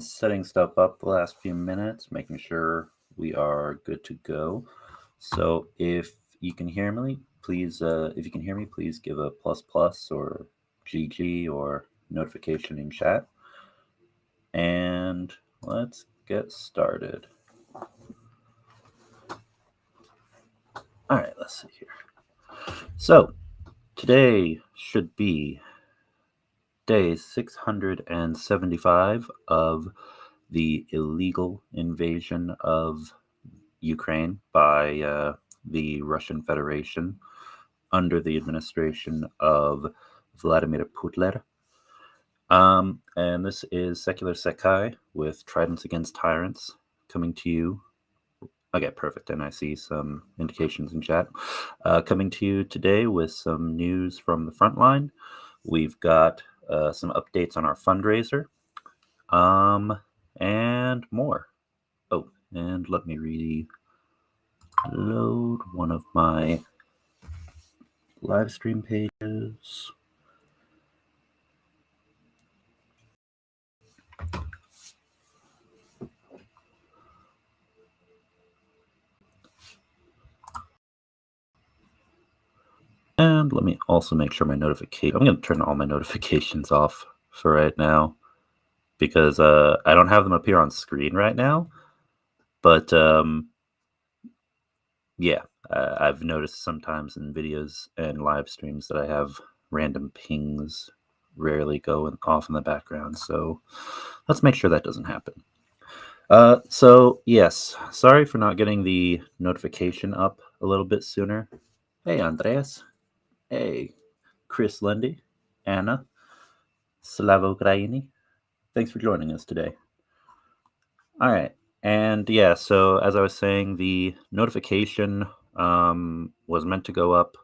Setting stuff up the last few minutes, making sure we are good to go. So if you can hear me, please give a ++ or GG or notification in chat. And let's get started. All right, let's see here. So today should be day 675 of the illegal invasion of Ukraine by the Russian Federation under the administration of Vladimir Putin. And this is Secular Sekai with Tridents Against Tyrants coming to you. Okay, perfect. And I see some indications in chat. Coming to you today with some news from the front line. We've got some updates on our fundraiser and more. Oh, and let me reload one of my live stream pages. And let me also make sure my notification. I'm going to turn all my notifications off for right now because I don't have them appear on screen right now. But yeah, I've noticed sometimes in videos and live streams that I have random pings rarely go off in the background. So let's make sure that doesn't happen. So yes, sorry for not getting the notification up a little bit sooner. Hey, Andreas. Hey, Chris Lundy, Anna, Slava Ukraini. Thanks for joining us today. All right. And yeah, so as I was saying, the notification was meant to go up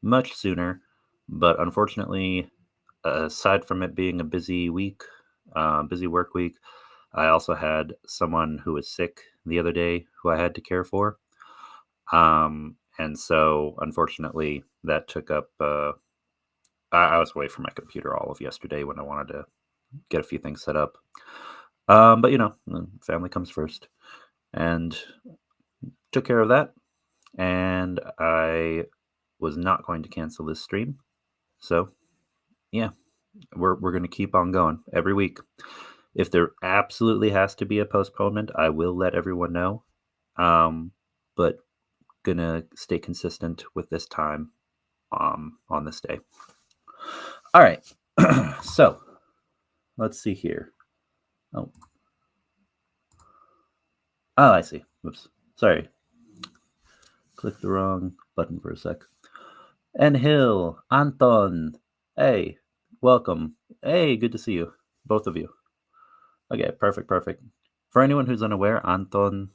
much sooner, but unfortunately, aside from it being a busy week, busy work week, I also had someone who was sick the other day who I had to care for. And so unfortunately, that took up, I was away from my computer all of yesterday when I wanted to get a few things set up. But family comes first, and took care of that. And I was not going to cancel this stream. So yeah, we're going to keep on going every week. If there absolutely has to be a postponement, I will let everyone know. But gonna stay consistent with this time on this day. All right. So let's see here. Oh, I see. Oops. Sorry. Click the wrong button for a sec. And Hill, Anton. Hey, welcome. Hey, good to see you. Both of you. Okay, perfect. For anyone who's unaware, Anton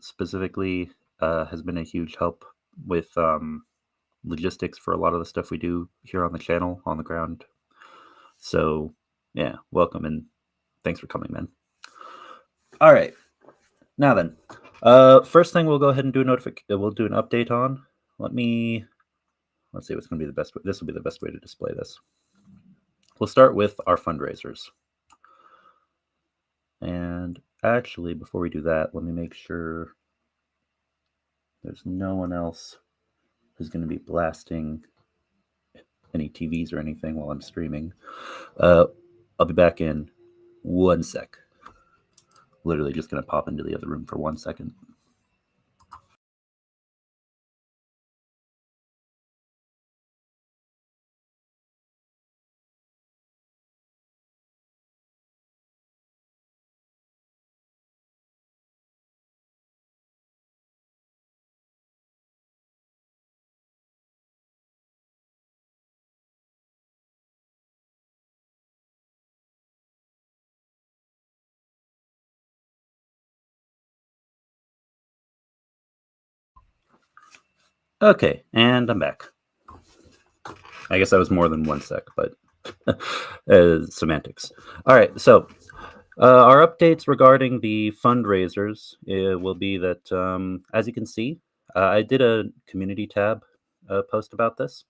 specifically has been a huge help with logistics for a lot of the stuff we do here on the channel, on the ground. So, yeah, welcome and thanks for coming, man. All right. Now then, first thing we'll go ahead and do we'll do an update on. Let's see what's going to be the best way. This will be the best way to display this. We'll start with our fundraisers. And actually, before we do that, let me make sure there's no one else who's going to be blasting any TVs or anything while I'm streaming. I'll be back in 1 sec. Literally just going to pop into the other room for 1 second. Okay, and I'm back. I guess that was more than 1 sec, but semantics. All right, so our updates regarding the fundraisers will be that, as you can see, I did a community tab post about this,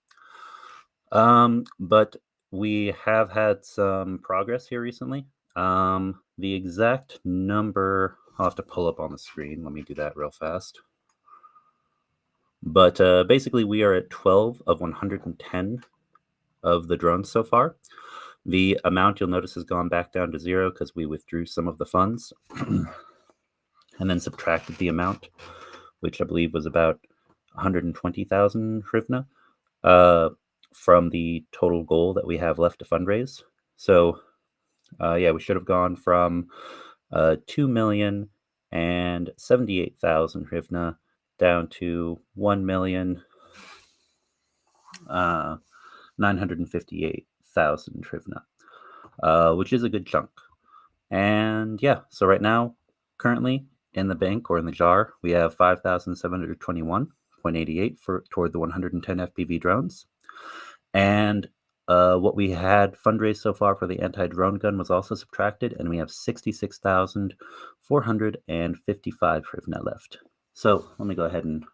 but we have had some progress here recently. The exact number I'll have to pull up on the screen. Let me do that real fast. But basically, we are at 12 of 110 of the drones so far. The amount, you'll notice, has gone back down to 0 because we withdrew some of the funds and then subtracted the amount, which I believe was about 120,000 hryvnia, from the total goal that we have left to fundraise. So, yeah, we should have gone from 2,078,000 hryvnia down to 1,958,000 hryvnia, which is a good chunk. And yeah, so right now, currently in the bank or in the jar, we have 5,721.88 toward the 110 FPV drones. And what we had fundraised so far for the anti-drone gun was also subtracted, and we have 66,455 hryvnia left. So let me go ahead and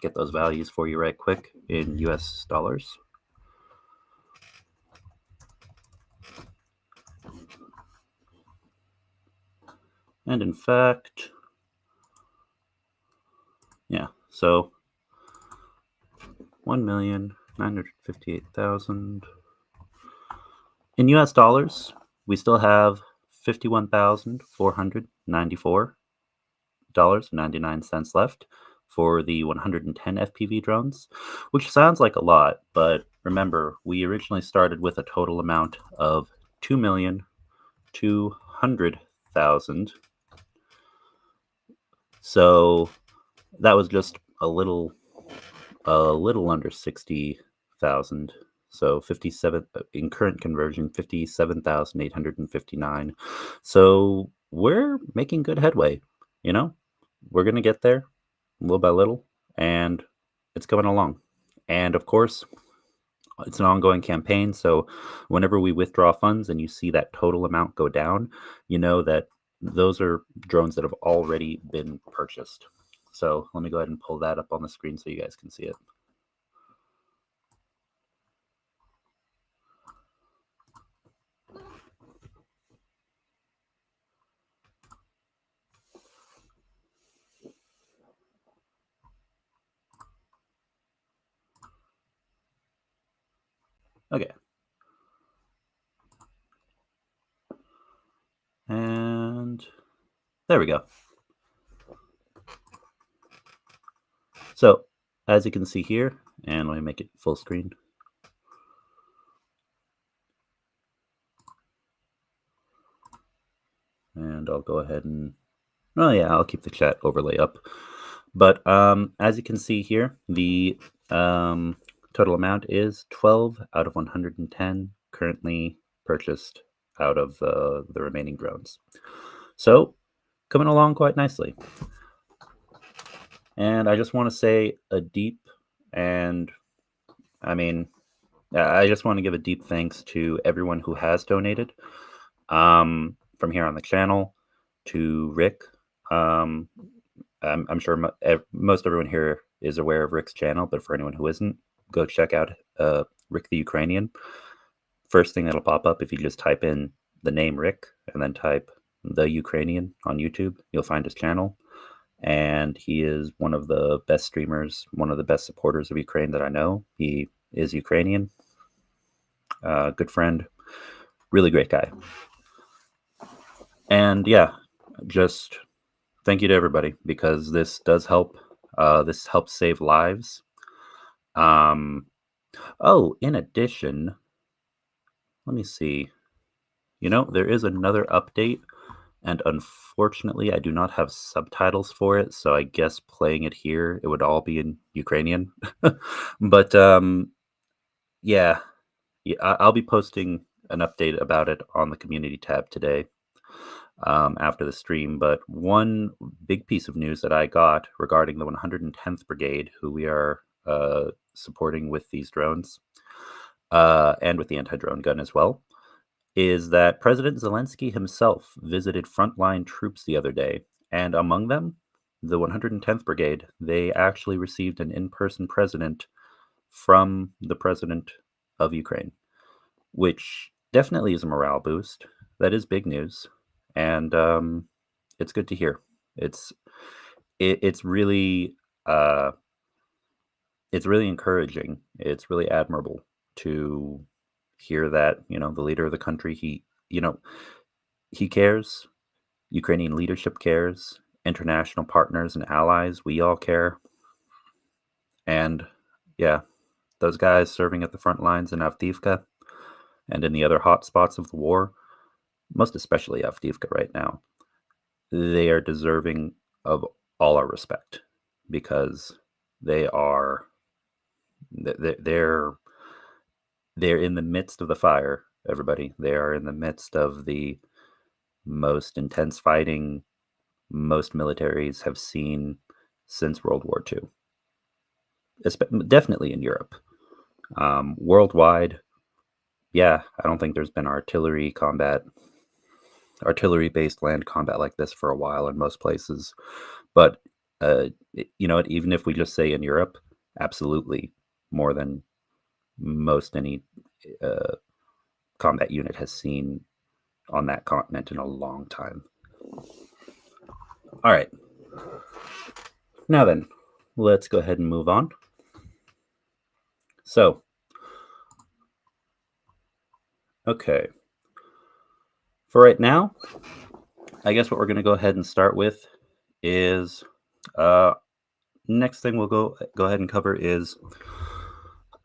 get those values for you right quick in US dollars. And in fact, yeah, so 1,958,000. In US dollars, we still have $51,494.99 left for the 110 FPV drones, which sounds like a lot, but remember, we originally started with a total amount of 2,200,000. So that was just a little under 60,000. So 57 in current conversion, 57,859. So we're making good headway. You know, we're gonna get there little by little, and it's going along. And of course, it's an ongoing campaign. So whenever we withdraw funds and you see that total amount go down, you know that those are drones that have already been purchased. So let me go ahead and pull that up on the screen so you guys can see it. Okay. And there we go. So as you can see here, and let me make it full screen. And I'll go ahead and, oh yeah, I'll keep the chat overlay up. But as you can see here, the total amount is 12 out of 110 currently purchased out of the remaining drones. So coming along quite nicely. And I just want to say I just want to give a deep thanks to everyone who has donated, from here on the channel to Rick. I'm sure most everyone here is aware of Rick's channel, but for anyone who isn't, go check out Rick the Ukrainian. First thing that'll pop up if you just type in the name Rick and then type the Ukrainian on YouTube, you'll find his channel. And he is one of the best streamers, one of the best supporters of Ukraine that I know. He is Ukrainian, good friend, really great guy. And yeah, just thank you to everybody, because this does help. This helps save lives. Oh, in addition, let me see. You know, there is another update, and unfortunately, I do not have subtitles for it, so I guess playing it here, it would all be in Ukrainian. But yeah, I'll be posting an update about it on the community tab today, after the stream. But one big piece of news that I got regarding the 110th Brigade, who we are supporting with these drones, and with the anti-drone gun as well, is that President Zelensky himself visited frontline troops the other day, and among them, the 110th Brigade, they actually received an in-person president from the president of Ukraine, which definitely is a morale boost. That is big news, and it's good to hear. It's it's really uh, it's really encouraging. It's really admirable to hear that, the leader of the country, he cares. Ukrainian leadership cares. International partners and allies, we all care. And yeah, those guys serving at the front lines in Avdiivka and in the other hot spots of the war, most especially Avdiivka right now, they are deserving of all our respect because they are they're they're in the midst of the fire, everybody. They are in the midst of the most intense fighting most militaries have seen since World War II, definitely in Europe. Worldwide, yeah, I don't think there's been artillery-based land combat like this for a while in most places. But even if we just say in Europe, absolutely more than most any uh, combat unit has seen on that continent in a long time. All right. Now then, let's go ahead and move on. So, okay. For right now, I guess what we're going to go ahead and start with is next thing we'll go ahead and cover is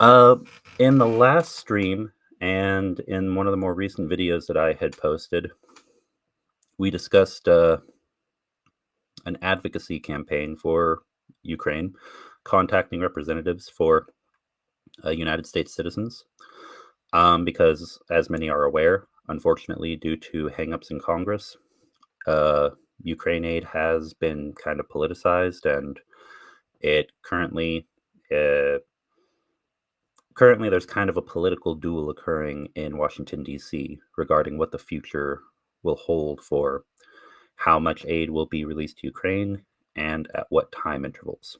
in the last stream and in one of the more recent videos that I had posted, we discussed an advocacy campaign for Ukraine, contacting representatives for United States citizens, because as many are aware, unfortunately, due to hangups in Congress, Ukraine aid has been kind of politicized, and it currently there's kind of a political duel occurring in Washington, D.C. regarding what the future will hold for how much aid will be released to Ukraine and at what time intervals.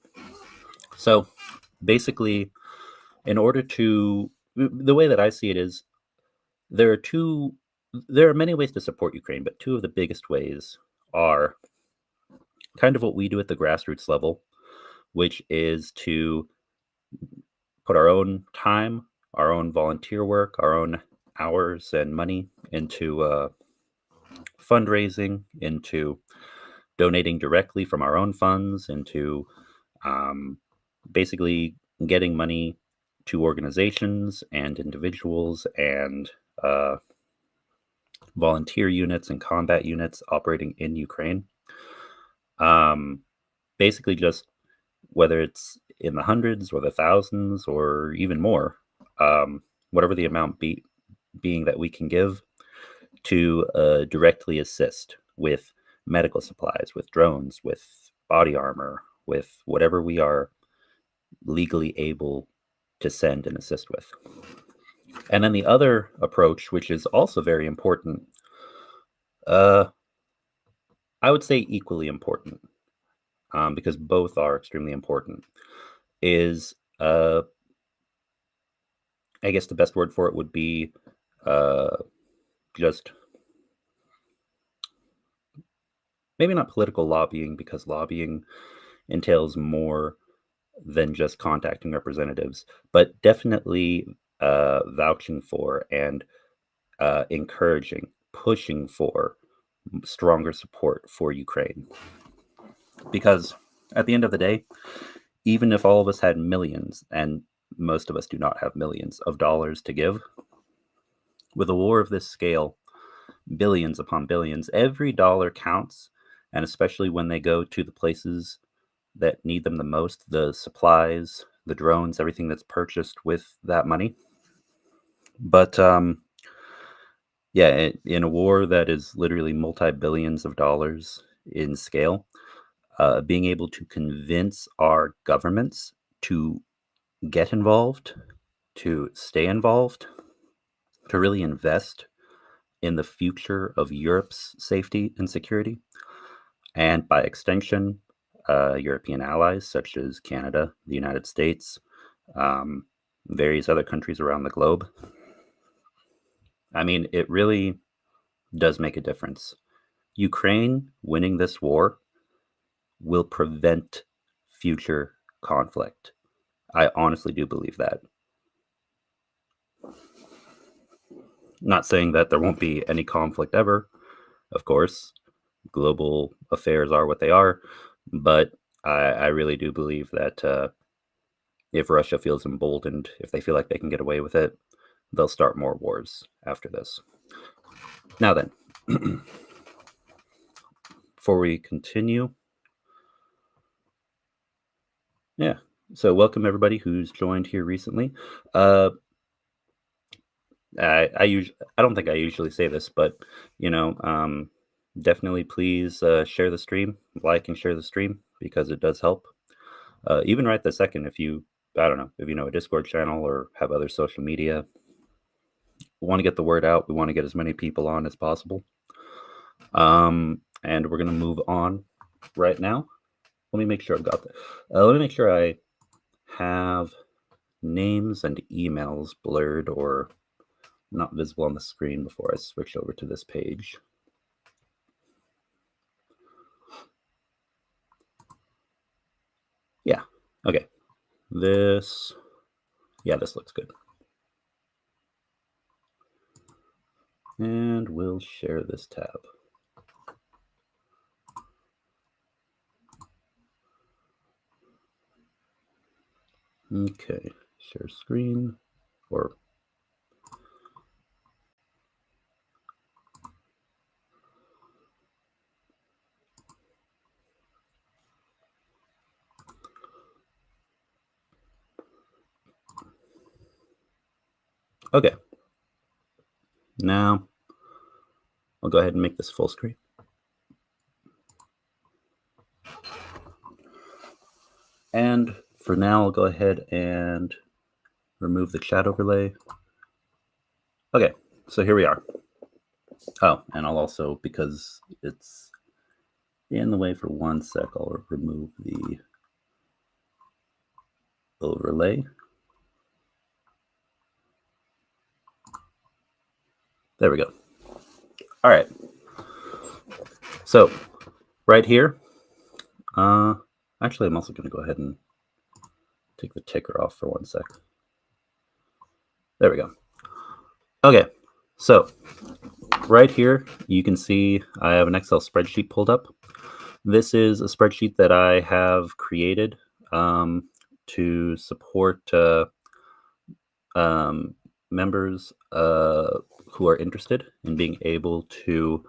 So basically, the way that I see it is there are many ways to support Ukraine, but two of the biggest ways are kind of what we do at the grassroots level, which is to put our own time, our own volunteer work, our own hours and money into fundraising, into donating directly from our own funds, into basically getting money to organizations and individuals and volunteer units and combat units operating in Ukraine. Basically, just whether it's in the hundreds or the thousands or even more, whatever the amount being that we can give to directly assist with medical supplies, with drones, with body armor, with whatever we are legally able to send and assist with. And then the other approach, which is also very important, I would say equally important, because both are extremely important, is I guess the best word for it would be just maybe not political lobbying, because lobbying entails more than just contacting representatives, but definitely vouching for and encouraging, pushing for stronger support for Ukraine. Because at the end of the day, even if all of us had millions, and most of us do not have millions of dollars to give, with a war of this scale, billions upon billions, every dollar counts, and especially when they go to the places that need them the most, the supplies, the drones, everything that's purchased with that money. But yeah, in a war that is literally multi-billions of dollars in scale, being able to convince our governments to get involved, to stay involved, to really invest in the future of Europe's safety and security, and by extension, European allies such as Canada, the United States, various other countries around the globe. I mean, does make a difference. Ukraine winning this war will prevent future conflict. I honestly do believe that. Not saying that there won't be any conflict ever, of course. Global affairs are what they are, but I really do believe that if Russia feels emboldened, if they feel like they can get away with it, they'll start more wars after this. Now then, before we continue, so welcome everybody who's joined here recently. I don't think I usually say this, but definitely please share the stream, like and share the stream, because it does help. Even right this second, if you know a Discord channel or have other social media, we want to get the word out. We want to get as many people on as possible. And we're gonna move on right now. Let me make sure I've got that. Let me make sure I have names and emails blurred or not visible on the screen before I switch over to this page. Yeah, okay. This looks good. And we'll share this tab. Okay, share screen, or okay. Now I'll go ahead and make this full screen. And for now, I'll go ahead and remove the chat overlay. Okay, so here we are. Oh, and I'll also, because it's in the way for 1 sec, I'll remove the overlay. There we go. All right. So right here, actually, I'm also going to go ahead and take the ticker off for 1 sec. There we go. Okay, so right here, you can see I have an Excel spreadsheet pulled up. This is a spreadsheet that I have created to support members who are interested in being able to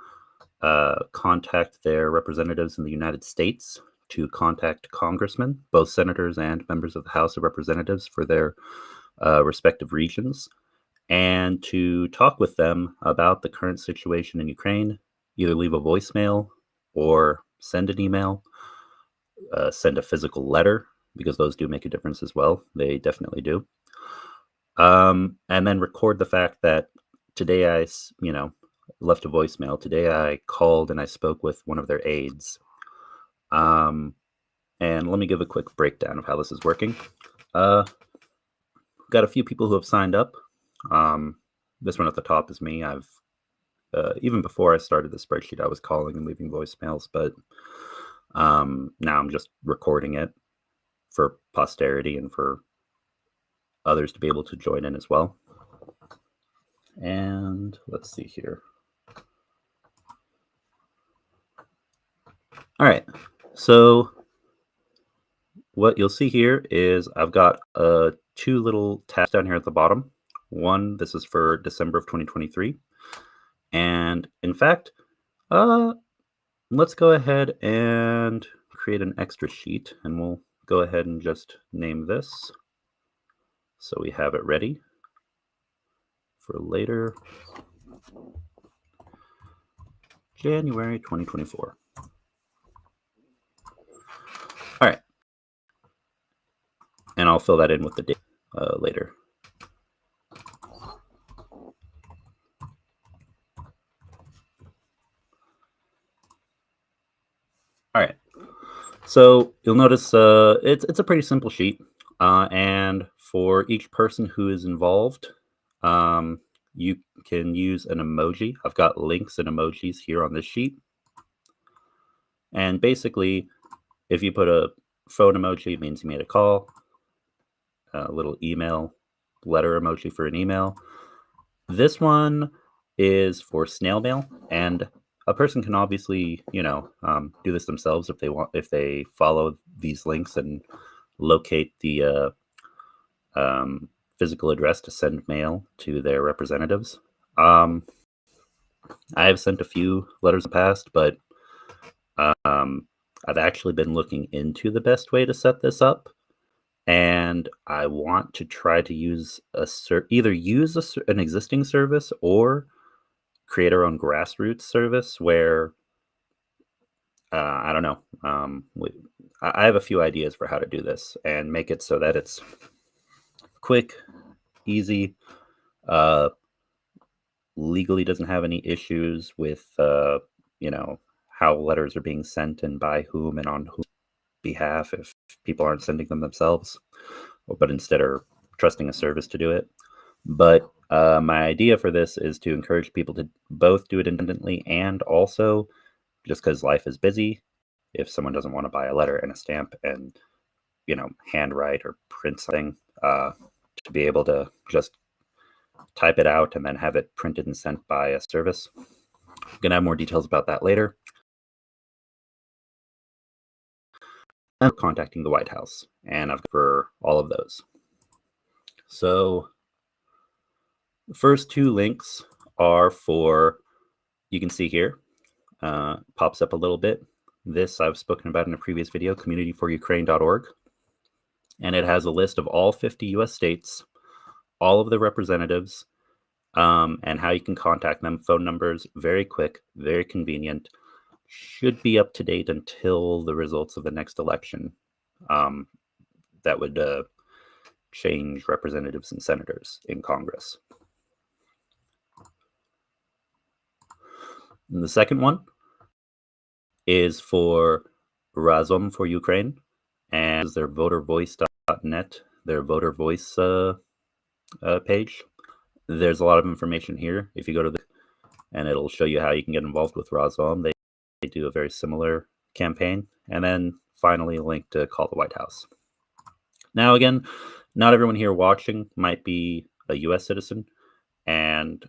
contact their representatives in the United States, to contact congressmen, both senators and members of the House of Representatives for their respective regions, and to talk with them about the current situation in Ukraine. Either leave a voicemail or send an email, send a physical letter, because those do make a difference as well. They definitely do. And then record the fact that today I left a voicemail. Today I called and I spoke with one of their aides. And let me give a quick breakdown of how this is working. Got a few people who have signed up. This one at the top is me. I've even before I started the spreadsheet, I was calling and leaving voicemails, but now I'm just recording it for posterity and for others to be able to join in as well. And let's see here. All right, so what you'll see here is I've got 2 little tabs down here at the bottom. One, this is for December of 2023. And in fact, let's go ahead and create an extra sheet, and we'll go ahead and just name this so we have it ready for later. January 2024. All right. And I'll fill that in with the date later. All right. So you'll notice it's a pretty simple sheet. And for each person who is involved, you can use an emoji. I've got links and emojis here on this sheet. And basically, if you put a phone emoji, it means you made a call. A little email, letter emoji for an email. This one is for snail mail, and a person can obviously, do this themselves if they want, if they follow these links and locate the physical address to send mail to their representatives. I have sent a few letters in the past, but I've actually been looking into the best way to set this up, and I want to try to use either use an existing service or create our own grassroots service where I don't know. I have a few ideas for how to do this and make it so that it's quick, easy, legally doesn't have any issues with how letters are being sent and by whom and on whose behalf if people aren't sending them themselves, but instead are trusting a service to do it. But my idea for this is to encourage people to both do it independently and also, just because life is busy, if someone doesn't want to buy a letter and a stamp and handwrite or print something, to be able to just type it out and then have it printed and sent by a service. I'm gonna have more details about that later. I'm contacting the White House, and I've for all of those. So the first two links are for, you can see here, pops up a little bit. This I've spoken about in a previous video, communityforukraine.org. And it has a list of all 50 US states, all of the representatives, and how you can contact them. Phone numbers, very quick, very convenient. Should be up to date until the results of the next election. That would change representatives and senators in Congress. And the second one is for Razom for Ukraine, and their votervoice.net, their voter voice page. There's a lot of information here. If you go to and it'll show you how you can get involved with Razom. They do a very similar campaign. And then finally a link to call the White House. Now, again, not everyone here watching might be a US citizen. And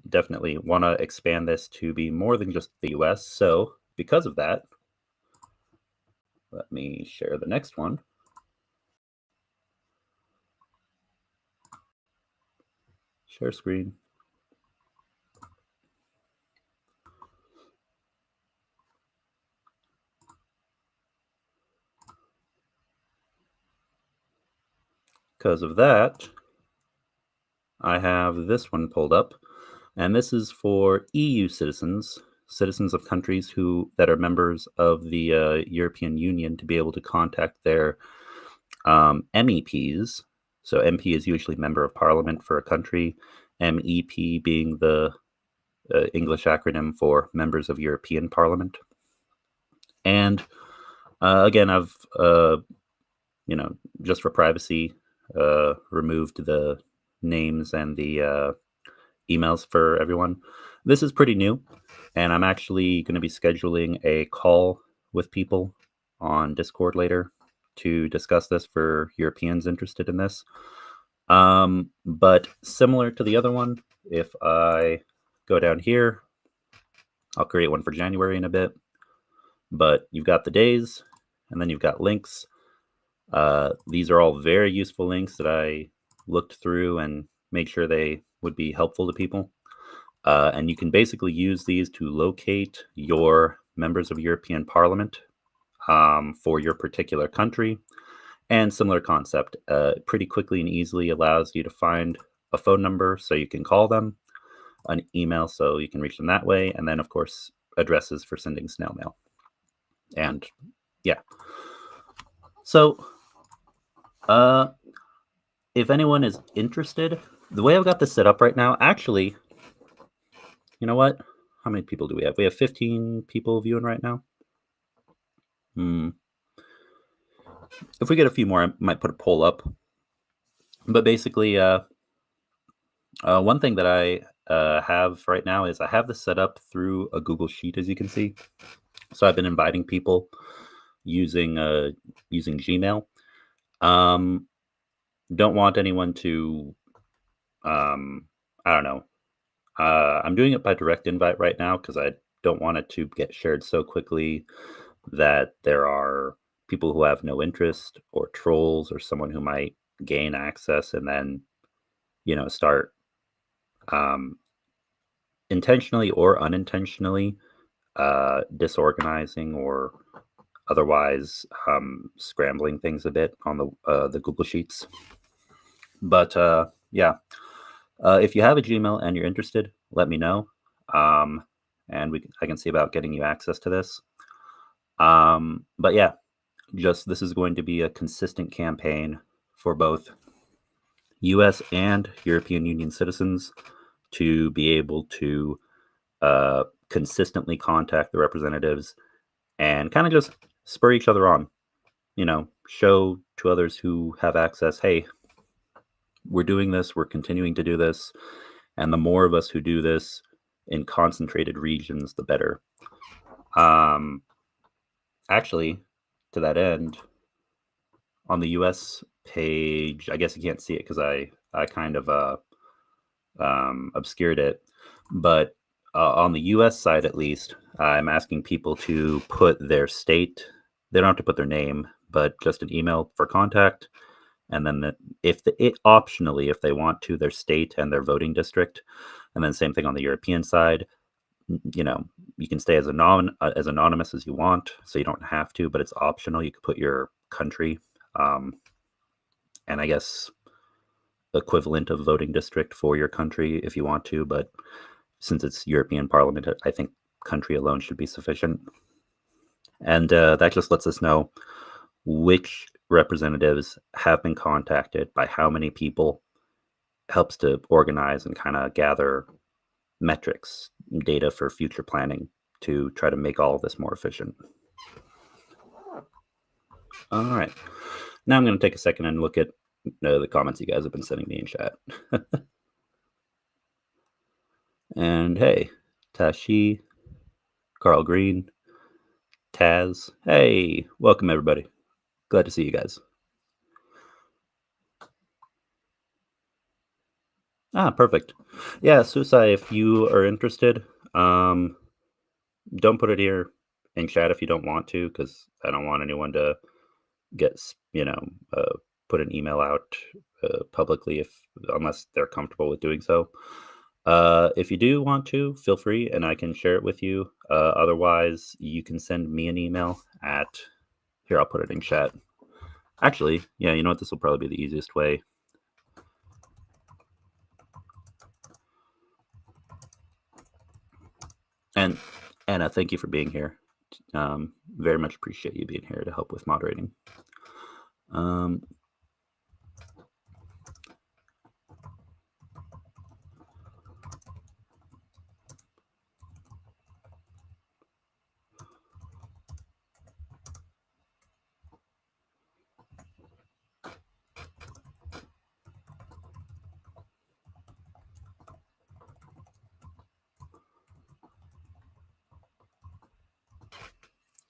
definitely want to expand this to be more than just the US. So because of that, let me share the next one. Share screen. Because of that, I have this one pulled up, and this is for EU citizens, citizens of countries that are members of the European Union, to be able to contact their MEPs. So MP is usually member of parliament for a country, MEP being the English acronym for members of European Parliament. And again, I've just for privacy, removed the names and the emails for everyone. This is pretty new, and I'm actually going to be scheduling a call with people on Discord later to discuss this for Europeans interested in this. But similar to the other one, if I go down here, I'll create one for January in a bit, but you've got the days and then you've got links. These are all very useful links that I looked through and made sure they would be helpful to people. And you can basically use these to locate your members of European Parliament for your particular country. And similar concept, pretty quickly and easily allows you to find a phone number so you can call them, an email so you can reach them that way, and then, of course, addresses for sending snail mail. And yeah. So if anyone is interested, the way I've got this set up right now, actually, you know what? How many people do we have? We have 15 people viewing right now. If we get a few more, I might put a poll up. But basically, One thing that I have right now is I have this set up through a Google Sheet, as you can see. So I've been inviting people using using Gmail. Um, don't want anyone to I don't know. I'm doing it by direct invite right now because I don't want it to get shared so quickly that there are people who have no interest or trolls or someone who might gain access and then start um, intentionally or unintentionally disorganizing or otherwise scrambling things a bit on the Google Sheets. But yeah, if you have a Gmail and you're interested, let me know, um, and I can see about getting you access to this. But yeah, just this is going to be a consistent campaign for both U.S. and European Union citizens to be able to consistently contact the representatives and kind of just spur each other on. Show to others who have access, hey, we're doing this, we're continuing to do this, and the more of us who do this in concentrated regions, the better. Actually, to that end, on the US page, I guess you can't see it because I kind of obscured it, but on the US side at least, I'm asking people to put their state. They don't have to put their name, but just an email for contact, and then optionally, if they want to, their state and their voting district, and then same thing on the European side. You can stay as anonymous as you want, so you don't have to, but it's optional. You could put your country, and I guess equivalent of voting district for your country if you want to, but since it's European Parliament, I think country alone should be sufficient. And that just lets us know which representatives have been contacted by how many people, helps to organize and kind of gather metrics, data for future planning to try to make all of this more efficient. All right. Now I'm going to take a second and look at the comments you guys have been sending me in chat. And hey, Tashi, Carl Green, Taz. Hey, welcome everybody. Glad to see you guys. Perfect. Yeah, Susai, if you are interested, don't put it here in chat if you don't want to, because I don't want anyone to get, put an email out publicly unless they're comfortable with doing so. If you do want to, feel free, and I can share it with you. Otherwise, you can send me an email at, here, I'll put it in chat. Actually, yeah, you know what? This will probably be the easiest way. And Anna, thank you for being here. Very much appreciate you being here to help with moderating.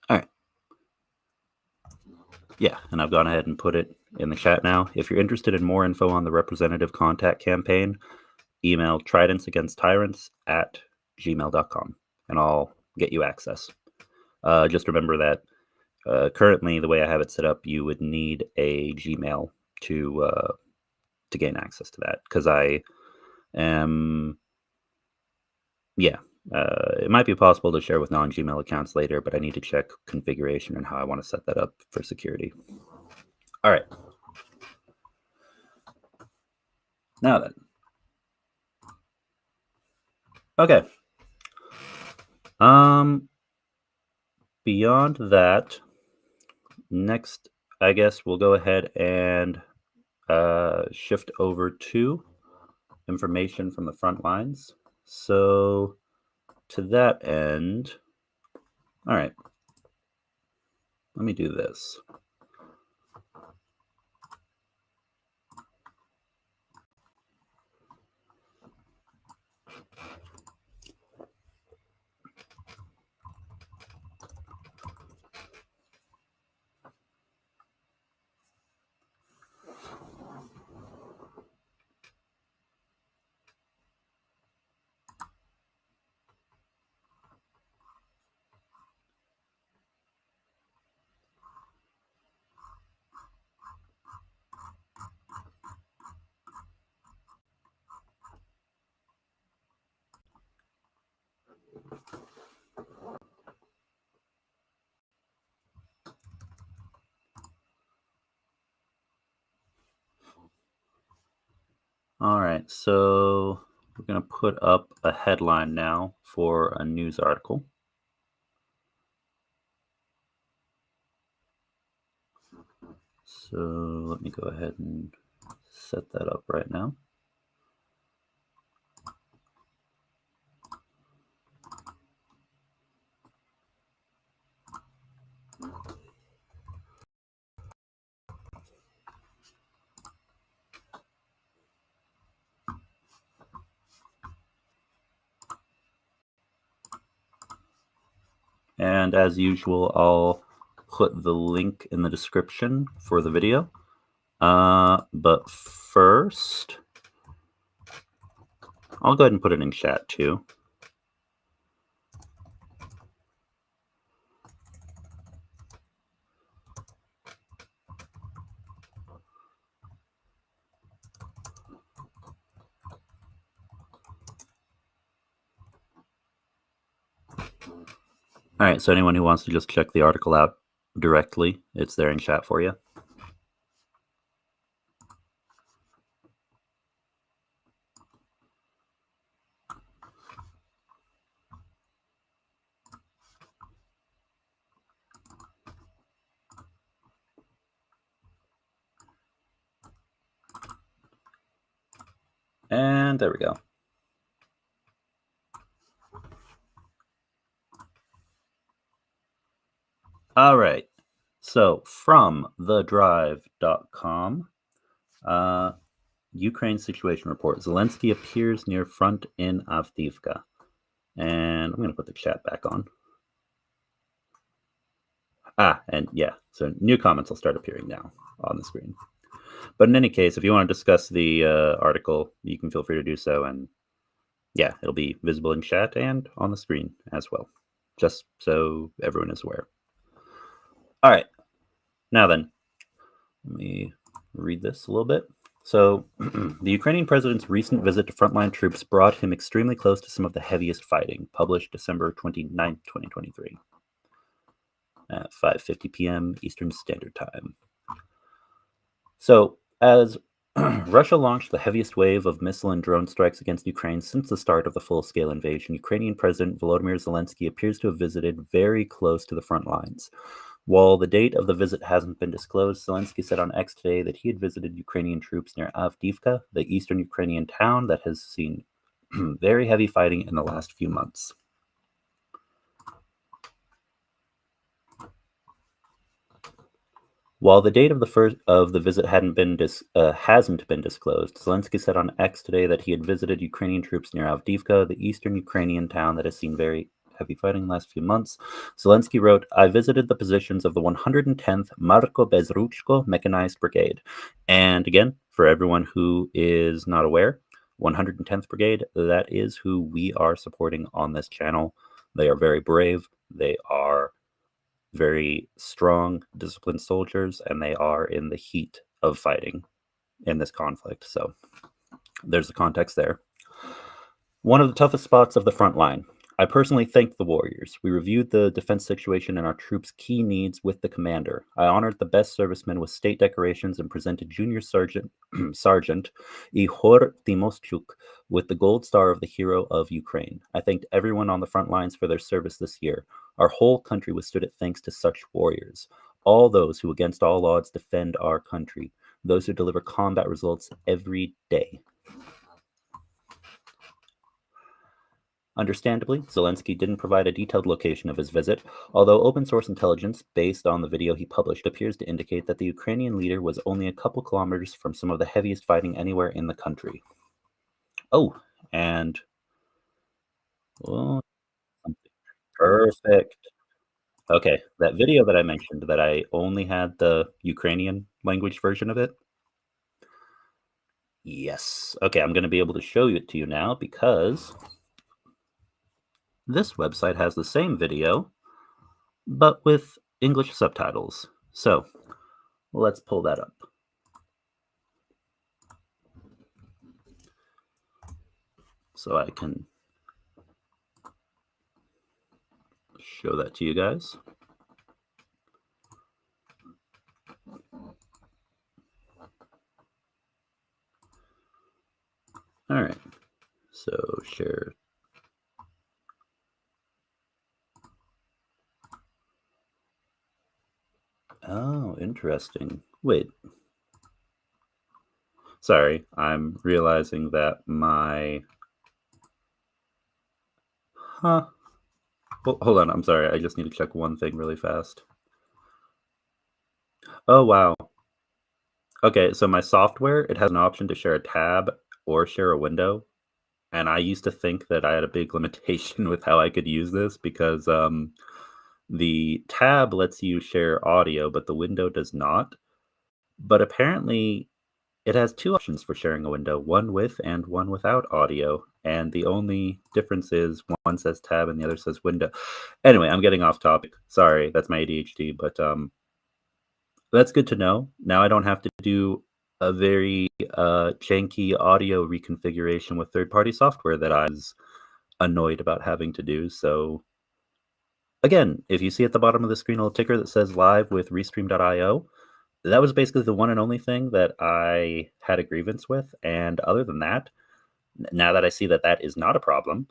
All right. Yeah, and I've gone ahead and put it in the chat now. If you're interested in more info on the representative contact campaign, email Tridents Against Tyrants at gmail.com, and I'll get you access. Just remember that currently, the way I have it set up, you would need a Gmail to gain access to that, because I am, yeah, it might be possible to share with non-Gmail accounts later, but I need to check configuration and how I want to set that up for security. All right. Now then. Okay. Beyond that, next, I guess we'll go ahead and shift over to information from the front lines. So to that end, all right, let me do this. All right, so we're going to put up a headline now for a news article. So let me go ahead and set that up right now. And as usual, I'll put the link in the description for the video. But first, I'll go ahead and put it in chat too. All right, so anyone who wants to just check the article out directly, it's there in chat for you. And there we go. All right. So from thedrive.com, Ukraine situation report. Zelensky appears near front in Avdiivka. And I'm going to put the chat back on. And yeah, so new comments will start appearing now on the screen. But in any case, if you want to discuss the article, you can feel free to do so. And yeah, it'll be visible in chat and on the screen as well, just so everyone is aware. All right. Now then, let me read this a little bit. So, the Ukrainian president's recent visit to frontline troops brought him extremely close to some of the heaviest fighting, published December 29th, 2023, at 5:50 p.m. Eastern Standard Time. So, as Russia launched the heaviest wave of missile and drone strikes against Ukraine since the start of the full-scale invasion, Ukrainian President Volodymyr Zelensky appears to have visited very close to the front lines. While the date of the visit hasn't been disclosed, Zelensky said on X today that he had visited Ukrainian troops near Avdiivka, the eastern Ukrainian town that has seen very heavy fighting in the last few months. While the date of the visit hasn't been disclosed, Zelensky said on X today that he had visited Ukrainian troops near Avdiivka, the eastern Ukrainian town that has seen very heavy fighting in the last few months. Zelensky wrote, "I visited the positions of the 110th Marko Bezruchko Mechanized Brigade." And again, for everyone who is not aware, 110th Brigade, that is who we are supporting on this channel. They are very brave. They are very strong, disciplined soldiers, and they are in the heat of fighting in this conflict. So there's the context there. One of the toughest spots of the front line. I personally thanked the warriors. We reviewed the defense situation and our troops' key needs with the commander. I honored the best servicemen with state decorations and presented Junior Sergeant Ihor Timoschuk with the Gold Star of the Hero of Ukraine. I thanked everyone on the front lines for their service this year. Our whole country withstood it thanks to such warriors. All those who against all odds defend our country. Those who deliver combat results every day. Understandably, Zelensky didn't provide a detailed location of his visit, although open-source intelligence, based on the video he published, appears to indicate that the Ukrainian leader was only a couple kilometers from some of the heaviest fighting anywhere in the country. Oh, and... Oh, perfect. Okay, that video that I mentioned that I only had the Ukrainian language version of it. Yes. Okay, I'm going to be able to show it to you now because this website has the same video, but with English subtitles. So let's pull that up. So I can show that to you guys. share. Oh, interesting. Wait. Sorry, I'm realizing that my... Huh. Well, hold on, I'm sorry. I just need to check one thing really fast. Oh, wow. Okay, so my software, it has an option to share a tab or share a window. And I used to think that I had a big limitation with how I could use this because the tab lets you share audio, but the window does not. But apparently, it has two options for sharing a window, one with and one without audio. And the only difference is one says tab and the other says window. Anyway, I'm getting off topic. Sorry, that's my ADHD, but that's good to know. Now I don't have to do a very janky audio reconfiguration with third-party software that I was annoyed about having to do. So again, if you see at the bottom of the screen a little ticker that says live with restream.io, that was basically the one and only thing that I had a grievance with. And other than that, now that I see that that is not a problem,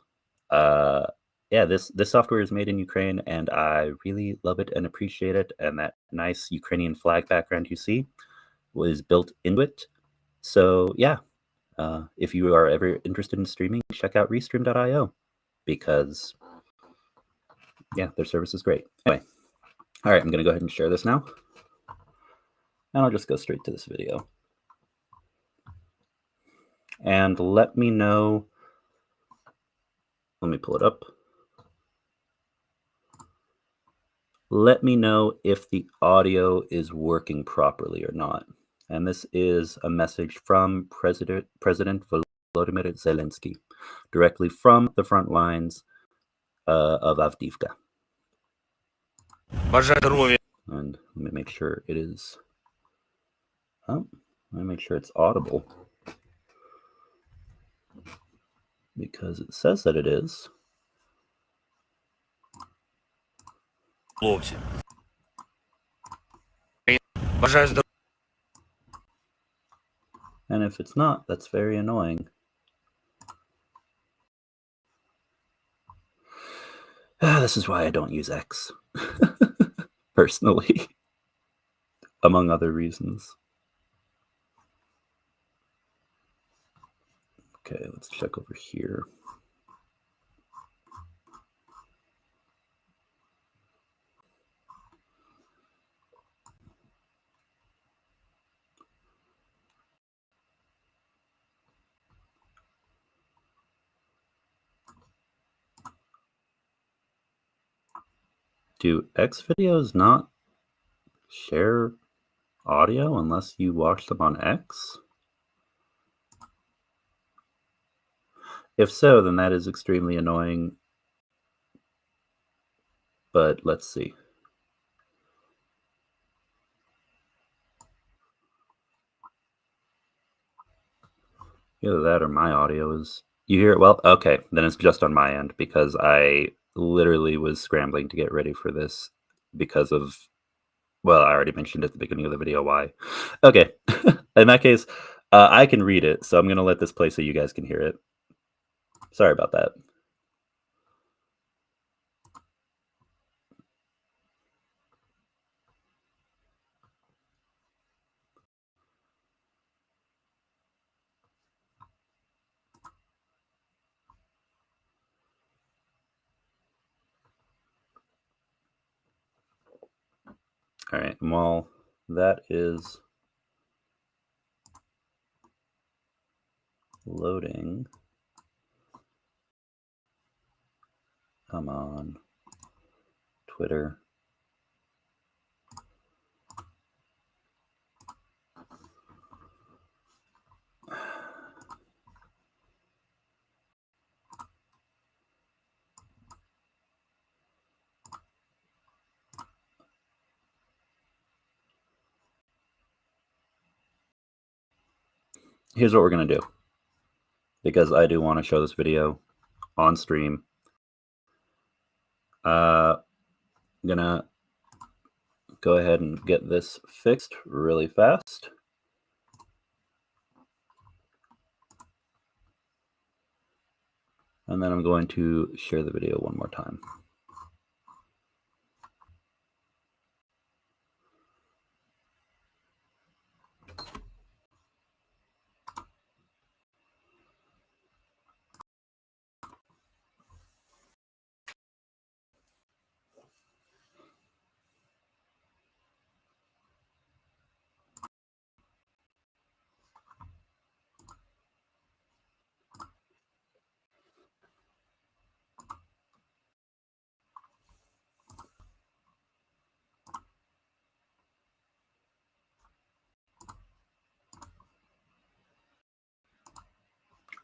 yeah, this software is made in Ukraine, and I really love it and appreciate it. And that nice Ukrainian flag background you see was built into it. So yeah, if you are ever interested in streaming, check out restream.io because yeah, their service is great. Anyway, all right, I'm going to go ahead and share this now. And I'll just go straight to this video. And let me know, let me pull it up. Let me know if the audio is working properly or not. And this is a message from President Volodymyr Zelensky, directly from the front lines of Avdiivka. And let me make sure it is. Oh, let me make sure it's audible, because it says that it is. And if it's not, that's very annoying. This is why I don't use X, personally, among other reasons. Okay, let's check over here. Do X videos not share audio unless you watch them on X? If so, then that is extremely annoying. But let's see. Either that or my audio is... You hear it well? Okay, then it's just on my end because I literally was scrambling to get ready for this because of... Well, I already mentioned at the beginning of the video why. Okay, in that case, I can read it, so I'm going to let this play so you guys can hear it. Sorry about that. All right, while that is loading, come on, Twitter. Here's what we're going to do, because I do want to show this video on stream. I'm going to go ahead and get this fixed really fast. And then I'm going to share the video one more time.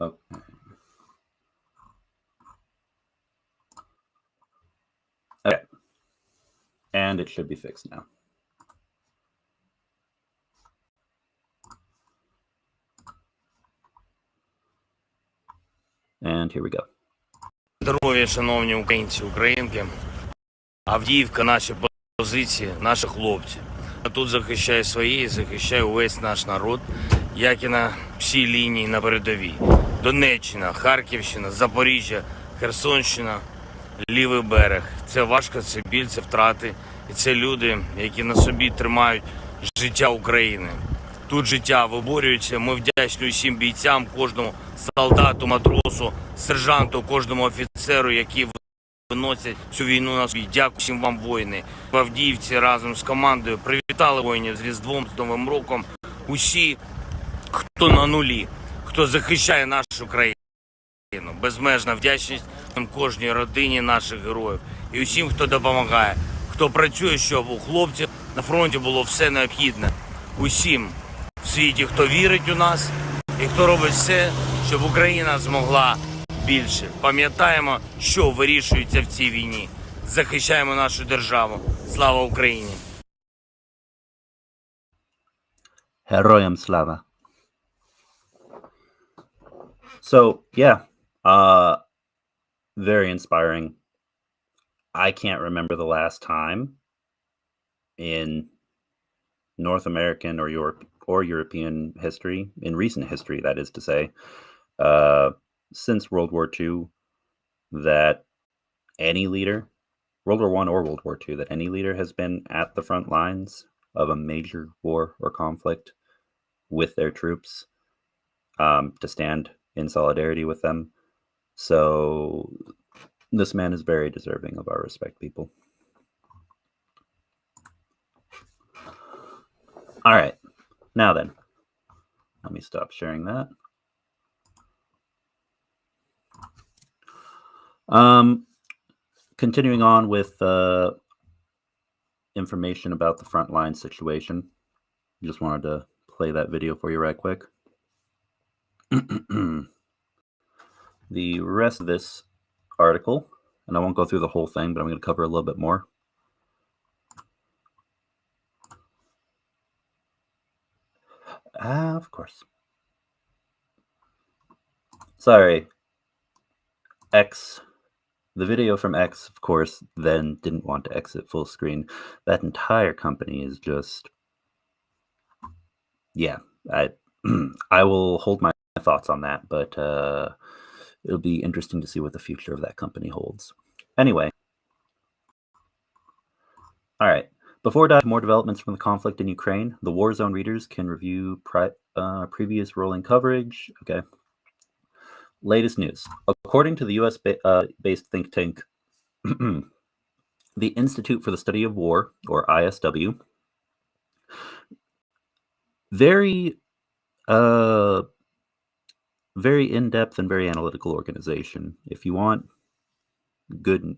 Okay. Okay. And it should be fixed now. And here we go. Здоров'я, шановні українці, українки. Авдіївка, наші позиції, наші хлопці. А тут захищає свої, захищає увесь наш народ, як і на всій лінії на передовій. Донеччина, Харківщина, Запоріжжя, Херсонщина, лівий берег. Це важко, це біль, це втрати. І це люди, які на собі тримають життя України. Тут життя виборюється. Ми вдячні усім бійцям, кожному солдату, матросу, сержанту, кожному офіцеру, які виносять цю війну на собі. Дякую всім вам, воїни. В Авдіївці разом з командою привітали воїнів з Різдвом, з Новим роком. Усі, хто на нулі, хто захищає нашу країну. Безмежна вдячність кожній родині наших героїв. І усім, хто допомагає, хто працює, щоб у хлопців на фронті було все необхідне. Усім в світі, хто вірить у нас і хто робить все, щоб Україна змогла більше. Пам'ятаємо, що вирішується в цій війні. Захищаємо нашу державу. Слава Україні! Героям слава. So, yeah, very inspiring. I can't remember the last time in North American or European history, in recent history, that is to say, since World War II, that any leader, World War I or World War II, that any leader has been at the front lines of a major war or conflict with their troops, to stand in solidarity with them. So this man is very deserving of our respect, people. All right, now then, let me stop sharing that. Continuing on with information about the frontline situation. Just wanted to play that video for you right quick. The rest of this article, and I won't go through the whole thing, but I'm going to cover a little bit more. Of course. Sorry. X. The video from X, of course, then didn't want to exit full screen. That entire company is just... Yeah, I will hold my thoughts on that, but it'll be interesting to see what the future of that company holds. Anyway. All right. Before diving into more developments from the conflict in Ukraine, the War Zone readers can review previous rolling coverage. Okay. Latest news. According to the US-based think tank, the Institute for the Study of War, or ISW, very in-depth and very analytical organization. If you want good,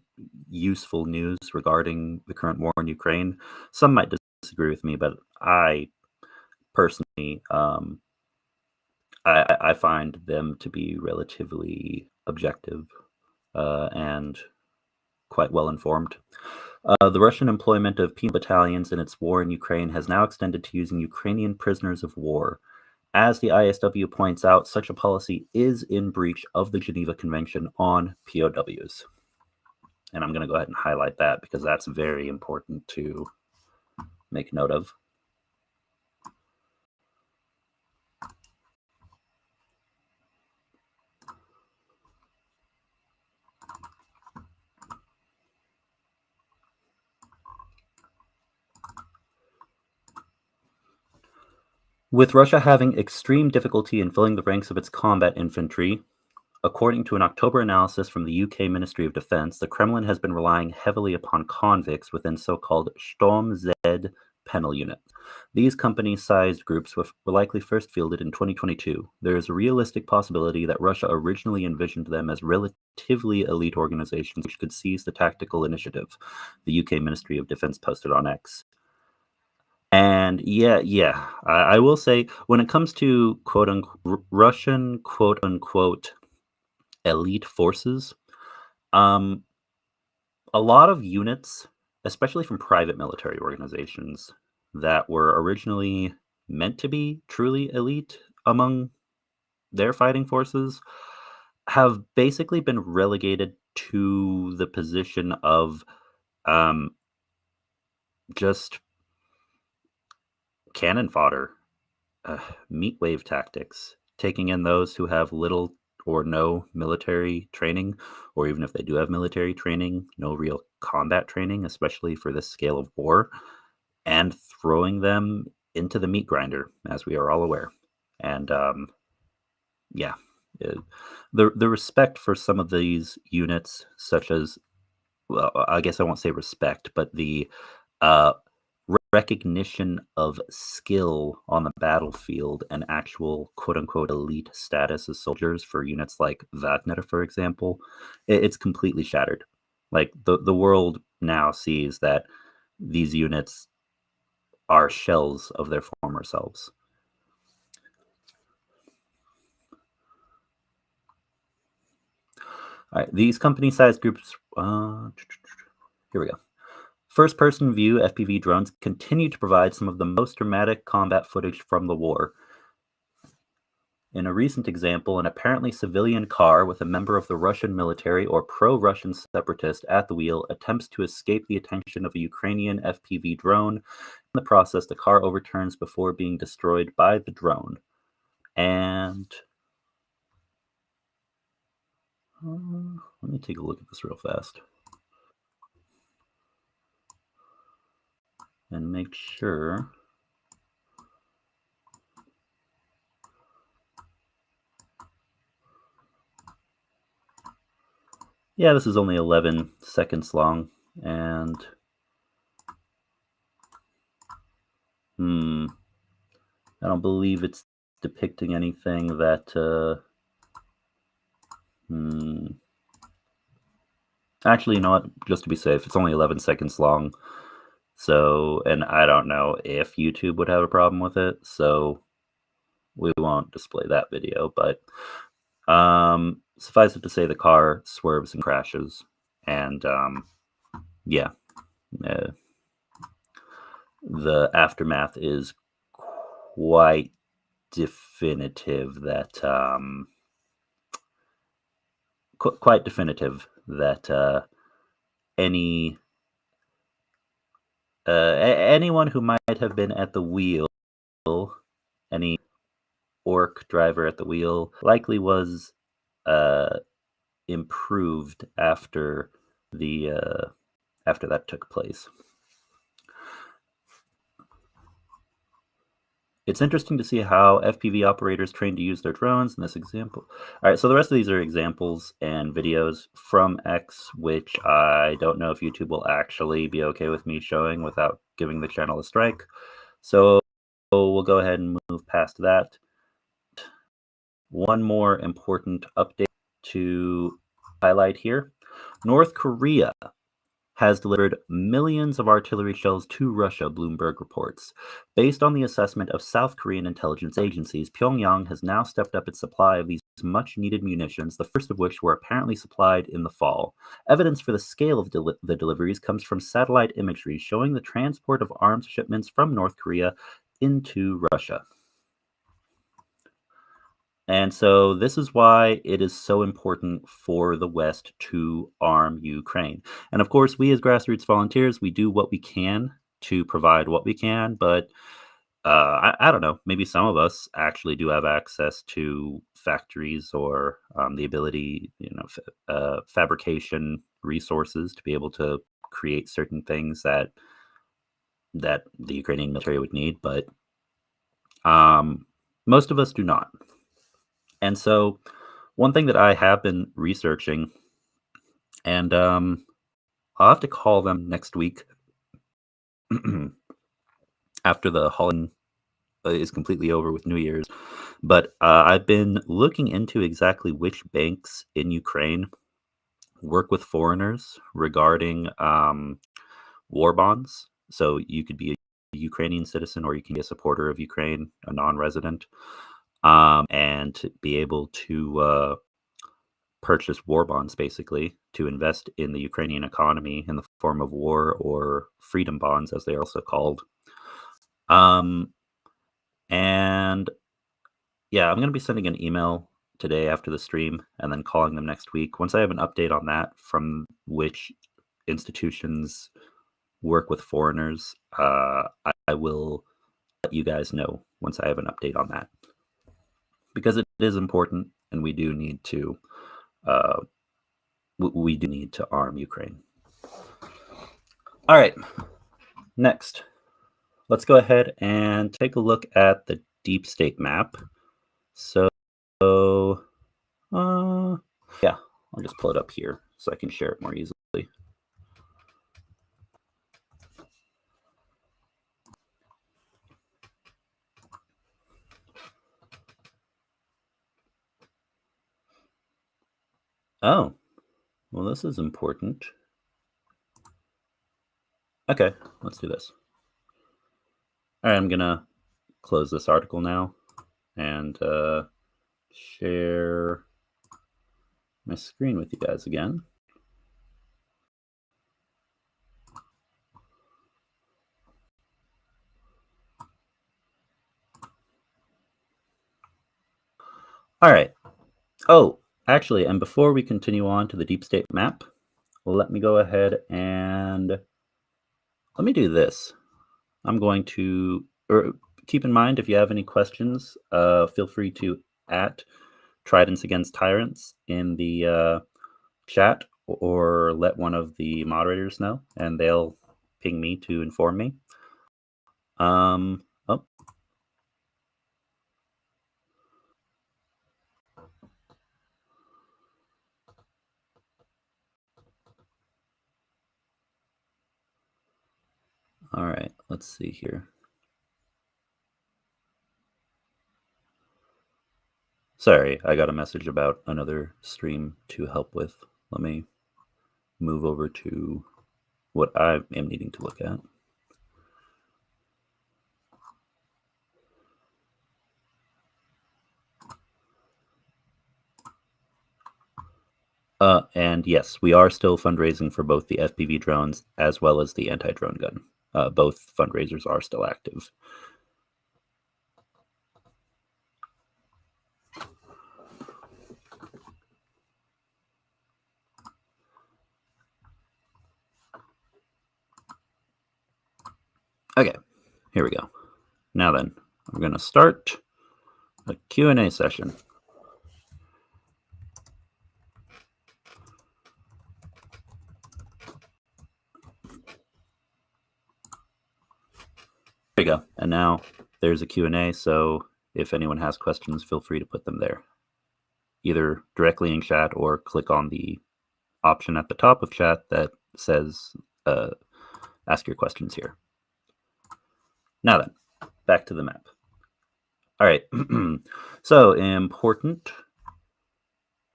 useful news regarding the current war in Ukraine, some might disagree with me, but I personally, I find them to be relatively objective and quite well informed. The Russian employment of penal battalions in its war in Ukraine has now extended to using Ukrainian prisoners of war. As the ISW points out, such a policy is in breach of the Geneva Convention on POWs. And I'm going to go ahead and highlight that because that's very important to make note of. With Russia having extreme difficulty in filling the ranks of its combat infantry, according to an October analysis from the UK Ministry of Defense, the Kremlin has been relying heavily upon convicts within so-called Sturm Z penal units. These company-sized groups were likely first fielded in 2022. There is a realistic possibility that Russia originally envisioned them as relatively elite organizations which could seize the tactical initiative, the UK Ministry of Defense posted on X. And I will say, when it comes to Russian quote unquote elite forces, a lot of units, especially from private military organizations that were originally meant to be truly elite among their fighting forces, have basically been relegated to the position of just cannon fodder, meat wave tactics, taking in those who have little or no military training, or even if they do have military training, no real combat training, especially for this scale of war, and throwing them into the meat grinder, as we are all aware. And yeah, the respect for some of these units, such as, well, I guess I won't say respect, but the recognition of skill on the battlefield and actual quote-unquote elite status as soldiers for units like Wagner, for example, it's completely shattered. Like, the world now sees that these units are shells of their former selves. All right, these company-sized groups, here we go. First-person view FPV drones continue to provide some of the most dramatic combat footage from the war. In a recent example, an apparently civilian car with a member of the Russian military or pro-Russian separatist at the wheel attempts to escape the attention of a Ukrainian FPV drone. In the process, the car overturns before being destroyed by the drone. And let me take a look at this real fast and make sure. Yeah, this is only 11 seconds long, and I don't believe it's depicting anything that actually, you know what, just to be safe, it's only 11 seconds long. So, and I don't know if YouTube would have a problem with it, so we won't display that video, but suffice it to say, the car swerves and crashes, and yeah, the aftermath is quite definitive that anyone who might have been at the wheel, any orc driver at the wheel, likely was improved after that took place. It's interesting to see how FPV operators train to use their drones in this example. All right, so the rest of these are examples and videos from X, which I don't know if YouTube will actually be okay with me showing without giving the channel a strike. So we'll go ahead and move past that. One more important update to highlight here. North Korea has delivered millions of artillery shells to Russia, Bloomberg reports. Based on the assessment of South Korean intelligence agencies, Pyongyang has now stepped up its supply of these much-needed munitions, the first of which were apparently supplied in the fall. Evidence for the scale of the deliveries comes from satellite imagery showing the transport of arms shipments from North Korea into Russia. And so this is why it is so important for the West to arm Ukraine. And of course, we as grassroots volunteers, we do what we can to provide what we can, but I don't know, maybe some of us actually do have access to factories or the ability, fabrication resources to be able to create certain things that the Ukrainian military would need. But Most of us do not. And so one thing that I have been researching, and I'll have to call them next week after the holiday is completely over with New Year's. But I've been looking into exactly which banks in Ukraine work with foreigners regarding war bonds. So you could be a Ukrainian citizen or you can be a supporter of Ukraine, a non-resident, and to be able to purchase war bonds, basically, to invest in the Ukrainian economy in the form of war or freedom bonds, as they are also called. Um, and yeah, I'm going to be sending an email today after the stream and then calling them next week. Once I have an update on that from which institutions work with foreigners, I will let you guys know once I have an update on that. Because it is important and we do need to arm Ukraine. All right, next, let's go ahead and take a look at the deep state map. So, yeah, I'll just pull it up here so I can share it more easily. Oh, well, this is important. Okay, let's do this. All right, I'm gonna close this article now and share my screen with you guys again. All right. Oh, actually, and before we continue on to the deep state map, let me go ahead and let me do this. I'm going to, keep in mind, if you have any questions, feel free to at Tridents Against Tyrants in the chat, or let one of the moderators know, and they'll ping me to inform me. Oh. All right, let's see here. Sorry, I got a message about another stream to help with. Let me move over to what I am needing to look at. And yes, we are still fundraising for both the FPV drones as well as the anti-drone gun. Both fundraisers are still active. Okay, here we go. Now then, I'm going to start a Q&A session. There you go. And now there's a Q&A, so if anyone has questions, feel free to put them there, either directly in chat or click on the option at the top of chat that says ask your questions here. Now then, back to the map. All right, so important.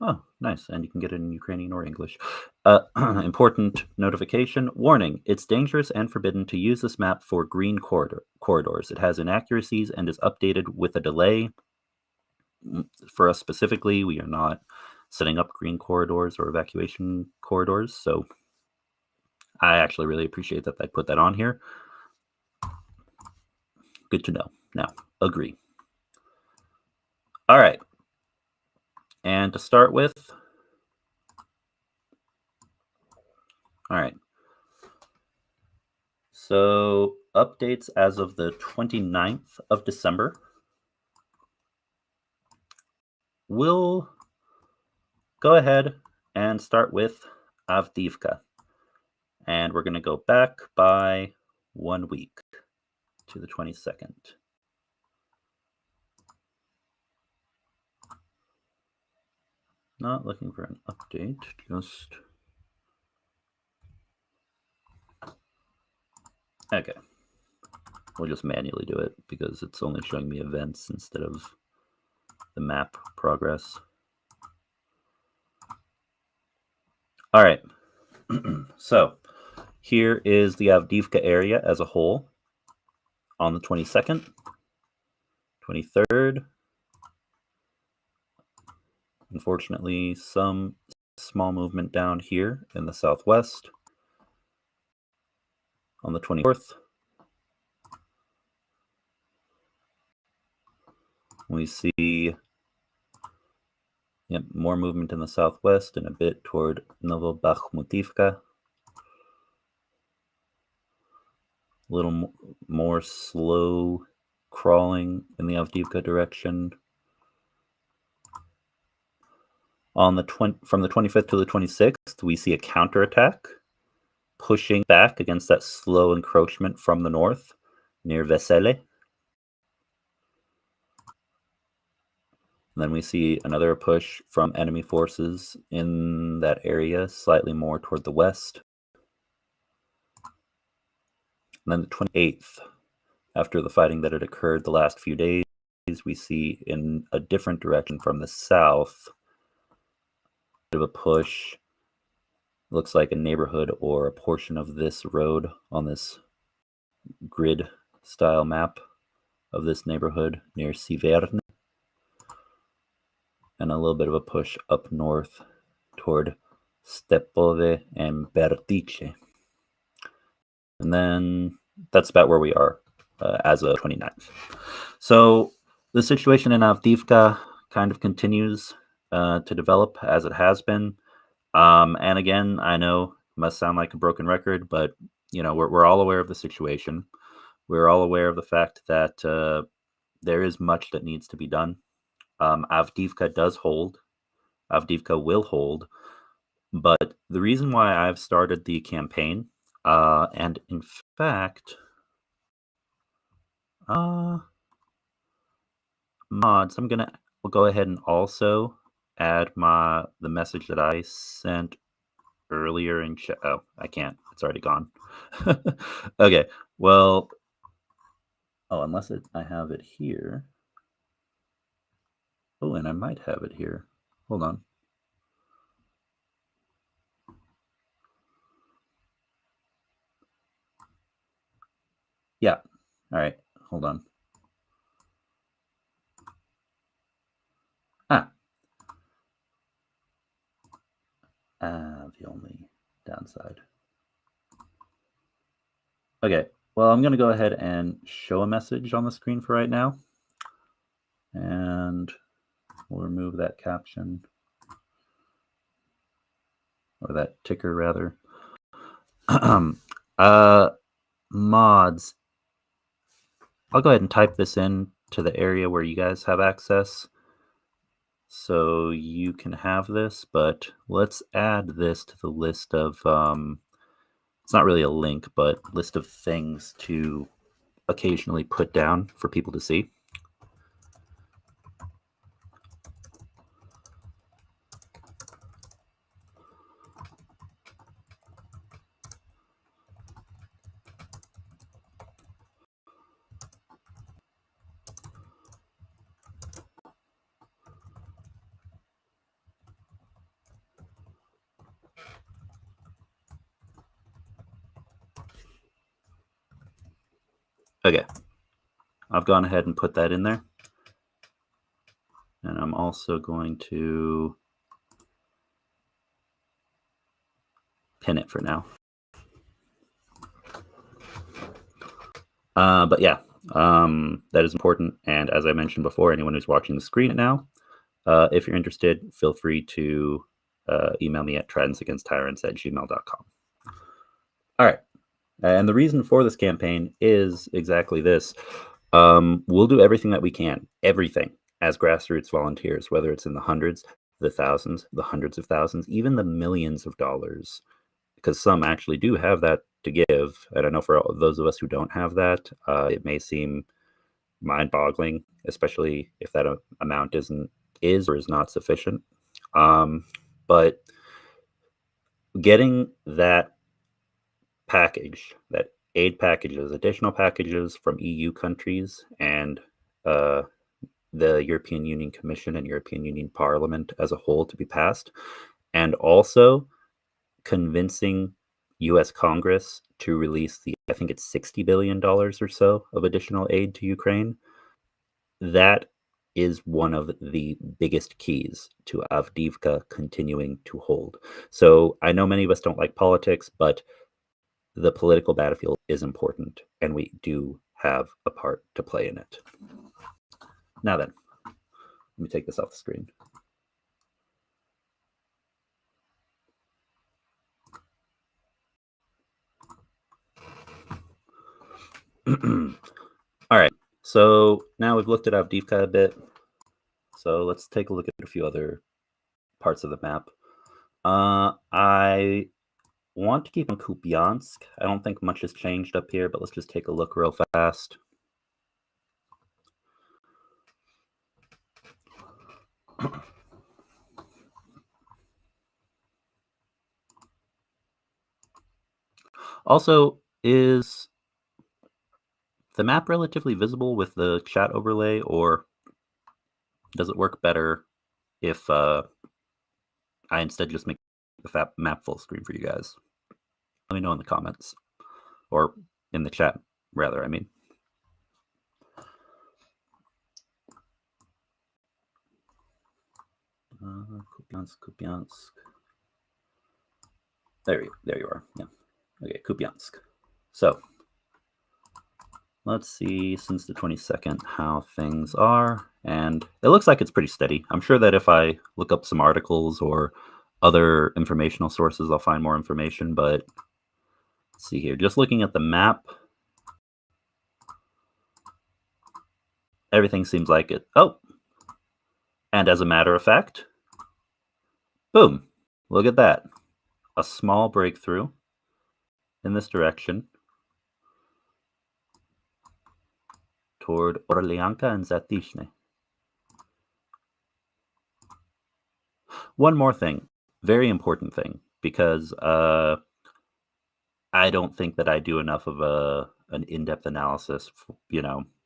Oh, nice, and you can get it in Ukrainian or English. Important notification. Warning, it's dangerous and forbidden to use this map for green corridors. It has inaccuracies and is updated with a delay. For us specifically, we are not setting up green corridors or evacuation corridors, so I actually really appreciate that they put that on here. Good to know. Now, agree. All right. And to start with, all right. So updates as of the 29th of December. We'll go ahead and start with Avdiivka. And we're going to go back by 1 week to the 22nd. Not looking for an update, just... Okay. We'll just manually do it because it's only showing me events instead of the map progress. All right. So here is the Avdiivka area as a whole on the 22nd, 23rd. Unfortunately, some small movement down here in the southwest on the 24th. We see more movement in the southwest and a bit toward Novobakhmutivka. A little more slow crawling in the Avdiivka direction. From the 25th to the 26th, we see a counterattack pushing back against that slow encroachment from the north near Vesele. And then we see another push from enemy forces in that area, slightly more toward the west. And then the 28th, after the fighting that had occurred the last few days, we see in a different direction from the south, a bit of a push. Looks like a neighborhood or a portion of this road on this grid style map of this neighborhood near Siverne. And a little bit of a push up north toward Stepove and Bertice. And then that's about where we are as of 29th. So the situation in Avdiivka kind of continues to develop as it has been. And again, I know it must sound like a broken record, but we're all aware of the situation. We're all aware of the fact that there is much that needs to be done. Avdiivka does hold. Avdiivka will hold. But the reason why I've started the campaign, and in fact, mods, we'll go ahead and also add the message that I sent earlier in chat. Oh, I can't. It's already gone. Okay. Well, unless I have it here. Oh, and I might have it here. Hold on. Yeah. All right. Hold on. The only downside. Okay. Well, I'm going to go ahead and show a message on the screen for right now. And we'll remove that caption. Or that ticker, rather. Mods. I'll go ahead and type this in to the area where you guys have access. So you can have this, but let's add this to the list of, it's not really a link, but list of things to occasionally put down for people to see. Okay, I've gone ahead and put that in there. And I'm also going to pin it for now. But yeah, that is important. And as I mentioned before, anyone who's watching the screen now, if you're interested, feel free to email me at tridentsagainst-tyrants@gmail.com. All right. And the reason for this campaign is exactly this. We'll do everything that we can, everything, as grassroots volunteers, whether it's in the hundreds, the thousands, the hundreds of thousands, even the millions of dollars, because some actually do have that to give. And I know for those of us who don't have that, it may seem mind-boggling, especially if that amount is or is not sufficient. But getting that package, that aid packages, additional packages from EU countries and the European Union Commission and European Union Parliament as a whole to be passed, and also convincing US Congress to release I think it's $60 billion or so of additional aid to Ukraine. That is one of the biggest keys to Avdiivka continuing to hold. So I know many of us don't like politics, but the political battlefield is important, and we do have a part to play in it. Now then, let me take this off the screen. All right, so now we've looked at Avdiivka a bit. So let's take a look at a few other parts of the map. I want to keep on Kupiansk. I don't think much has changed up here, but let's just take a look real fast. Also, is the map relatively visible with the chat overlay, or does it work better if I instead just make the map full screen for you guys? Let me know in the comments, or in the chat, rather, I mean. Kupiansk. There you are. Yeah. Okay, Kupiansk. So let's see, since the 22nd, how things are. And it looks like it's pretty steady. I'm sure that if I look up some articles or other informational sources, I'll find more information. But let's see here. Just looking at the map, everything seems like it. Oh, and as a matter of fact, boom, look at that. A small breakthrough in this direction toward Orlianka and Zatishne. One more thing, very important thing, because I don't think that I do enough of an in-depth analysis,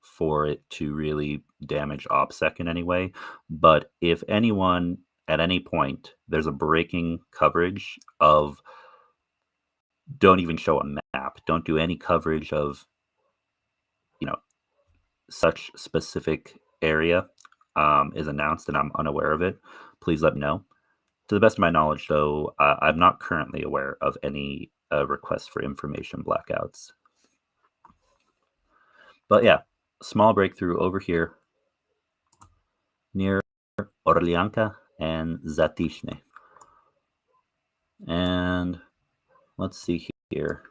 for it to really damage OPSEC in any way. But if anyone at any point there's a breaking coverage of, don't even show a map, don't do any coverage of such specific area is announced and I'm unaware of it, please let me know. To the best of my knowledge, though, I'm not currently aware of any requests for information blackouts. But yeah, small breakthrough over here near Orlianka and Zatishne. And let's see here.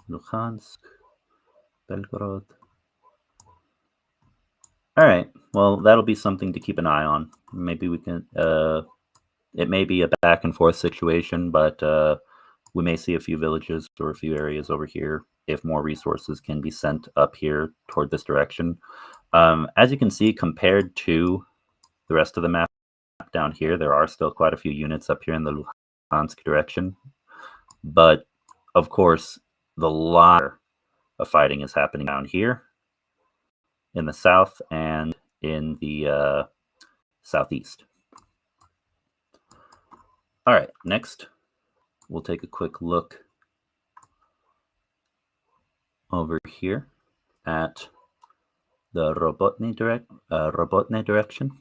Luhansk, Belgorod. All right, well, that'll be something to keep an eye on. Maybe we can, it may be a back and forth situation, but we may see a few villages or a few areas over here if more resources can be sent up here toward this direction. As you can see, compared to the rest of the map down here, there are still quite a few units up here in the Luhansk direction. But, of course, the lot of fighting is happening down here in the south and in the southeast. All right, next, we'll take a quick look over here at the Robotny direction.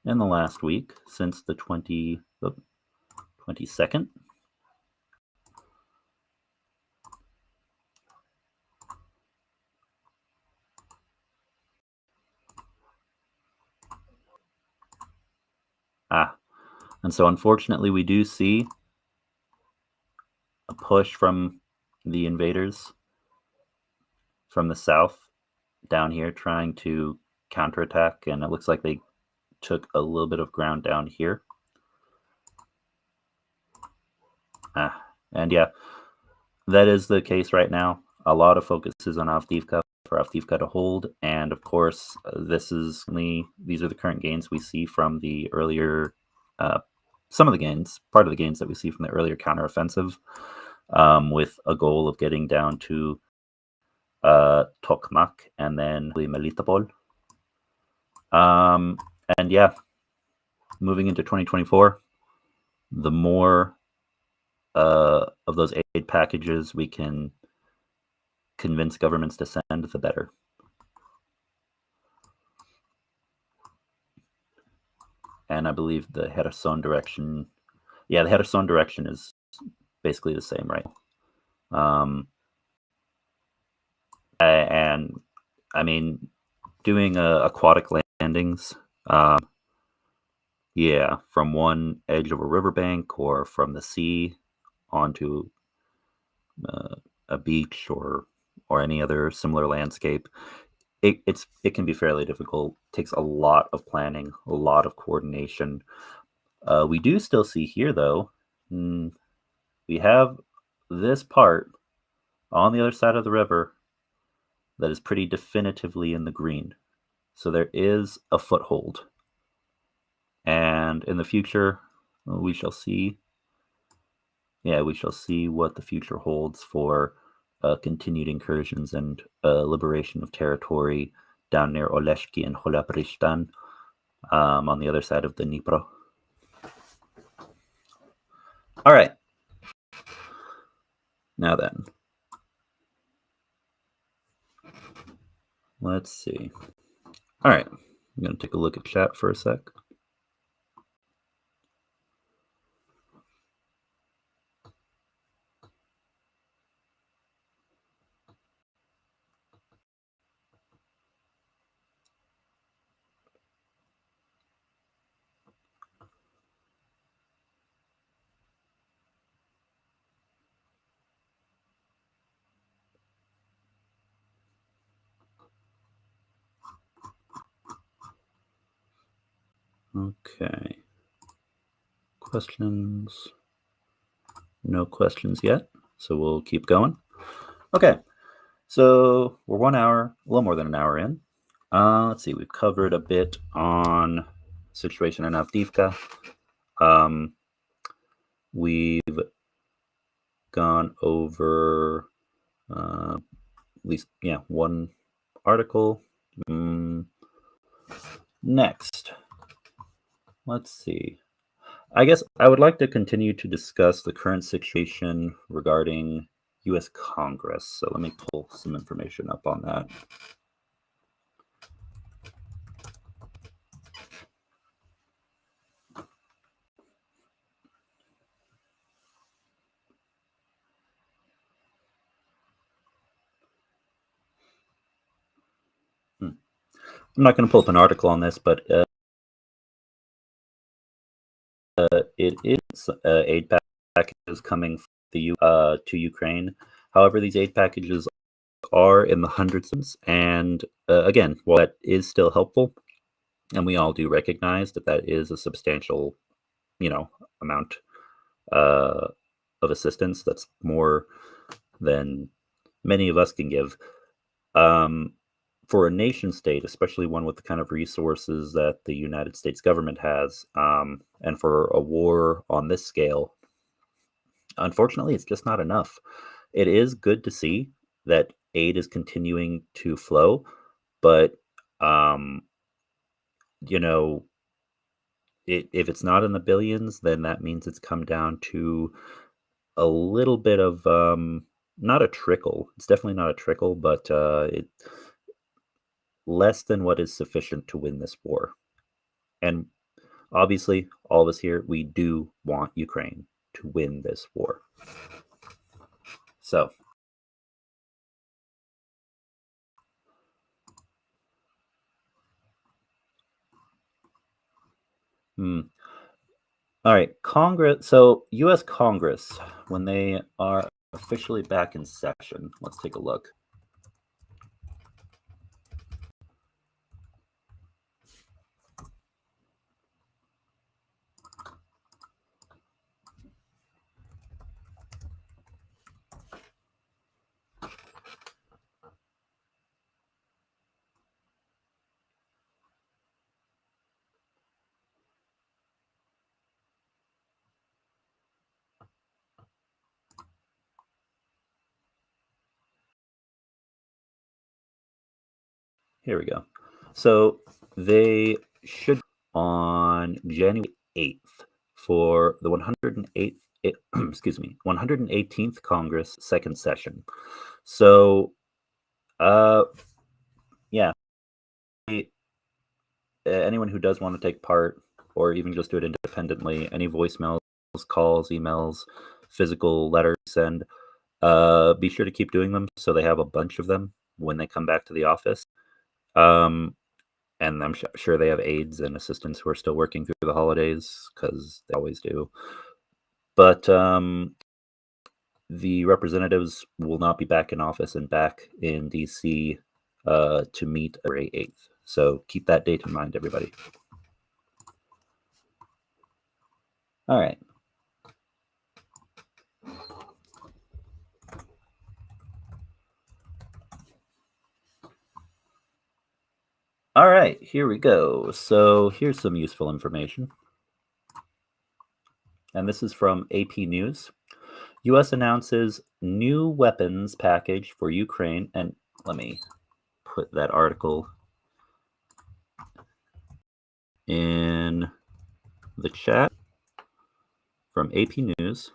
In the last week, since the 22nd, and so unfortunately we do see a push from the invaders from the south down here trying to counterattack, and it looks like they took a little bit of ground down here. And yeah, that is the case right now. A lot of focus is on Avdiivka for Avdiivka to hold, and of course, these are the current gains we see from the earlier, some of the gains, part of the gains that we see from the earlier counteroffensive, with a goal of getting down to Tokmak and then Melitopol. And yeah, moving into 2024, the more of those aid packages we can convince governments to send, the better. And I believe the Kherson direction, the Kherson direction is basically the same, right? And I mean, doing aquatic landings, from one edge of a riverbank or from the sea onto a beach or any other similar landscape, it can be fairly difficult. It takes a lot of planning, a lot of coordination. We do still see here, though, we have this part on the other side of the river that is pretty definitively in the green. So there is a foothold. And in the future, we shall see. Yeah, we shall see what the future holds for continued incursions and liberation of territory down near Oleshki and Holabristan, on the other side of the Dnipro. All right. Now then, let's see. All right, I'm going to take a look at chat for a sec. Okay. Questions? No questions yet, so we'll keep going. Okay, so we're 1 hour, a little more than an hour in. Let's see, we've covered a bit on situation in Avdiivka. We've gone over at least, one article. Next, let's see. I guess I would like to continue to discuss the current situation regarding U.S. Congress. So let me pull some information up on that. I'm not going to pull up an article on this, but it is aid packages coming from the to Ukraine. However, these aid packages are in the hundreds, and again, while that is still helpful, and we all do recognize that that is a substantial, amount of assistance. That's more than many of us can give. For a nation state, especially one with the kind of resources that the United States government has, and for a war on this scale, unfortunately, it's just not enough. It is good to see that aid is continuing to flow, but if it's not in the billions, then that means it's come down to a little bit of not a trickle. It's definitely not a trickle, but it less than what is sufficient to win this war. And obviously, all of us here, we do want Ukraine to win this war. So, all right, Congress. So, U.S. Congress, when they are officially back in session, let's take a look. Here we go. So they should on January 8th for the 108th, excuse me, 118th Congress, second session. So, yeah, anyone who does want to take part, or even just do it independently, any voicemails, calls, emails, physical letters, send, be sure to keep doing them so they have a bunch of them when they come back to the office. And I'm sure they have aides and assistants who are still working through the holidays, because they always do. But the representatives will not be back in office and back in DC to meet February 8th. So keep that date in mind, everybody. All right. All right, here we go. So here's some useful information. And this is from AP News. U.S. announces new weapons package for Ukraine. And let me put that article in the chat from AP News.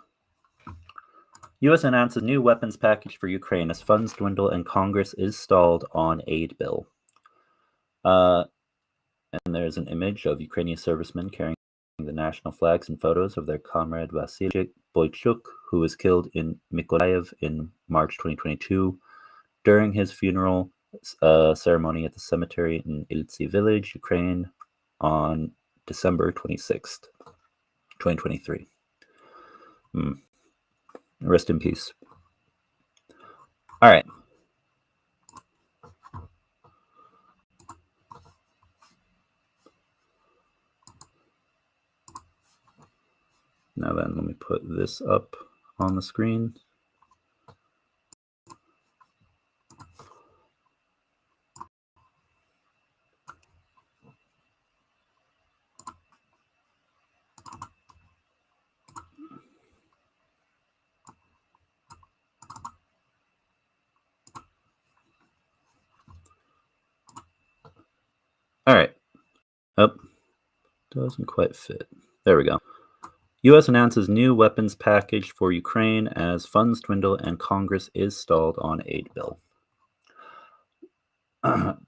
U.S. announces new weapons package for Ukraine as funds dwindle and Congress is stalled on aid bill. And there's an image of Ukrainian servicemen carrying the national flags and photos of their comrade Vasily Boychuk, who was killed in Mykolaiv in March 2022 during his funeral ceremony at the cemetery in Iltsi village, Ukraine, on December 26th, 2023. Rest in peace. All right. Now then, let me put this up on the screen. All right. Oh, doesn't quite fit. There we go. U.S. announces new weapons package for Ukraine as funds dwindle and Congress is stalled on aid bill.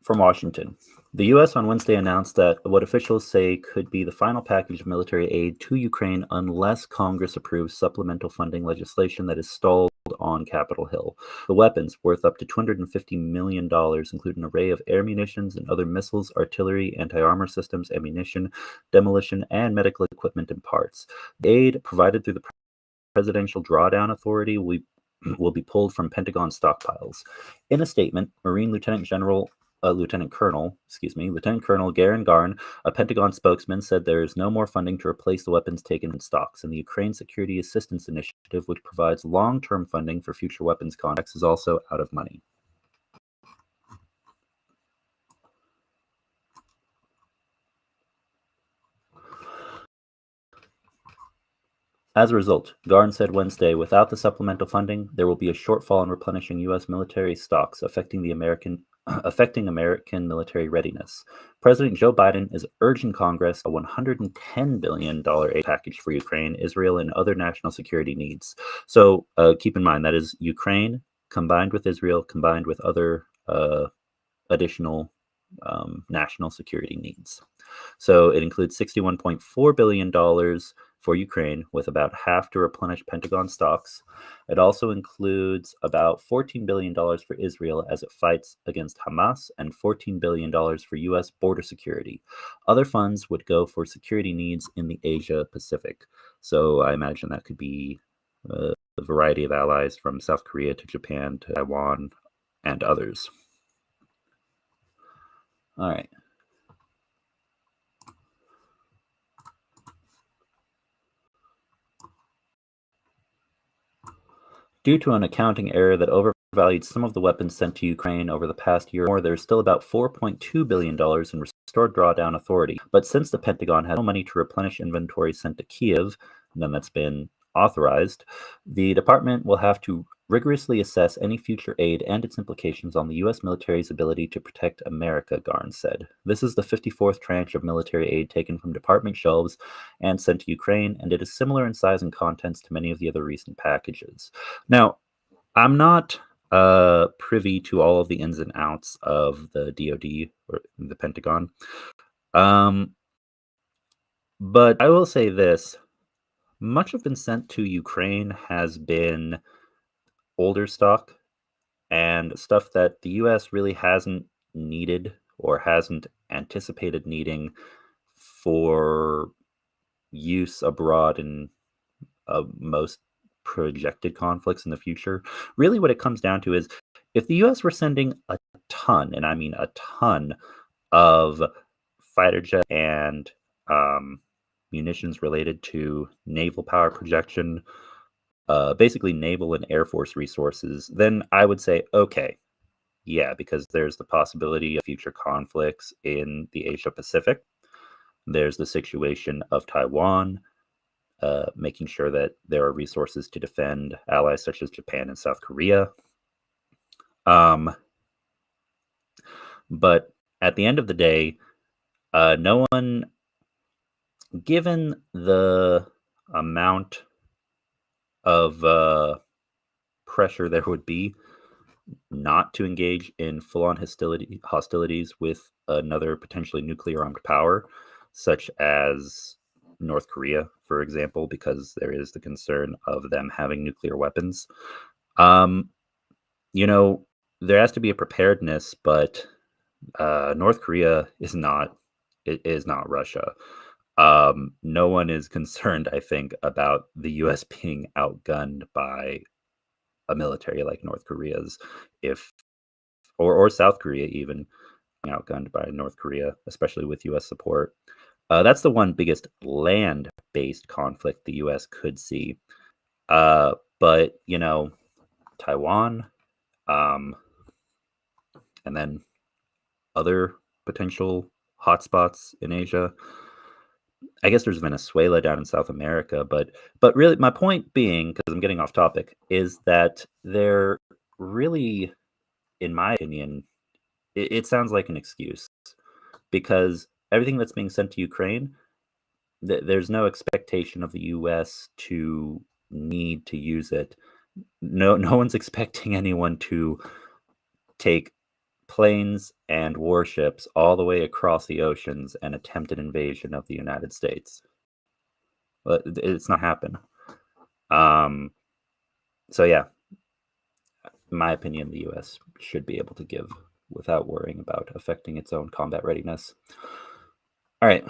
From Washington. The U.S. on Wednesday announced that what officials say could be the final package of military aid to Ukraine unless Congress approves supplemental funding legislation that is stalled on Capitol Hill. The weapons, worth up to $250 million, include an array of air munitions and other missiles, artillery, anti-armor systems, ammunition, demolition, and medical equipment and parts. The aid, provided through the Presidential Drawdown Authority, will be pulled from Pentagon stockpiles. In a statement, Marine Lieutenant Colonel Garen Garn, a Pentagon spokesman, said there is no more funding to replace the weapons taken in stocks, and the Ukraine Security Assistance Initiative, which provides long-term funding for future weapons contracts, is also out of money. As a result, Garn said Wednesday, without the supplemental funding, there will be a shortfall in replenishing U.S. military stocks, affecting American military readiness. President Joe Biden is urging Congress a $110 billion aid package for Ukraine, Israel, and other national security needs. So keep in mind, that is Ukraine combined with Israel, combined with other additional national security needs. So it includes $61.4 billion for Ukraine, with about half to replenish Pentagon stocks. It also includes about $14 billion for Israel as it fights against Hamas, and $14 billion for U.S. border security. Other funds would go for security needs in the Asia Pacific. So I imagine that could be a variety of allies from South Korea to Japan to Taiwan and others. All right. Due to an accounting error that overvalued some of the weapons sent to Ukraine over the past year or more, there's still about $4.2 billion in restored drawdown authority. But since the Pentagon had no money to replenish inventory sent to Kiev, and then that's been authorized, the department will have to rigorously assess any future aid and its implications on the U.S. military's ability to protect America, Garn said. This is the 54th tranche of military aid taken from department shelves and sent to Ukraine, and it is similar in size and contents to many of the other recent packages. Now, I'm not privy to all of the ins and outs of the DoD or the Pentagon. But I will say this. Much of been sent to Ukraine has been older stock and stuff that the U.S. really hasn't needed or hasn't anticipated needing for use abroad in most projected conflicts in the future. Really what it comes down to is if the U.S. were sending a ton, and I mean a ton, of fighter jet and munitions related to naval power projection, basically naval and air force resources, then I would say, okay, yeah, because there's the possibility of future conflicts in the Asia Pacific. There's the situation of Taiwan, making sure that there are resources to defend allies such as Japan and South Korea. But at the end of the day, no one, given the amount of pressure there would be not to engage in full-on hostilities with another potentially nuclear-armed power, such as North Korea, for example, because there is the concern of them having nuclear weapons. There has to be a preparedness, but North Korea is not Russia. No one is concerned, I think, about the U.S. being outgunned by a military like North Korea's, or South Korea even, outgunned by North Korea, especially with U.S. support. That's the one biggest land-based conflict the U.S. could see. But Taiwan, and then other potential hotspots in Asia. I guess there's Venezuela down in South America, but really my point being, because I'm getting off topic, is that there really, in my opinion, it sounds like an excuse, because everything that's being sent to Ukraine, there's no expectation of the U.S. to need to use it. No one's expecting anyone to take planes and warships all the way across the oceans and attempt an invasion of the United States. But it's not happen. So yeah, in my opinion, the U.S. should be able to give without worrying about affecting its own combat readiness. All right.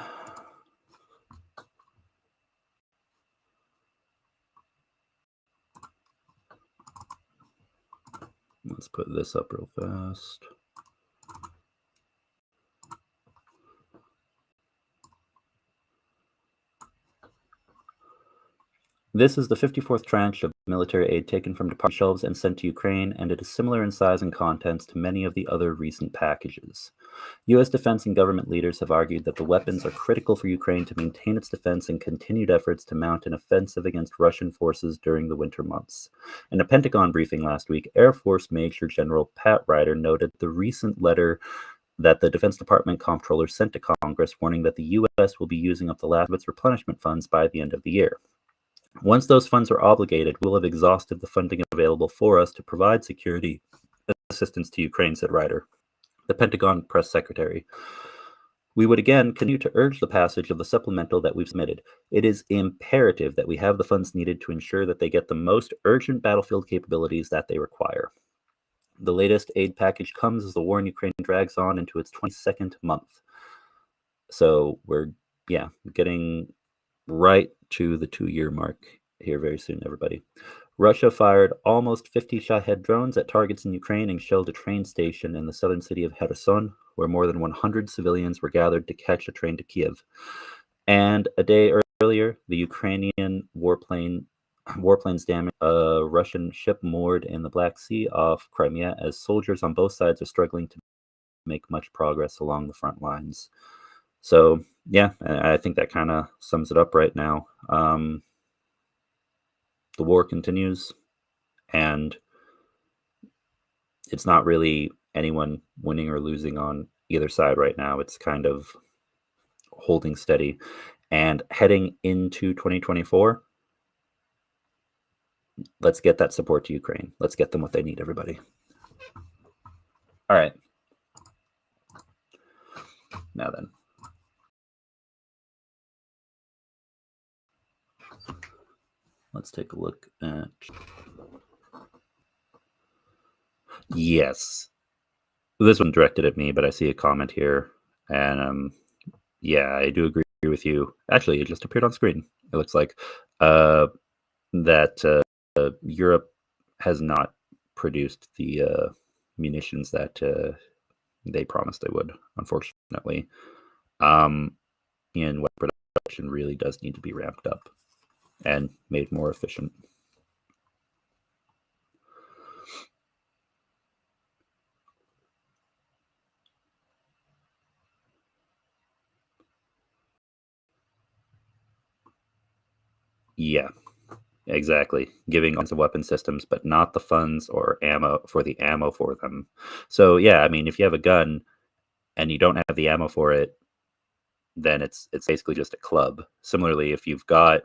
Let's put this up real fast. This is the 54th tranche of military aid taken from department shelves and sent to Ukraine, and it is similar in size and contents to many of the other recent packages. U.S. defense and government leaders have argued that the weapons are critical for Ukraine to maintain its defense and continued efforts to mount an offensive against Russian forces during the winter months. In a Pentagon briefing last week, Air Force Major General Pat Ryder noted the recent letter that the Defense Department comptroller sent to Congress, warning that the U.S. will be using up the last of its replenishment funds by the end of the year. Once those funds are obligated, we'll have exhausted the funding available for us to provide security assistance to Ukraine, said Ryder, the Pentagon press secretary. We would again continue to urge the passage of the supplemental that we've submitted. It is imperative that we have the funds needed to ensure that they get the most urgent battlefield capabilities that they require. The latest aid package comes as the war in Ukraine drags on into its 22nd month. So we're, getting right to the 2-year mark here very soon, everybody. Russia fired almost 50 Shahed drones at targets in Ukraine and shelled a train station in the southern city of Kherson, where more than 100 civilians were gathered to catch a train to Kiev. And a day earlier, the Ukrainian warplanes damaged a Russian ship moored in the Black Sea off Crimea, as soldiers on both sides are struggling to make much progress along the front lines. So, yeah, I think that kind of sums it up right now. the war continues, and it's not really anyone winning or losing on either side right now. It's kind of holding steady. And heading into 2024, let's get that support to Ukraine. Let's get them what they need, everybody. All right. Now then. Let's take a look at... Yes. This one directed at me, but I see a comment here. And yeah, I do agree with you. Actually, it just appeared on screen. It looks like that Europe has not produced the munitions that they promised they would, unfortunately. And weapon production really does need to be ramped up and made more efficient. Yeah, exactly. Giving lots of weapon systems, but not the funds or ammo for the ammo for them. So yeah, I mean, if you have a gun and you don't have the ammo for it, then it's basically just a club. Similarly, if you've got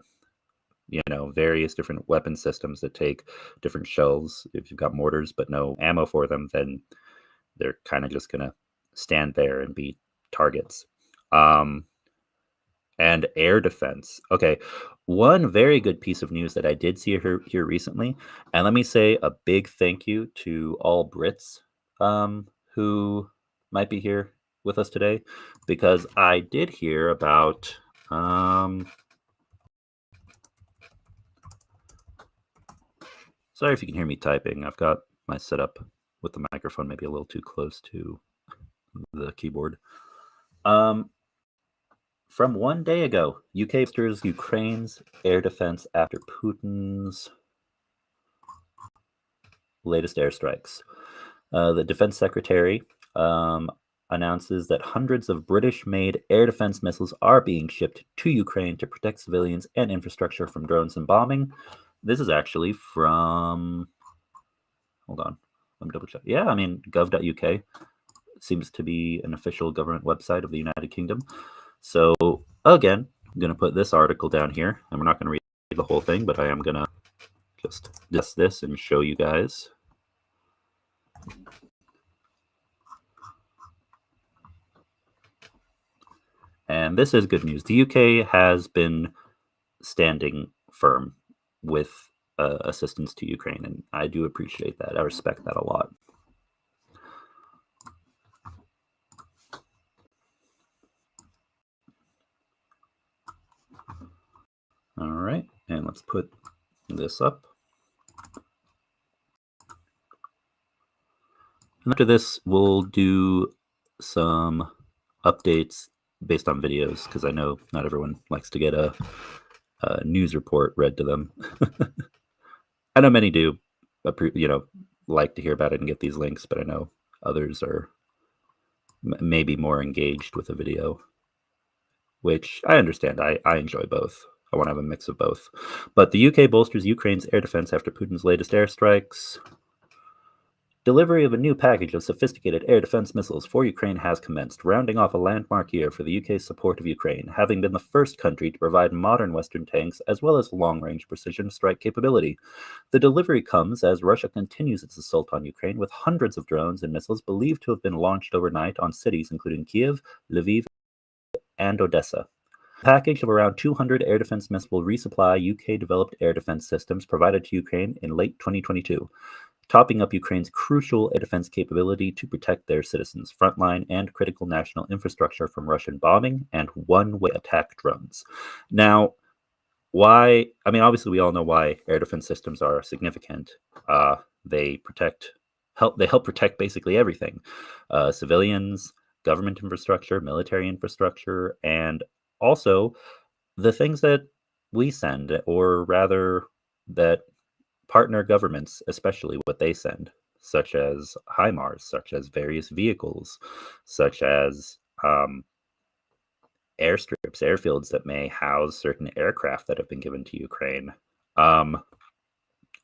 various different weapon systems that take different shells, if you've got mortars but no ammo for them, then they're kind of just gonna stand there and be targets. And air defense. Okay, one very good piece of news that I did see here recently, and let me say a big thank you to all Brits who might be here with us today, because I did hear about sorry if you can hear me typing. I've got my setup with the microphone maybe a little too close to the keyboard. From one day ago, UK bolsters Ukraine's air defense after Putin's latest airstrikes. The defense secretary announces that hundreds of British-made air defense missiles are being shipped to Ukraine to protect civilians and infrastructure from drones and bombing. This is actually from... Hold on. Let me double check. Yeah, I mean, gov.uk seems to be an official government website of the United Kingdom. So, again, I'm going to put this article down here, and we're not going to read the whole thing, but I am going to just discuss this and show you guys. And this is good news. The UK has been standing firm with assistance to Ukraine, and I do appreciate that. I respect that a lot. All right, and let's put this up. And after this, we'll do some updates based on videos, because I know not everyone likes to get a news report read to them. I know many do, like to hear about it and get these links, but I know others are maybe more engaged with a video, which I understand. I enjoy both. I want to have a mix of both. But the UK bolsters Ukraine's air defense after Putin's latest airstrikes. Delivery of a new package of sophisticated air defense missiles for Ukraine has commenced, rounding off a landmark year for the UK's support of Ukraine, having been the first country to provide modern Western tanks as well as long-range precision strike capability. The delivery comes as Russia continues its assault on Ukraine with hundreds of drones and missiles believed to have been launched overnight on cities including Kiev, Lviv, and Odessa. A package of around 200 air defense missiles will resupply UK-developed air defense systems provided to Ukraine in late 2022. Topping up Ukraine's crucial air defense capability to protect their citizens, frontline, and critical national infrastructure from Russian bombing and one-way attack drones. Now, why? I mean, obviously, we all know why air defense systems are significant. They help protect basically everything: civilians, government infrastructure, military infrastructure, and also the things that we send, or rather, that partner governments, especially what they send, such as HIMARS, such as various vehicles, such as airstrips, airfields that may house certain aircraft that have been given to Ukraine.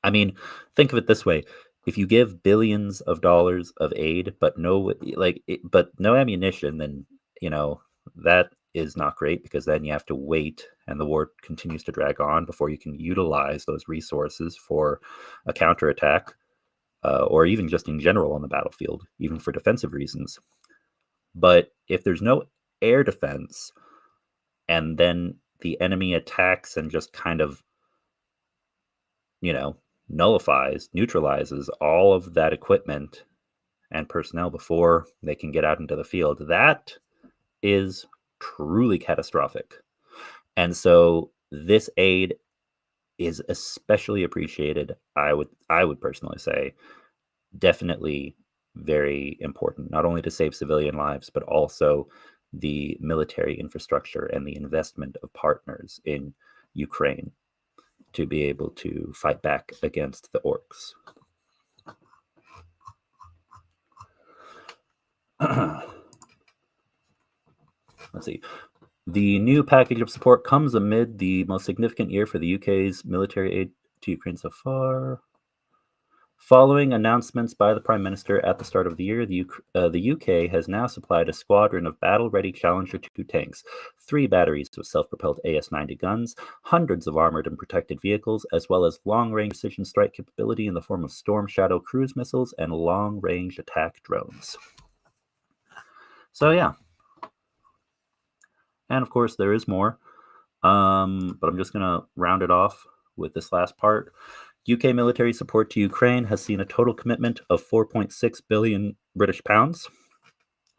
I mean, think of it this way: if you give billions of dollars of aid, but no ammunition, then that is not great, because then you have to wait, and the war continues to drag on before you can utilize those resources for a counterattack, or even just in general on the battlefield, even for defensive reasons. But if there's no air defense, and then the enemy attacks and just kind of, neutralizes all of that equipment and personnel before they can get out into the field, that is truly catastrophic. And so this aid is especially appreciated. I would personally say definitely very important, not only to save civilian lives, but also the military infrastructure and the investment of partners in Ukraine to be able to fight back against the orcs. Let's see. The new package of support comes amid the most significant year for the UK's military aid to Ukraine so far. Following announcements by the Prime Minister at the start of the year, the UK has now supplied a squadron of battle-ready Challenger 2 tanks, 3 batteries of self-propelled AS-90 guns, hundreds of armored and protected vehicles, as well as long-range precision strike capability in the form of Storm Shadow cruise missiles and long-range attack drones. So yeah. And of course, there is more. But I'm just going to round it off with this last part. UK military support to Ukraine has seen a total commitment of 4.6 billion British pounds,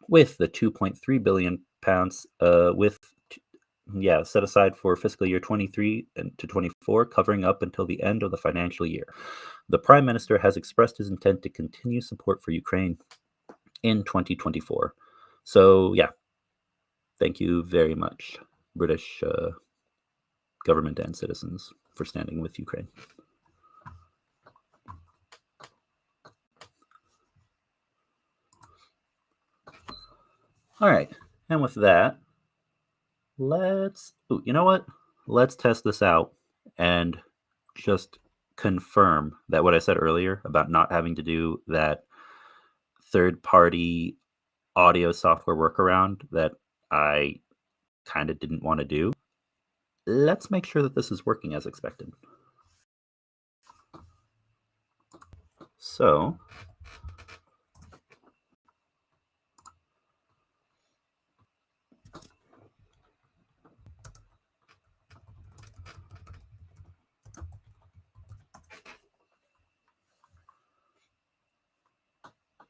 with the 2.3 billion pounds set aside for fiscal year 23 to 24, covering up until the end of the financial year. The Prime Minister has expressed his intent to continue support for Ukraine in 2024. So yeah, thank you very much, British government and citizens, for standing with Ukraine. All right, and with that, let's test this out and just confirm that what I said earlier about not having to do that third-party audio software workaround that I kind of didn't want to do. Let's make sure that this is working as expected. So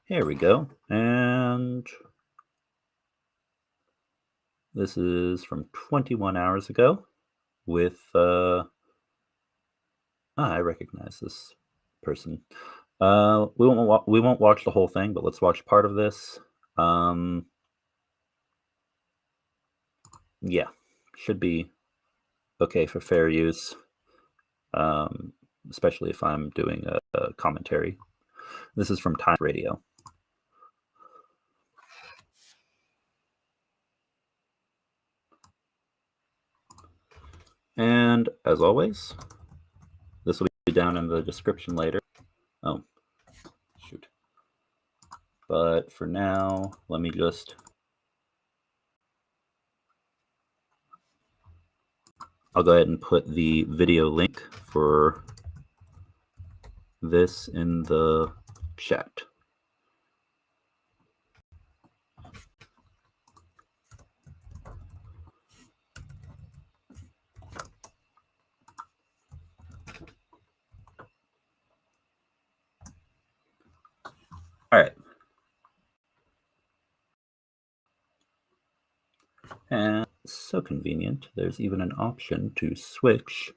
here we go. And this is from 21 hours ago with, I recognize this person. We won't watch the whole thing, but let's watch part of this. Yeah, should be okay for fair use, especially if I'm doing a commentary. This is from Time Radio. And as always, this will be down in the description later. Oh, shoot. But for now, let me just... I'll go ahead and put the video link for this in the chat. All right. And so convenient, there's even an option to switch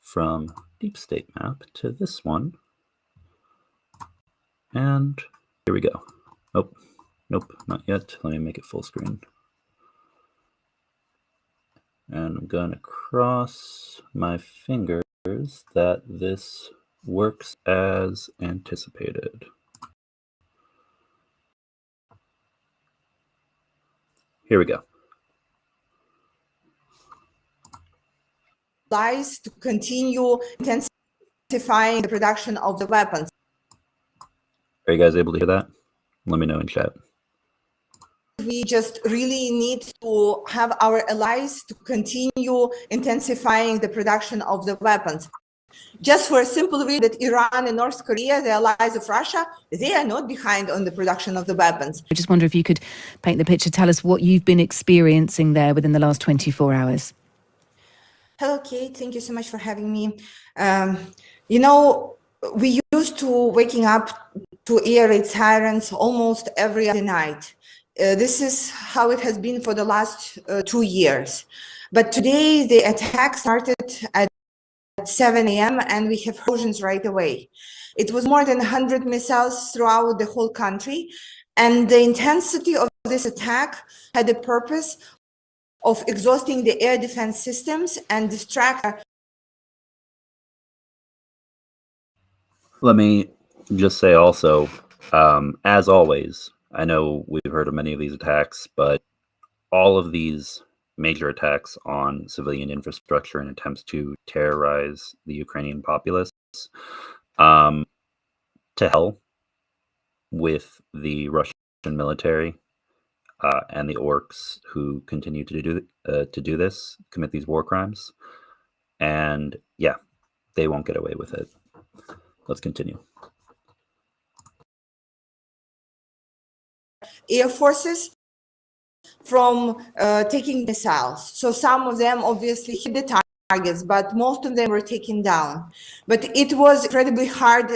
from Deep State Map to this one. And here we go. Oh, nope, not yet. Let me make it full screen. And I'm going to cross my fingers that this works as anticipated. Here we go. To continue intensive intensifying the production of the weapons. Are you guys able to hear that? Let me know in chat. We just really need to have our allies to continue intensifying the production of the weapons. Just for a simple reason that Iran and North Korea, the allies of Russia, they are not behind on the production of the weapons. I just wonder if you could paint the picture, tell us what you've been experiencing there within the last 24 hours. Hello, Kate. Thank you so much for having me. You know, we used to waking up to air raid sirens almost every other night. This is how it has been for the last 2 years. But today the attack started at 7 a.m. and we have explosions right away. It was more than 100 missiles throughout the whole country. And the intensity of this attack had the purpose of exhausting the air defense systems and distract. Let me just say also, as always, I know we've heard of many of these attacks, but all of these major attacks on civilian infrastructure and attempts to terrorize the Ukrainian populace, to hell with the Russian military and the orcs who continue to do this, commit these war crimes, and yeah, they won't get away with it. Let's continue. Air forces from taking missiles. So some of them obviously hit the targets, but most of them were taken down. But it was incredibly hard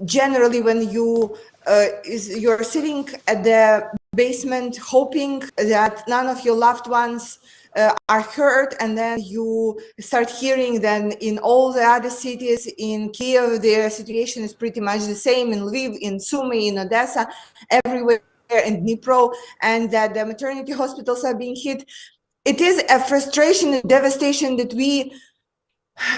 generally when you're sitting at the basement hoping that none of your loved ones are hurt, and then you start hearing then in all the other cities, in Kiev, the situation is pretty much the same, in Lviv, in Sumy, in Odessa, everywhere, in Dnipro, and that the maternity hospitals are being hit. It is a frustration and devastation that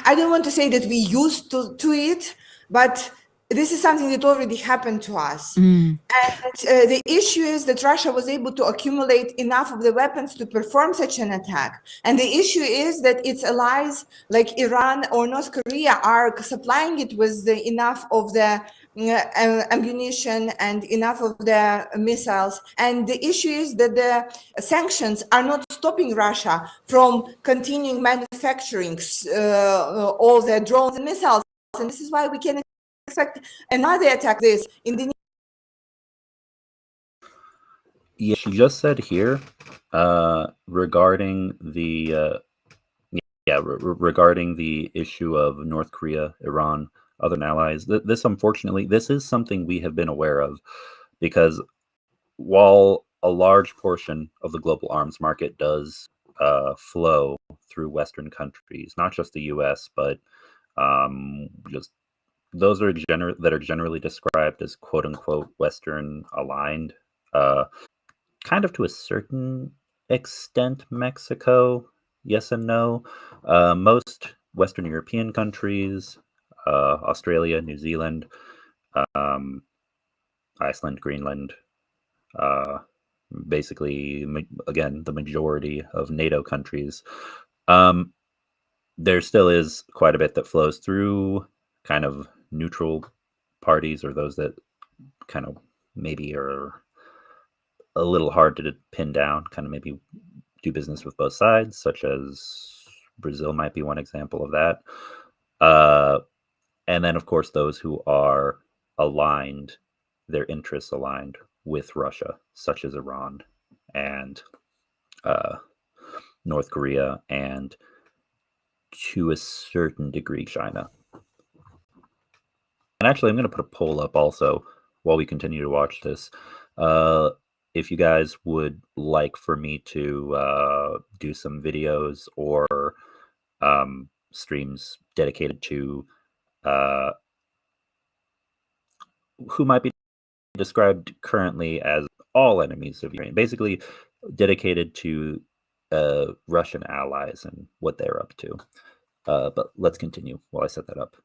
I don't want to say that we used to it, but this is something that already happened to us. And the issue is that Russia was able to accumulate enough of the weapons to perform such an attack. And the issue is that its allies like Iran or North Korea are supplying it with enough of the ammunition and enough of the missiles. And the issue is that the sanctions are not stopping Russia from continuing manufacturing all the drones and missiles. And this is why we can expect another attack this in the. Yeah, she just said here regarding the regarding the issue of North Korea, Iran, other allies. This, unfortunately, this is something we have been aware of, because while a large portion of the global arms market does flow through Western countries, not just the U.S., but just those are that are generally described as quote unquote Western aligned, kind of to a certain extent, Mexico, yes and no. Most Western European countries, Australia, New Zealand, Iceland, Greenland, basically, again, the majority of NATO countries. There still is quite a bit that flows through kind of neutral parties, or those that kind of maybe are a little hard to pin down, kind of maybe do business with both sides, such as Brazil might be one example of that. And then, of course, those who are aligned, their interests aligned with Russia, such as Iran and North Korea, and to a certain degree, China. And actually, I'm going to put a poll up also while we continue to watch this. If you guys would like for me to do some videos or streams dedicated to who might be described currently as all enemies of Ukraine, basically dedicated to Russian allies and what they're up to. But let's continue while I set that up.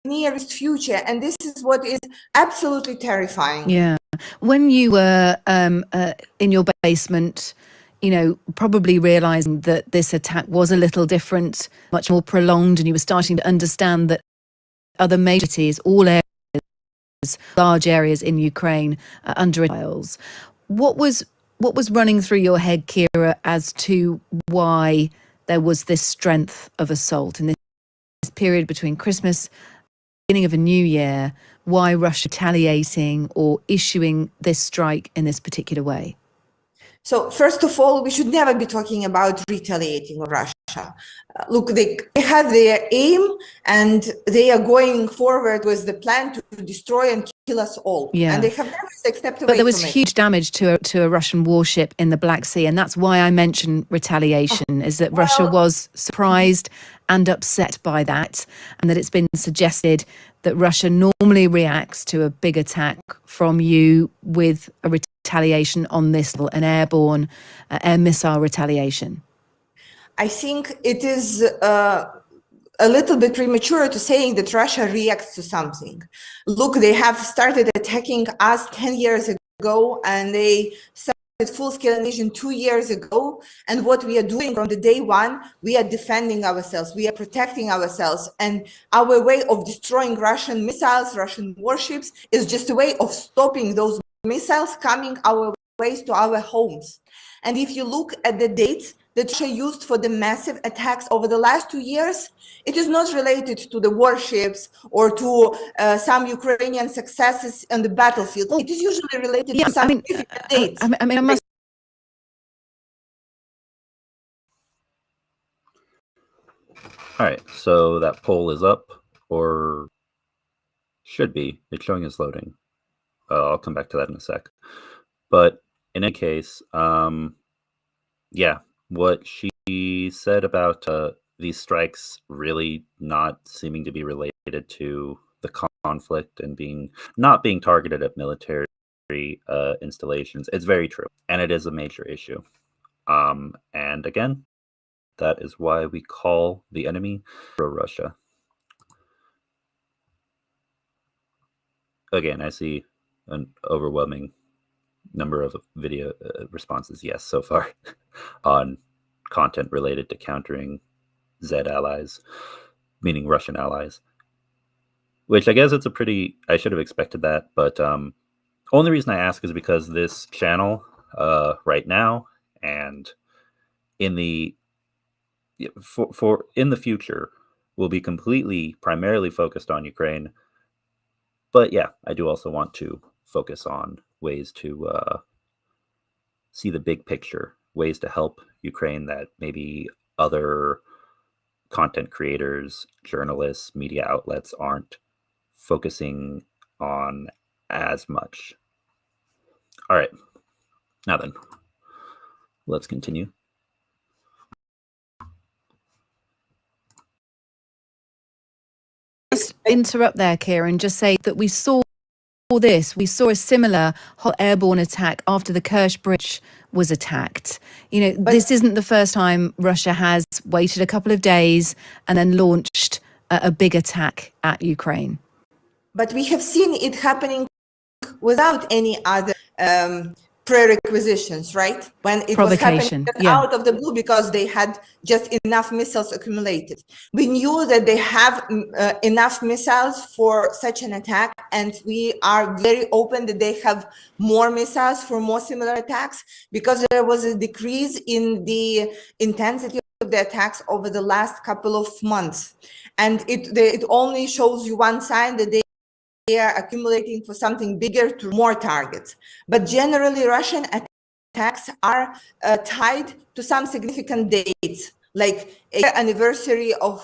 Nearest future, and this is what is absolutely terrifying. Yeah. When you were in your basement you know, probably realizing that this attack was a little different, much more prolonged, and you were starting to understand that other major cities, all areas, large areas in Ukraine, are under trials. What was running through your head, Kira, as to why there was this strength of assault in this period between Christmas, beginning of a new year? Why Russia retaliating or issuing this strike in this particular way? So first of all, we should never be talking about retaliating on Russia. Look, they have their aim, and they are going forward with the plan to destroy and kill us all. Yeah. And they have never stepped away. But there was huge damage to a Russian warship in the Black Sea, and that's why I mentioned retaliation, is that Russia was surprised and upset by that, and that it's been suggested that Russia normally reacts to a big attack from you with a retaliation on this level, an airborne air missile retaliation. I think it is a little bit premature to saying that Russia reacts to something. Look, they have started attacking us 10 years ago, and they started full-scale invasion 2 years ago. And what we are doing from the day one, we are defending ourselves, we are protecting ourselves. And our way of destroying Russian missiles, Russian warships, is just a way of stopping those missiles coming our ways to our homes. And if you look at the dates that Russia used for the massive attacks over the last 2 years, it is not related to the warships or to some Ukrainian successes on the battlefield. It is usually related to some dates. I must. All right, so that poll is up, or should be. It's showing it's loading. I'll come back to that in a sec. But in any case, yeah, what she said about these strikes really not seeming to be related to the conflict and not being targeted at military installations, it's very true, and it is a major issue. And again, that is why we call the enemy Russia. Again, I see an overwhelming number of video responses, yes, so far, on content related to countering Z allies, meaning Russian allies, which I guess I should have expected that, but only reason I ask is because this channel right now and in the in the future will be primarily focused on Ukraine. But yeah, I do also want to focus on ways to see the big picture, ways to help Ukraine that maybe other content creators, journalists, media outlets aren't focusing on as much. All right, now then, let's continue. Just interrupt there, Kira, and just say that we saw a similar hot airborne attack after the Kerch Bridge was attacked. You know, this isn't the first time Russia has waited a couple of days and then launched a big attack at Ukraine. But we have seen it happening without any other prerequisitions, right? When it was happening out of the blue because they had just enough missiles accumulated. We knew that they have enough missiles for such an attack, and we are very open that they have more missiles for more similar attacks, because there was a decrease in the intensity of the attacks over the last couple of months. And it only shows you one sign that they are accumulating for something bigger to more targets. But generally, Russian attacks are tied to some significant dates, like a year anniversary of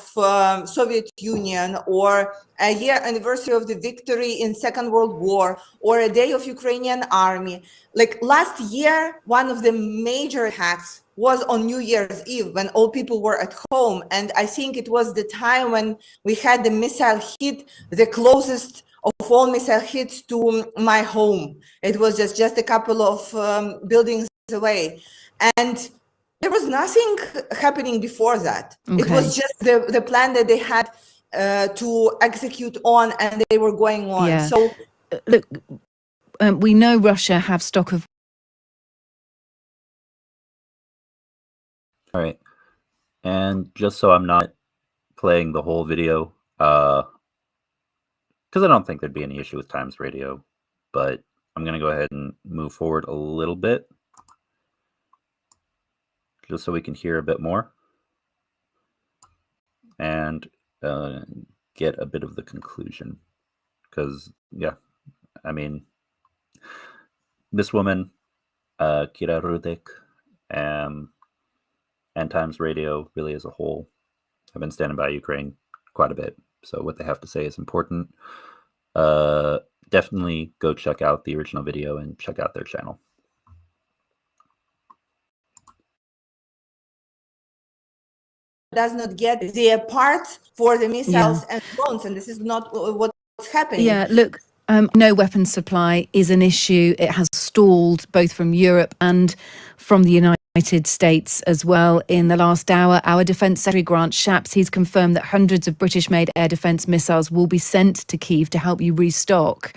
Soviet Union, or a year anniversary of the victory in Second World War, or a day of Ukrainian army. Like last year, one of the major attacks was on New Year's Eve, when all people were at home. And I think it was the time when we had the missile hit, the closest of all missile hits to my home. It was just a couple of buildings away. And there was nothing happening before that. Okay. It was just the plan that they had to execute on, and they were going on. Yeah. So look, we know Russia have stock of All right. And just so I'm not playing the whole video, because I don't think there'd be any issue with Times Radio, but I'm going to go ahead and move forward a little bit just so we can hear a bit more and get a bit of the conclusion. Because, yeah, I mean, this woman, Kira Rudek, and Times Radio, really as a whole, have been standing by Ukraine quite a bit. So what they have to say is important. Definitely go check out the original video and check out their channel. Does not get their parts for the missiles and drones, and this is not what's happening. Yeah, look, no weapons supply is an issue. It has stalled both from Europe and from the United States as well. In the last hour, our Defence Secretary Grant Shapps, he's confirmed that hundreds of British-made air defence missiles will be sent to Kyiv to help you restock.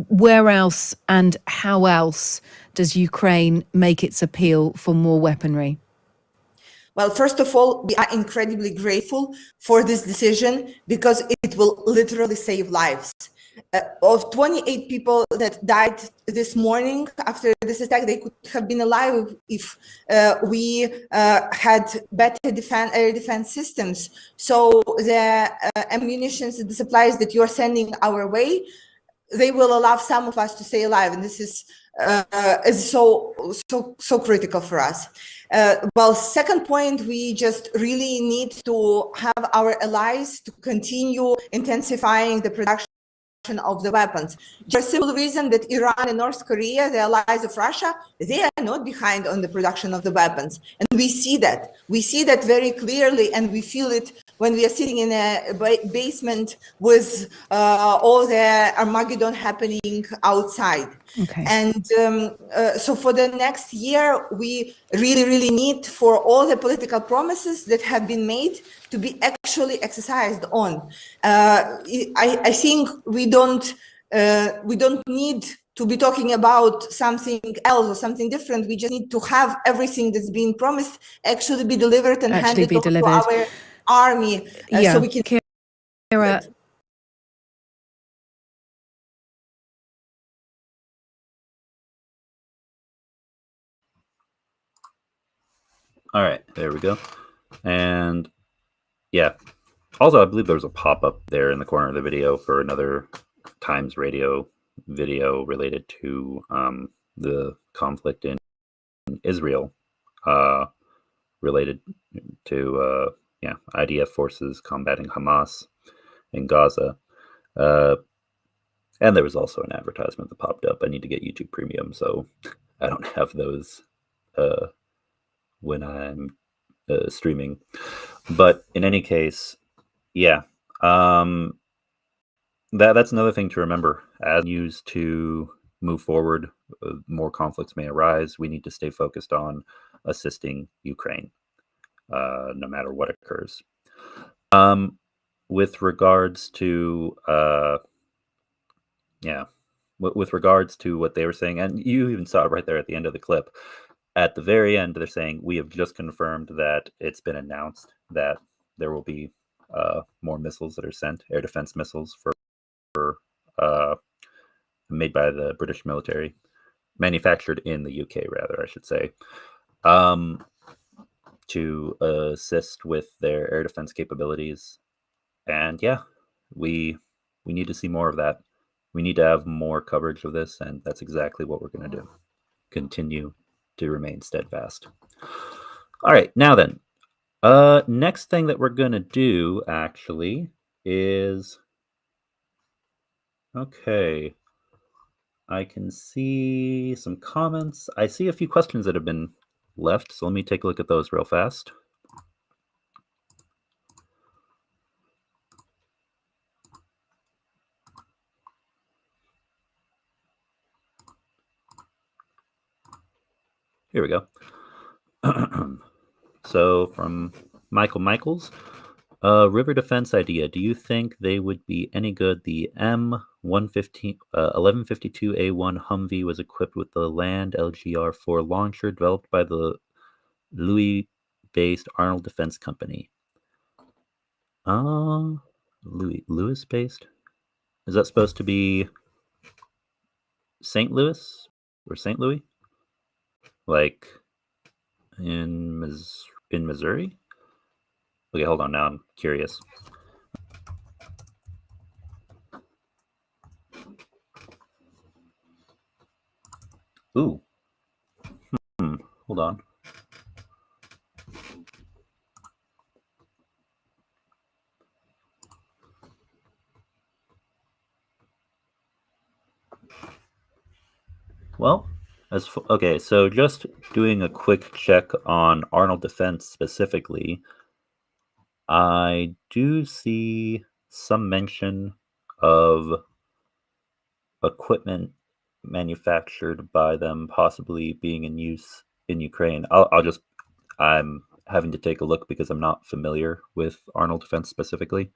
Where else and how else does Ukraine make its appeal for more weaponry? Well, first of all, we are incredibly grateful for this decision because it will literally save lives. Of 28 people that died this morning after this attack, they could have been alive if we had better air defense systems. So the ammunition, the supplies that you're sending our way, they will allow some of us to stay alive, and this is so critical for us. Well, second point, we just really need to have our allies to continue intensifying the production of the weapons. For a simple reason that Iran and North Korea, the allies of Russia, they are not behind on the production of the weapons. And we see that. We see that very clearly, and we feel it when we are sitting in a basement with all the Armageddon happening outside. Okay. And so for the next year, we really need for all the political promises that have been made to be actually exercised on. I think we don't need to be talking about something else or something different. We just need to have everything that's been promised actually be delivered and handed over to our army, so we can. Kira, all right, there we go. And yeah, also I believe there was a pop-up there in the corner of the video for another Times Radio video related to the conflict in Israel, related to IDF forces combating Hamas in Gaza. And there was also an advertisement that popped up. I need to get YouTube Premium, so I don't have those when I'm streaming. But in any case, yeah, that's another thing to remember. As used to move forward, more conflicts may arise. We need to stay focused on assisting Ukraine, no matter what occurs. With regards to with regards to what they were saying, and you even saw it right there at the end of the clip. At the very end, they're saying, we have just confirmed that it's been announced that there will be more missiles that are sent, air defense missiles made by the British military, manufactured in the UK, rather, I should say, to assist with their air defense capabilities. And yeah, we need to see more of that. We need to have more coverage of this, and that's exactly what we're going to do. Continue to remain steadfast. All right, now then, next thing that we're going to do actually is, okay, I can see some comments. I see a few questions that have been left, so let me take a look at those real fast. Here we go. So from Michael Michaels, river defense idea. Do you think they would be any good? The M1152A1 Humvee was equipped with the Land LGR-4 launcher developed by the Louis Lewis-based Arnold Defense Company. Lewis-based? Is that supposed to be St. Louis or St. Louis? Like in Missouri? Okay, hold on. Now I'm curious. Ooh. Hold on. Well, okay, so just doing a quick check on Arnold Defense specifically, I do see some mention of equipment manufactured by them possibly being in use in Ukraine. I'm having to take a look because I'm not familiar with Arnold Defense specifically.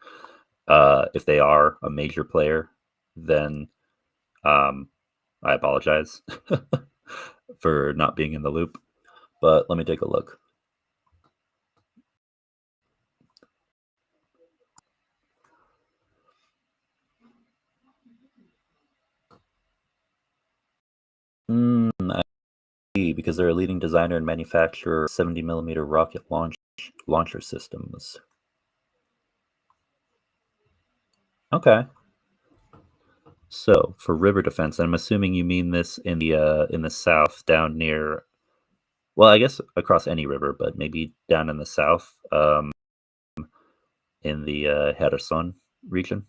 If they are a major player, then I apologize for not being in the loop, but let me take a look. I see, because they're a leading designer and manufacturer of 70mm rocket launcher systems. Okay. So for river defense, I'm assuming you mean this in the south, down near, well, I guess across any river, but maybe down in the south, in the Kherson region.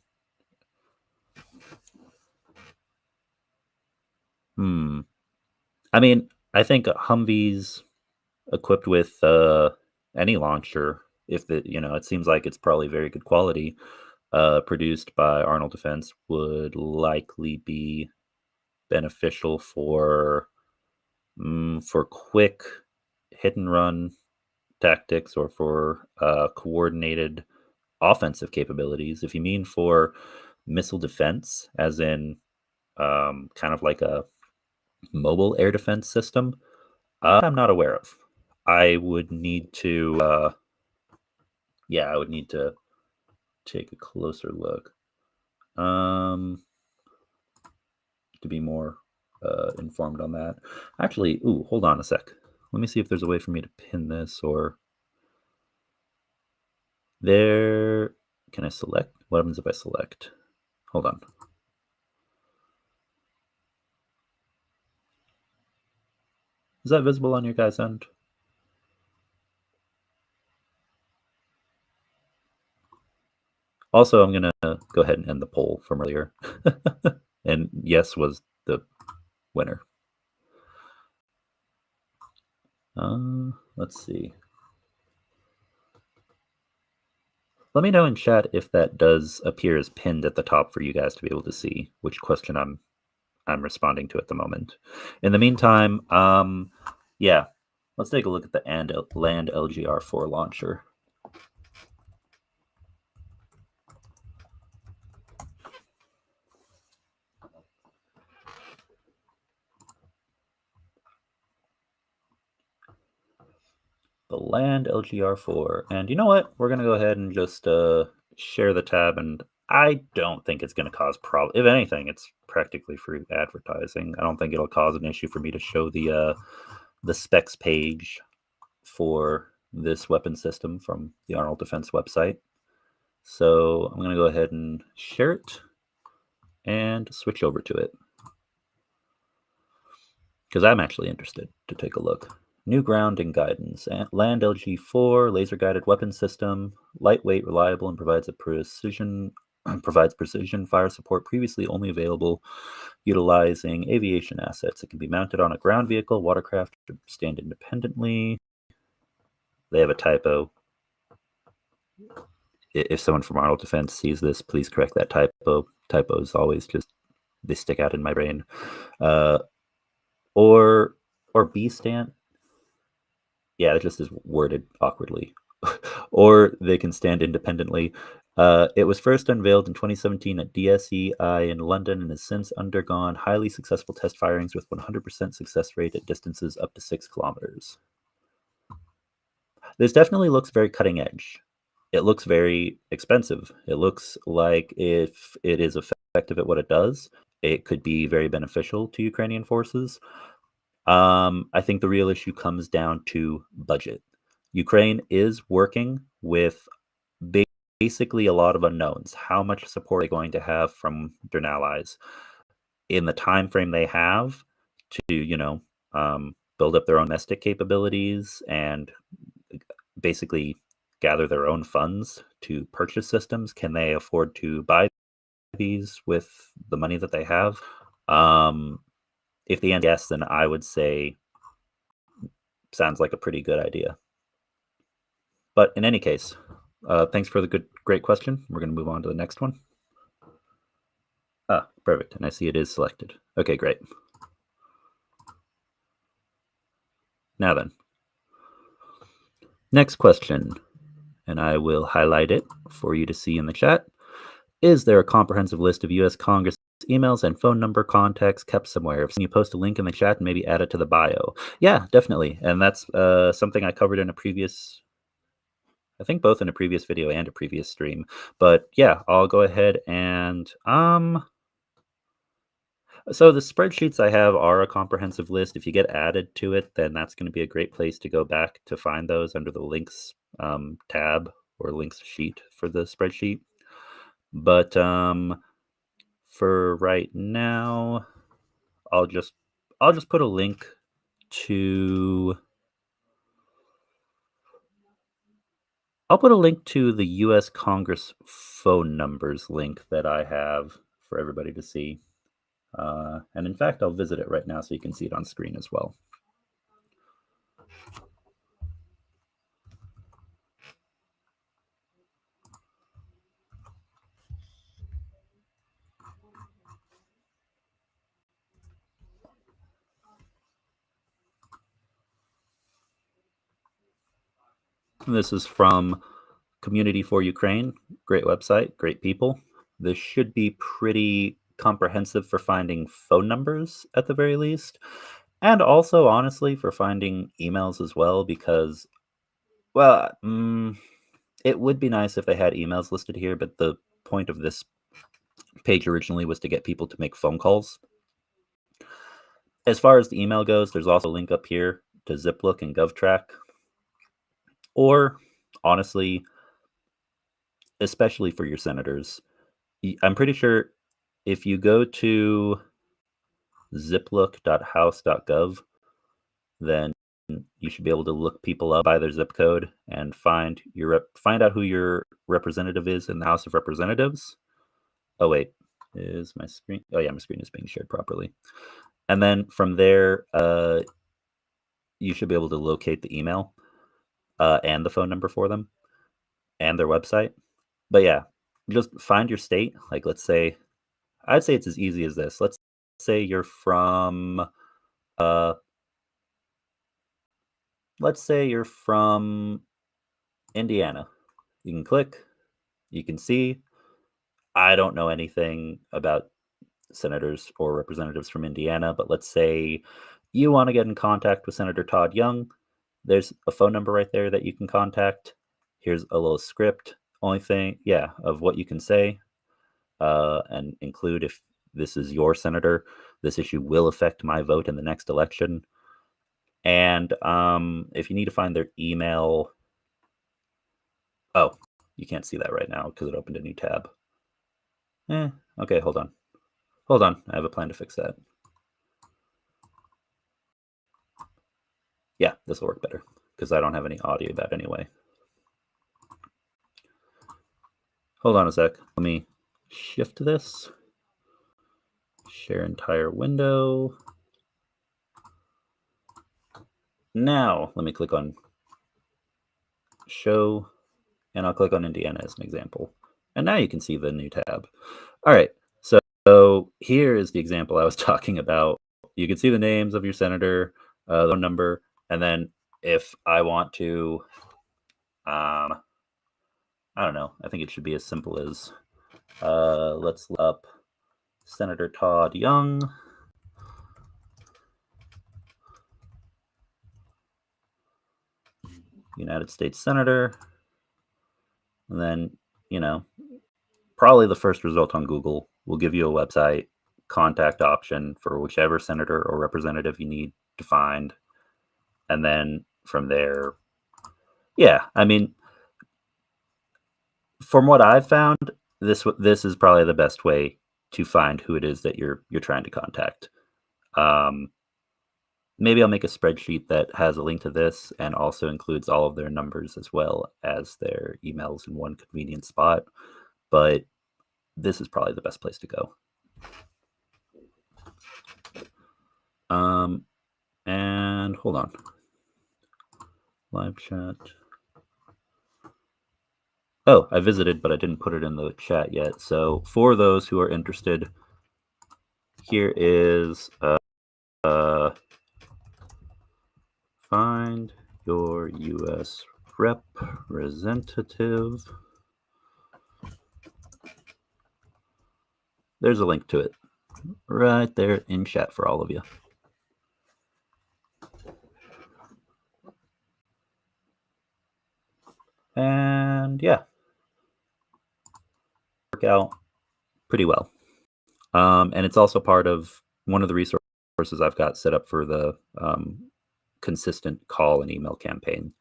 I mean, I think Humvees equipped with any launcher, it seems like it's probably very good quality, produced by Arnold Defense, would likely be beneficial for quick hit and run tactics, or for coordinated offensive capabilities. If you mean for missile defense, as in kind of like a mobile air defense system, I'm not aware of. I would need to, I would need to take a closer look to be more informed on that. Actually, hold on a sec. Let me see if there's a way for me to pin this, or there. Can I select? What happens if I select? Hold on. Is that visible on your guys' end? Also, I'm going to go ahead and end the poll from earlier. And yes was the winner. Let's see. Let me know in chat if that does appear as pinned at the top for you guys to be able to see which question I'm responding to at the moment. In the meantime, let's take a look at the Land LGR4 launcher. The Land LGR4, and you know what? We're gonna go ahead and just share the tab, and I don't think it's gonna cause problem. If anything, it's practically free advertising. I don't think it'll cause an issue for me to show the specs page for this weapon system from the Arnold Defense website. So I'm gonna go ahead and share it and switch over to it, because I'm actually interested to take a look. New ground and guidance. Land LG4 laser-guided weapon system, lightweight, reliable, and provides precision fire support previously only available utilizing aviation assets. It can be mounted on a ground vehicle, watercraft, or stand independently. They have a typo. If someone from Arnold Defense sees this, please correct that typo. Typos always they stick out in my brain. Or B stand. Yeah, it just is worded awkwardly. Or they can stand independently. It was first unveiled in 2017 at DSEI in London and has since undergone highly successful test firings with 100% success rate at distances up to 6 kilometers. This definitely looks very cutting edge. It looks very expensive. It looks like if it is effective at what it does, it could be very beneficial to Ukrainian forces. I think the real issue comes down to budget. Ukraine is working with basically a lot of unknowns. How much support are they going to have from their allies in the time frame they have to, build up their own domestic capabilities and basically gather their own funds to purchase systems? Can they afford to buy these with the money that they have? If the answer is yes, then I would say sounds like a pretty good idea. But in any case, thanks for the great question. We're going to move on to the next one. Ah, perfect. And I see it is selected. Okay, great. Now then, next question, and I will highlight it for you to see in the chat. Is there a comprehensive list of U.S. Congress emails and phone number contacts kept somewhere? If you post a link in the chat and maybe add it to the bio. Yeah, definitely. And that's something I covered in a previous, I think both in a previous video and a previous stream. But yeah, I'll go ahead and so the spreadsheets I have are a comprehensive list. If you get added to it, then that's going to be a great place to go back to find those under the links tab or links sheet for the spreadsheet. But for right now, I'll just put a link to the U.S. Congress phone numbers link that I have for everybody to see. And in fact, I'll visit it right now so you can see it on screen as well. This is from Community for Ukraine. Great website, great people. This should be pretty comprehensive for finding phone numbers at the very least. And also, honestly, for finding emails as well, because, well, it would be nice if they had emails listed here, but the point of this page originally was to get people to make phone calls. As far as the email goes, there's also a link up here to Ziploc and GovTrack. Or, honestly, especially for your senators, I'm pretty sure if you go to ziploc.house.gov, then you should be able to look people up by their zip code and find out who your representative is in the House of Representatives. Oh wait, is my screen? Oh yeah, my screen is being shared properly. And then from there, you should be able to locate the email and the phone number for them and their website. But yeah, just find your state. Like, let's say, I'd say it's as easy as this. Let's say you're from Indiana. You can click, you can see. I don't know anything about senators or representatives from Indiana, but let's say you want to get in contact with Senator Todd Young. There's a phone number right there that you can contact. Here's a little script, of what you can say, and include if this is your senator, this issue will affect my vote in the next election. And if you need to find their email, oh, you can't see that right now because it opened a new tab. Okay, hold on. I have a plan to fix that. Yeah, this will work better because I don't have any audio of that anyway. Hold on a sec. Let me shift this. Share entire window. Now, let me click on show, and I'll click on Indiana as an example. And now you can see the new tab. All right, so here is the example I was talking about. You can see the names of your senator, the number, and then if I want to, I don't know, I think it should be as simple as, let's look up Senator Todd Young. United States Senator. And then, probably the first result on Google will give you a website contact option for whichever senator or representative you need to find. And then from there, from what I've found, this is probably the best way to find who it is that you're trying to contact. Maybe I'll make a spreadsheet that has a link to this and also includes all of their numbers as well as their emails in one convenient spot. But this is probably the best place to go. And hold on. Live chat. Oh, I visited, but I didn't put it in the chat yet. So for those who are interested, here is find your U.S. representative. There's a link to it right there in chat for all of you. And yeah, work out pretty well. And it's also part of one of the resources I've got set up for the consistent call and email campaign.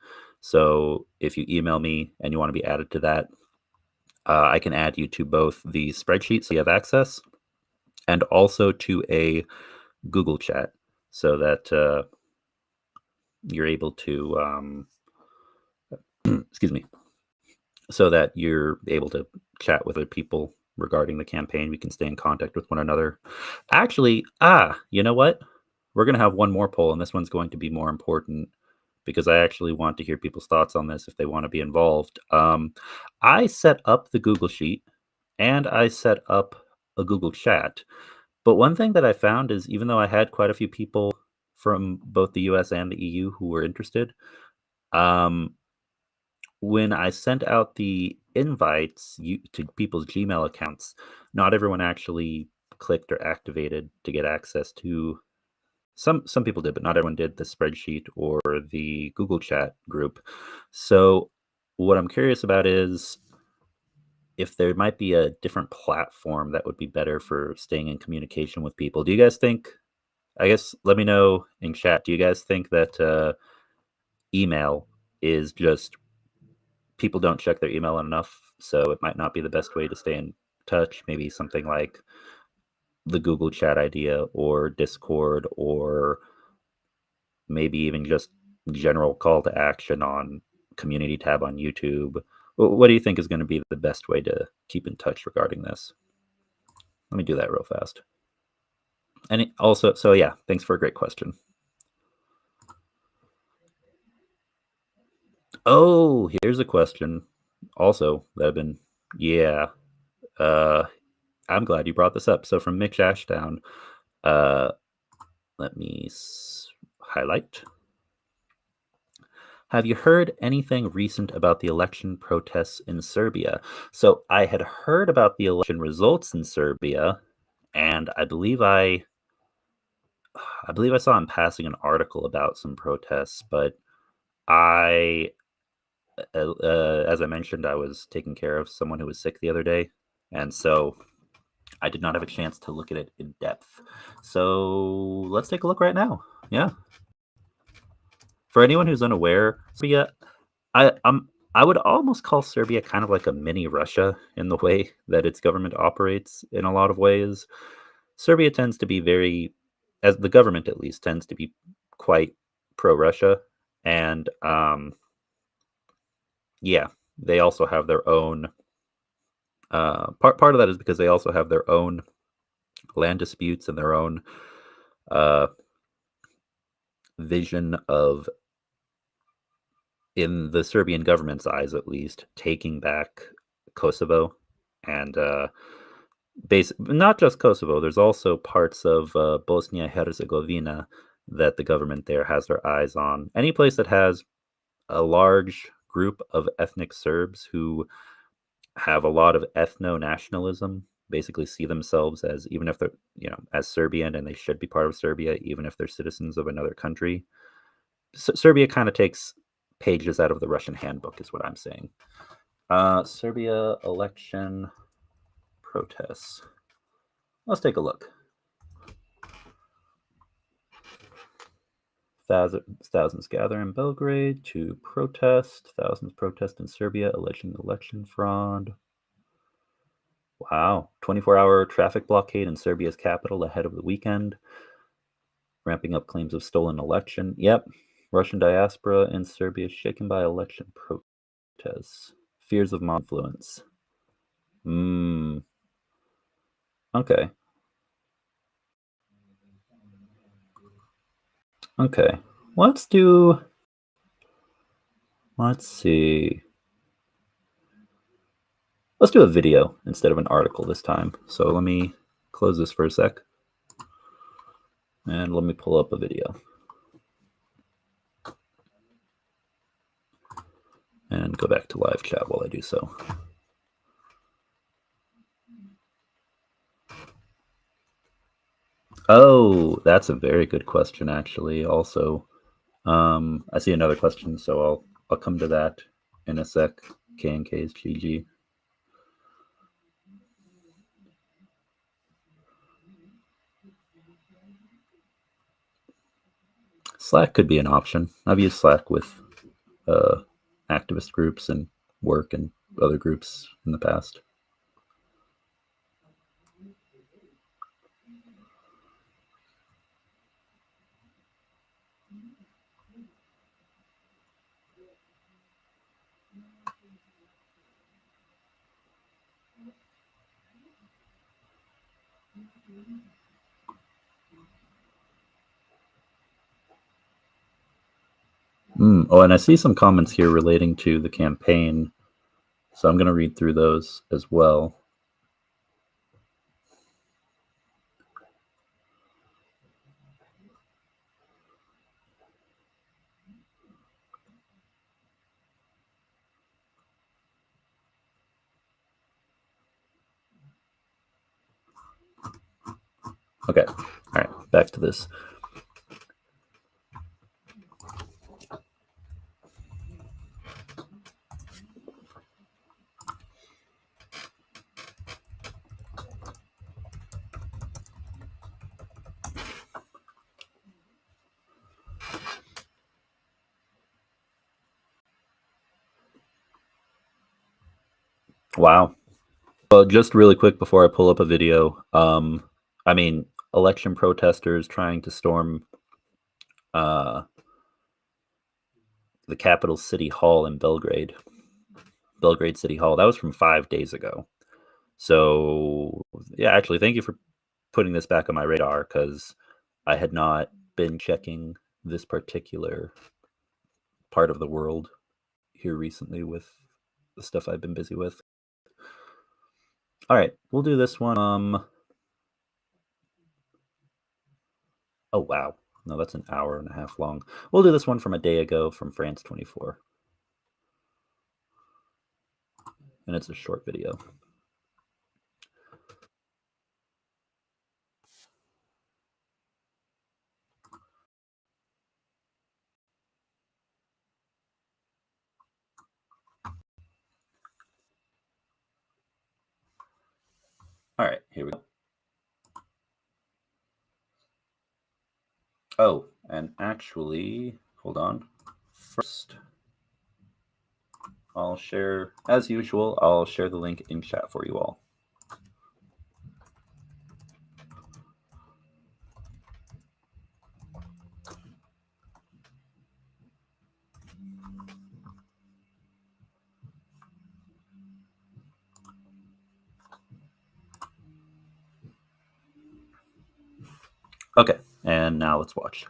So if you email me and you want to be added to that, I can add you to both the spreadsheet so you have access and also to a Google chat so that you're able to, excuse me, so that you're able to chat with other people regarding the campaign. We can stay in contact with one another. Actually, you know what? We're going to have one more poll, and this one's going to be more important because I actually want to hear people's thoughts on this if they want to be involved. I set up the Google Sheet and I set up a Google chat. But one thing that I found is even though I had quite a few people from both the US and the EU who were interested, when I sent out the invites to people's Gmail accounts, not everyone actually clicked or activated to get access to. Some people did, but not everyone did the spreadsheet or the Google Chat group. So what I'm curious about is if there might be a different platform that would be better for staying in communication with people. Do you guys think, I guess, let me know in chat, do you guys think that email is just people don't check their email enough, so it might not be the best way to stay in touch? Maybe something like the Google Chat idea or Discord, or maybe even just general call to action on community tab on YouTube. What do you think is going to be the best way to keep in touch regarding this? Let me do that real fast. And also, so yeah, thanks for a great question. Oh, here's a question also that I've been, I'm glad you brought this up. So from Mitch Ashdown, let me highlight. Have you heard anything recent about the election protests in Serbia? So I had heard about the election results in Serbia, and I believe I saw in passing an article about some protests, but as I mentioned, I was taking care of someone who was sick the other day, and so I did not have a chance to look at it in depth. So let's take a look right now. Yeah. For anyone who's unaware, Serbia, I would almost call Serbia kind of like a mini Russia in the way that its government operates in a lot of ways. Serbia tends to be very, as the government at least, tends to be quite pro-Russia. And yeah, they also have their own, part of that is because they also have their own land disputes and their own vision of, in the Serbian government's eyes at least, taking back Kosovo. And not just Kosovo, there's also parts of Bosnia-Herzegovina that the government there has their eyes on. Any place that has a large group of ethnic Serbs who have a lot of ethno-nationalism, basically see themselves as, even if they're, as Serbian, and they should be part of Serbia, even if they're citizens of another country. Serbia kind of takes pages out of the Russian handbook is what I'm saying. Serbia election protests. Let's take a look. Thousands gather in Belgrade to protest. Thousands protest in Serbia alleging election fraud. Wow. 24-hour traffic blockade in Serbia's capital ahead of the weekend. Ramping up claims of stolen election. Yep. Russian diaspora in Serbia shaken by election protests. Fears of mob influence. Okay. Okay. Let's see. Let's do a video instead of an article this time. So let me close this for a sec. And let me pull up a video. And go back to live chat while I do so. Oh, that's a very good question, actually. Also, I see another question, so I'll come to that in a sec. K&K's GG. Slack could be an option. I've used Slack with activist groups and work and other groups in the past. Oh, and I see some comments here relating to the campaign, so I'm going to read through those as well. Okay, all right, back to this. Wow. Well, just really quick before I pull up a video, I mean, election protesters trying to storm the capital city hall in Belgrade City Hall. That was from 5 days ago. So, yeah, actually, thank you for putting this back on my radar, because I had not been checking this particular part of the world here recently with the stuff I've been busy with. All right, we'll do this one. Oh, wow. No, that's an hour and a half long. We'll do this one from a day ago from France 24. And it's a short video. All right, here we go. Oh, and actually, hold on. First, I'll share, as usual, I'll share the link in chat for you all. Okay, and now let's watch.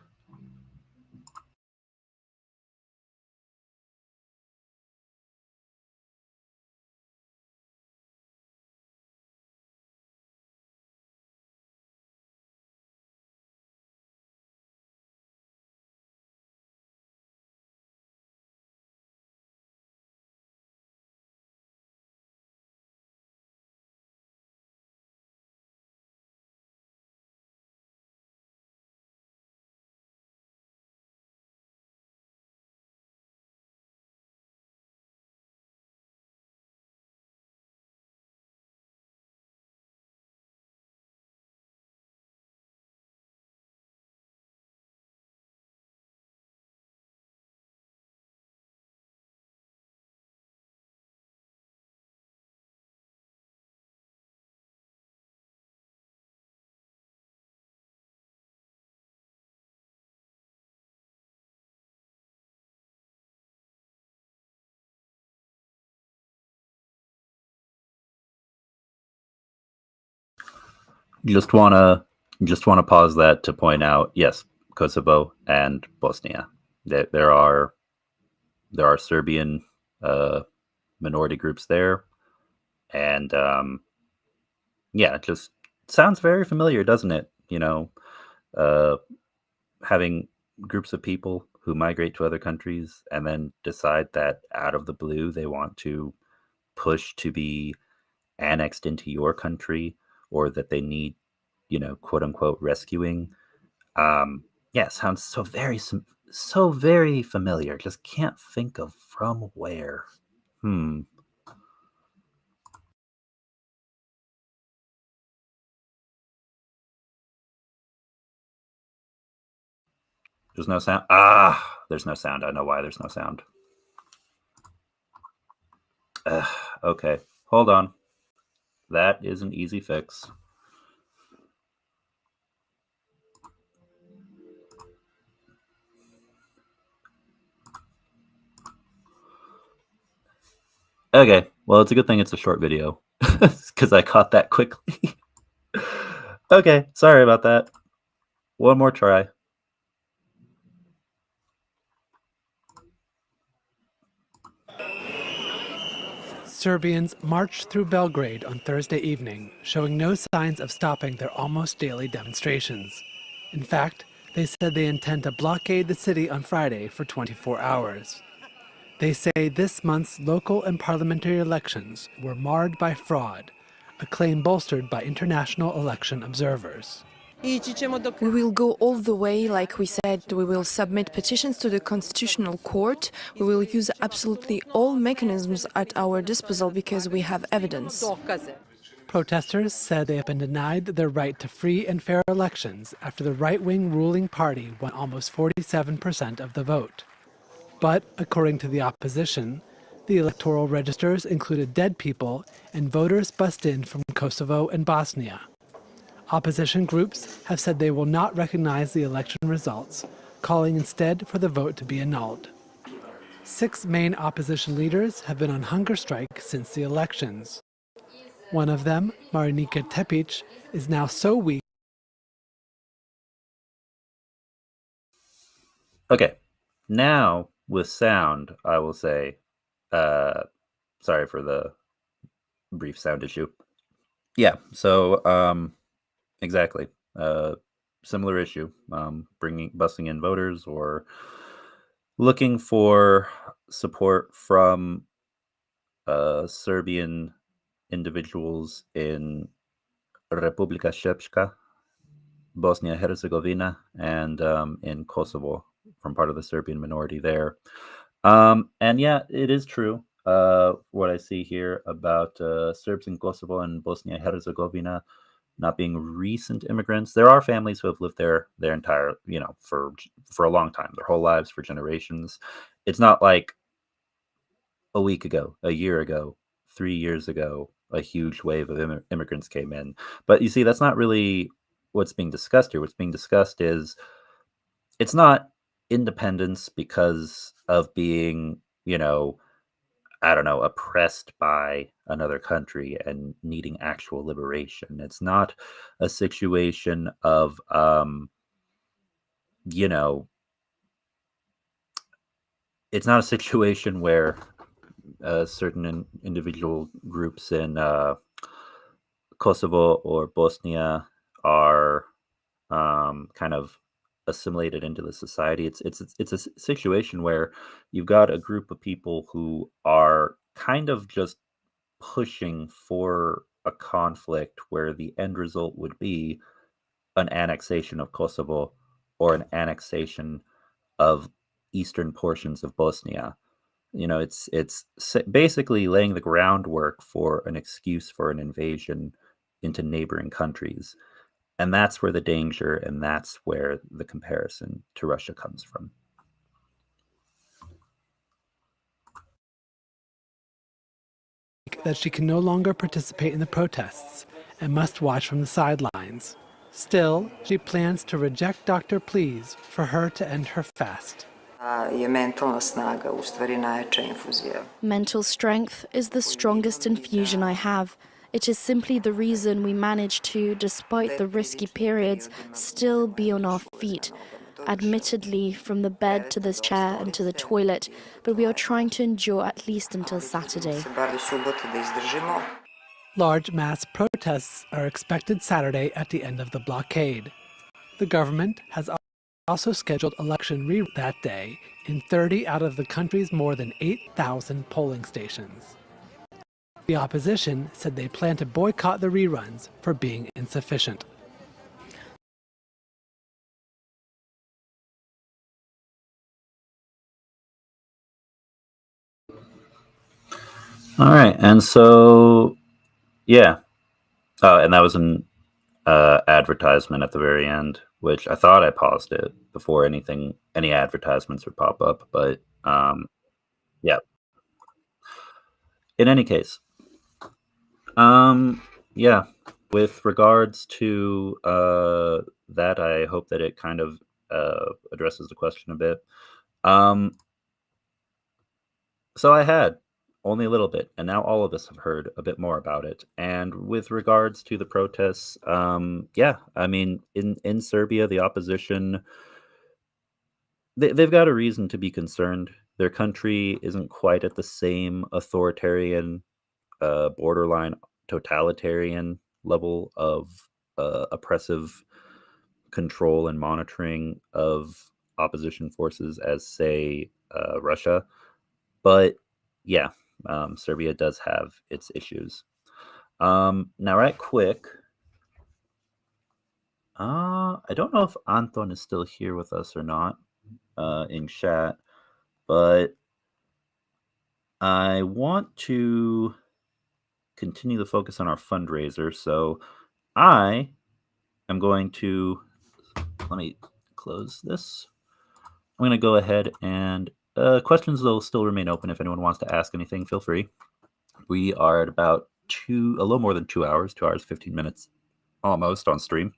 Just wanna pause that to point out, yes, Kosovo and Bosnia. There are Serbian minority groups there, and yeah, it just sounds very familiar, doesn't it? Uh, having groups of people who migrate to other countries and then decide that out of the blue they want to push to be annexed into your country, or that they need, quote unquote, rescuing. Yeah, sounds so very familiar. Just can't think of from where. There's no sound. There's no sound. I know why there's no sound. Okay, hold on. That is an easy fix. Okay, well, it's a good thing it's a short video, because I caught that quickly. Okay, sorry about that. One more try. Serbians marched through Belgrade on Thursday evening, showing no signs of stopping their almost daily demonstrations. In fact, they said they intend to blockade the city on Friday for 24 hours. They say this month's local and parliamentary elections were marred by fraud, a claim bolstered by international election observers. We will go all the way, like we said. We will submit petitions to the Constitutional Court. We will use absolutely all mechanisms at our disposal because we have evidence. Protesters said they have been denied their right to free and fair elections after the right-wing ruling party won almost 47% of the vote. But, according to the opposition, the electoral registers included dead people and voters bussed in from Kosovo and Bosnia. Opposition groups have said they will not recognize the election results, calling instead for the vote to be annulled. 6 main opposition leaders have been on hunger strike since the elections. One of them, Marinika Tepic, is now so weak. Okay, now with sound, I will say, sorry for the brief sound issue. Yeah, so exactly. Similar issue. Busing in voters or looking for support from Serbian individuals in Republika Srpska, Bosnia-Herzegovina, and in Kosovo, from part of the Serbian minority there. And yeah, it is true. What I see here about Serbs in Kosovo and Bosnia-Herzegovina not being recent immigrants. There are families who have lived there their entire, for a long time, their whole lives, for generations. It's not like a week ago, a year ago, 3 years ago, a huge wave of immigrants came in. But you see, that's not really what's being discussed here. What's being discussed is, it's not independence because of being, I don't know, oppressed by another country and needing actual liberation. It's not a situation of, it's not a situation where certain individual groups in Kosovo or Bosnia are kind of assimilated into the society. It's a situation where you've got a group of people who are kind of just pushing for a conflict where the end result would be an annexation of Kosovo or an annexation of eastern portions of Bosnia. It's basically laying the groundwork for an excuse for an invasion into neighboring countries. And that's where the danger, and that's where the comparison to Russia comes from. That she can no longer participate in the protests and must watch from the sidelines. Still, she plans to reject Dr. Please for her to end her fast. Mental strength is the strongest infusion I have. It is simply the reason we manage to, despite the risky periods, still be on our feet. Admittedly, from the bed to this chair and to the toilet, but we are trying to endure at least until Saturday. Large mass protests are expected Saturday at the end of the blockade. The government has also scheduled election reruns that day in 30 out of the country's more than 8,000 polling stations. The opposition said they plan to boycott the reruns for being insufficient. All right, and so, yeah. Oh, and that was an advertisement at the very end, which I thought I paused it before any advertisements would pop up, but yeah. In any case, yeah. With regards to that, I hope that it kind of addresses the question a bit. So I had only a little bit, and now all of us have heard a bit more about it. And with regards to the protests, yeah, I mean, in Serbia, the opposition, they've got a reason to be concerned. Their country isn't quite at the same authoritarian, borderline totalitarian level of oppressive control and monitoring of opposition forces as, say, Russia. But yeah, Serbia does have its issues. Now, right quick, I don't know if Anton is still here with us or not in chat, but I want to continue the focus on our fundraiser. So I am going to, let me close this. I'm going to go ahead and questions will still remain open. If anyone wants to ask anything, feel free. We are at about a little more than 2 hours, 2 hours, 15 minutes almost on stream.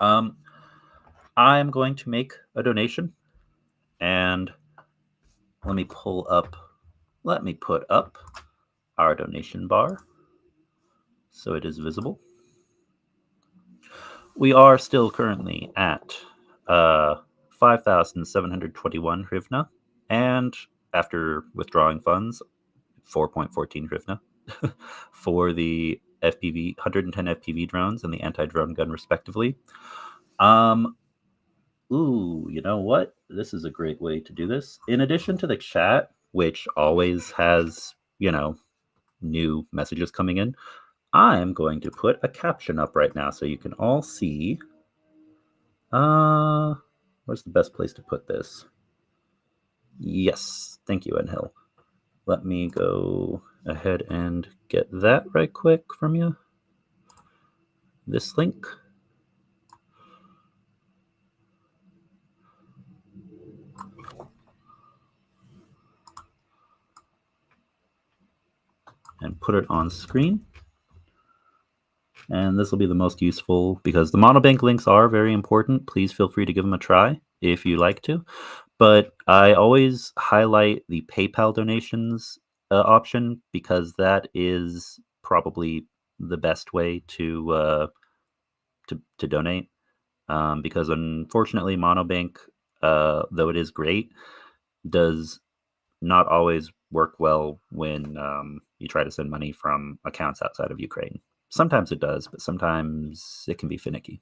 I'm going to make a donation, and let me put up our donation bar so it is visible. We are still currently at 5,721 hryvnia, and after withdrawing funds, 4.14 hryvnia for the FPV 110 FPV drones and the anti-drone gun, respectively. Ooh, you know what? This is a great way to do this. In addition to the chat, which always has, new messages coming in, I'm going to put a caption up right now so you can all see. Where's the best place to put this? Yes, thank you, Enhil. Let me go ahead and get that right quick from you. This link. And put it on screen. And this will be the most useful because the monobank links are very important. Please feel free to give them a try if you like to. But I always highlight the PayPal donations option because that is probably the best way to donate. Because unfortunately, monobank, though it is great, does not always work well when you try to send money from accounts outside of Ukraine. Sometimes it does, but sometimes it can be finicky.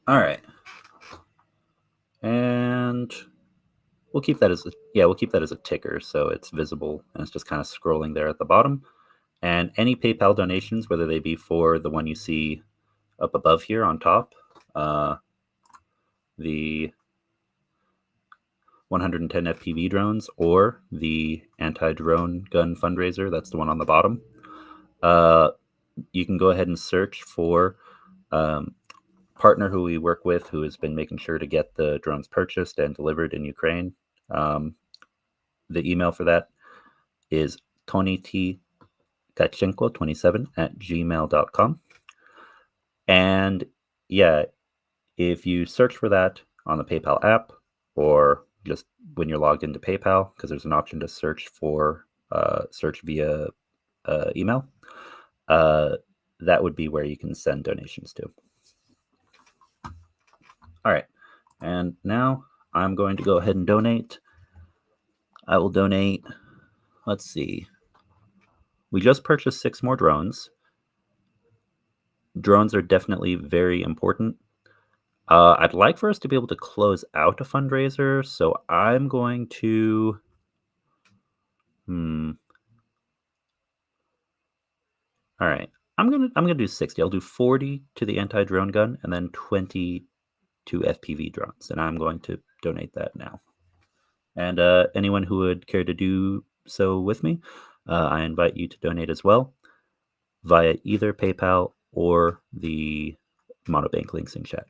All right. And we'll keep that as a ticker so it's visible and it's just kind of scrolling there at the bottom. And any PayPal donations, whether they be for the one you see up above here on top, the 110 FPV drones, or the anti-drone gun fundraiser, that's the one on the bottom, you can go ahead and search for partner who we work with, who has been making sure to get the drones purchased and delivered in Ukraine. The email for that is tonytkachenko27@gmail.com. And yeah, if you search for that on the PayPal app, or just when you're logged into PayPal, because there's an option to search via email, that would be where you can send donations to. All right, and now I'm going to go ahead and donate. I will donate, let's see, we just purchased 6 more drones. Drones are definitely very important. I'd like for us to be able to close out a fundraiser, so I'm going to, all right, I'm gonna do 60. I'll do 40 to the anti-drone gun and then 20 to FPV drones, and I'm going to donate that now. And anyone who would care to do so with me, I invite you to donate as well via either PayPal or the monobank links in chat.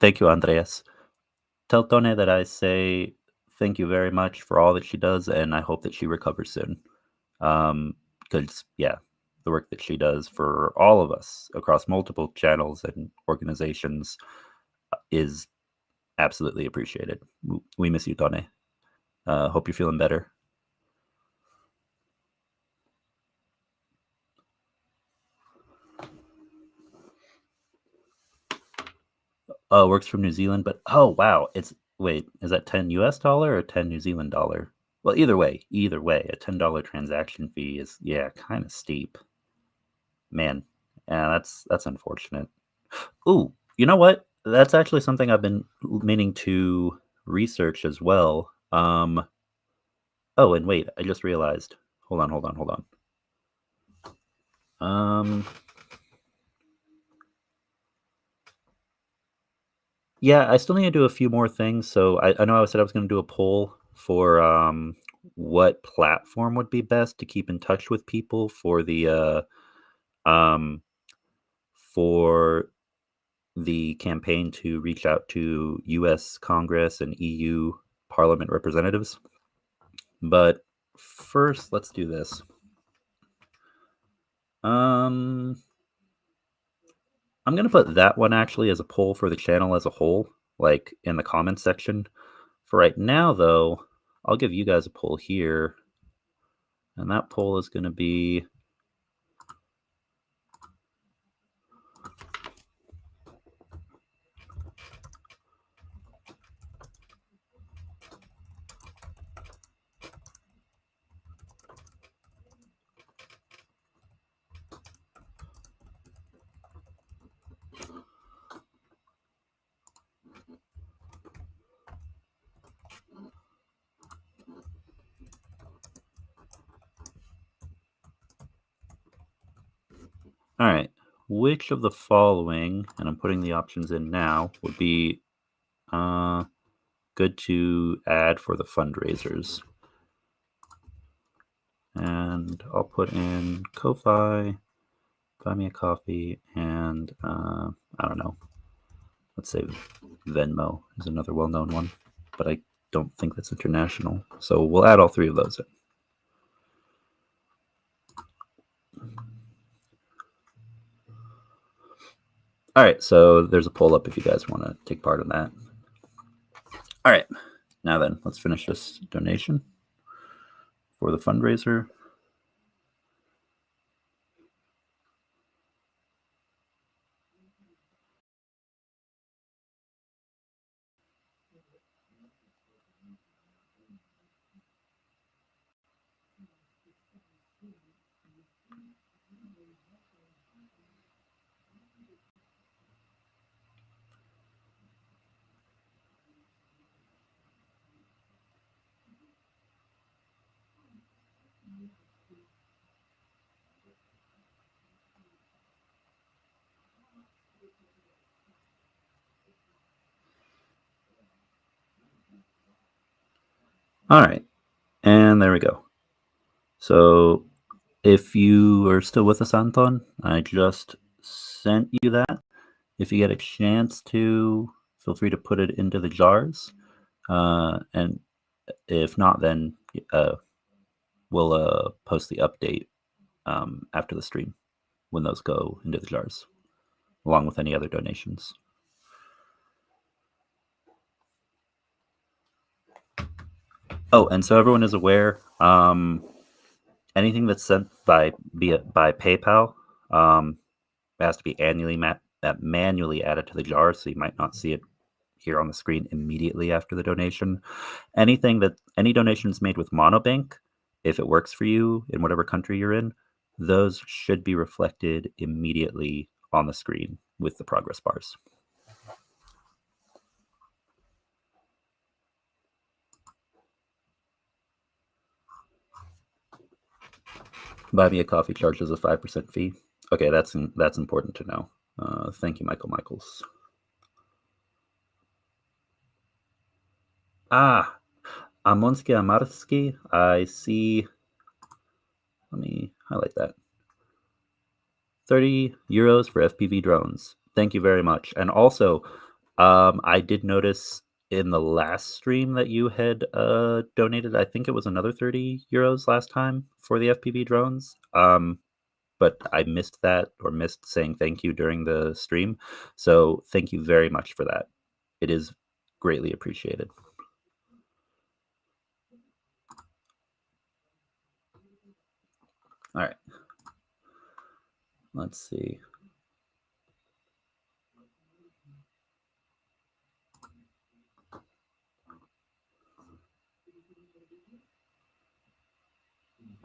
Thank you, Andreas. Tell Tone that I say thank you very much for all that she does, and I hope that she recovers soon. Because, yeah, the work that she does for all of us across multiple channels and organizations is absolutely appreciated. We miss you, Tone. Hope you're feeling better. Oh, works from New Zealand, but oh wow, wait, is that 10 US dollar or 10 New Zealand dollar? Well, either way, a $10 transaction fee is, yeah, kind of steep. Man, yeah, that's unfortunate. Ooh, you know what? That's actually something I've been meaning to research as well. Oh, and wait, I just realized. Hold on. Yeah, I still need to do a few more things. So I know I said I was going to do a poll for what platform would be best to keep in touch with people for the campaign to reach out to U.S. Congress and EU Parliament representatives. But first, let's do this. I'm going to put that one actually as a poll for the channel as a whole, like in the comments section. For right now, though, I'll give you guys a poll here. And that poll is going to be... All right, which of the following, and I'm putting the options in now, would be good to add for the fundraisers? And I'll put in Ko-Fi, Buy Me a Coffee, and I don't know. Let's say Venmo is another well-known one, but I don't think that's international. So we'll add all 3 of those in. All right, so there's a poll up if you guys want to take part in that. All right, now then, let's finish this donation for the fundraiser. All right. And there we go. So if you are still with us, Anton, I just sent you that. If you get a chance to, feel free to put it into the jars. And if not, then we'll post the update after the stream when those go into the jars, along with any other donations. Oh, and so everyone is aware, anything that's sent by PayPal has to be manually added to the jar, so you might not see it here on the screen immediately after the donation. Any donations made with Monobank, if it works for you in whatever country you're in, those should be reflected immediately on the screen with the progress bars. Buy Me a Coffee charges a 5% fee. Okay, that's important to know. Thank you, Michael Michaels. Amonsky Amarsky, I see. Let me highlight that. 30 euros for FPV drones. Thank you very much. And also, I did notice in the last stream that you had donated, I think it was another 30 euros last time for the FPV drones. But I missed that, or missed saying thank you during the stream. So thank you very much for that. It is greatly appreciated. All right. Let's see.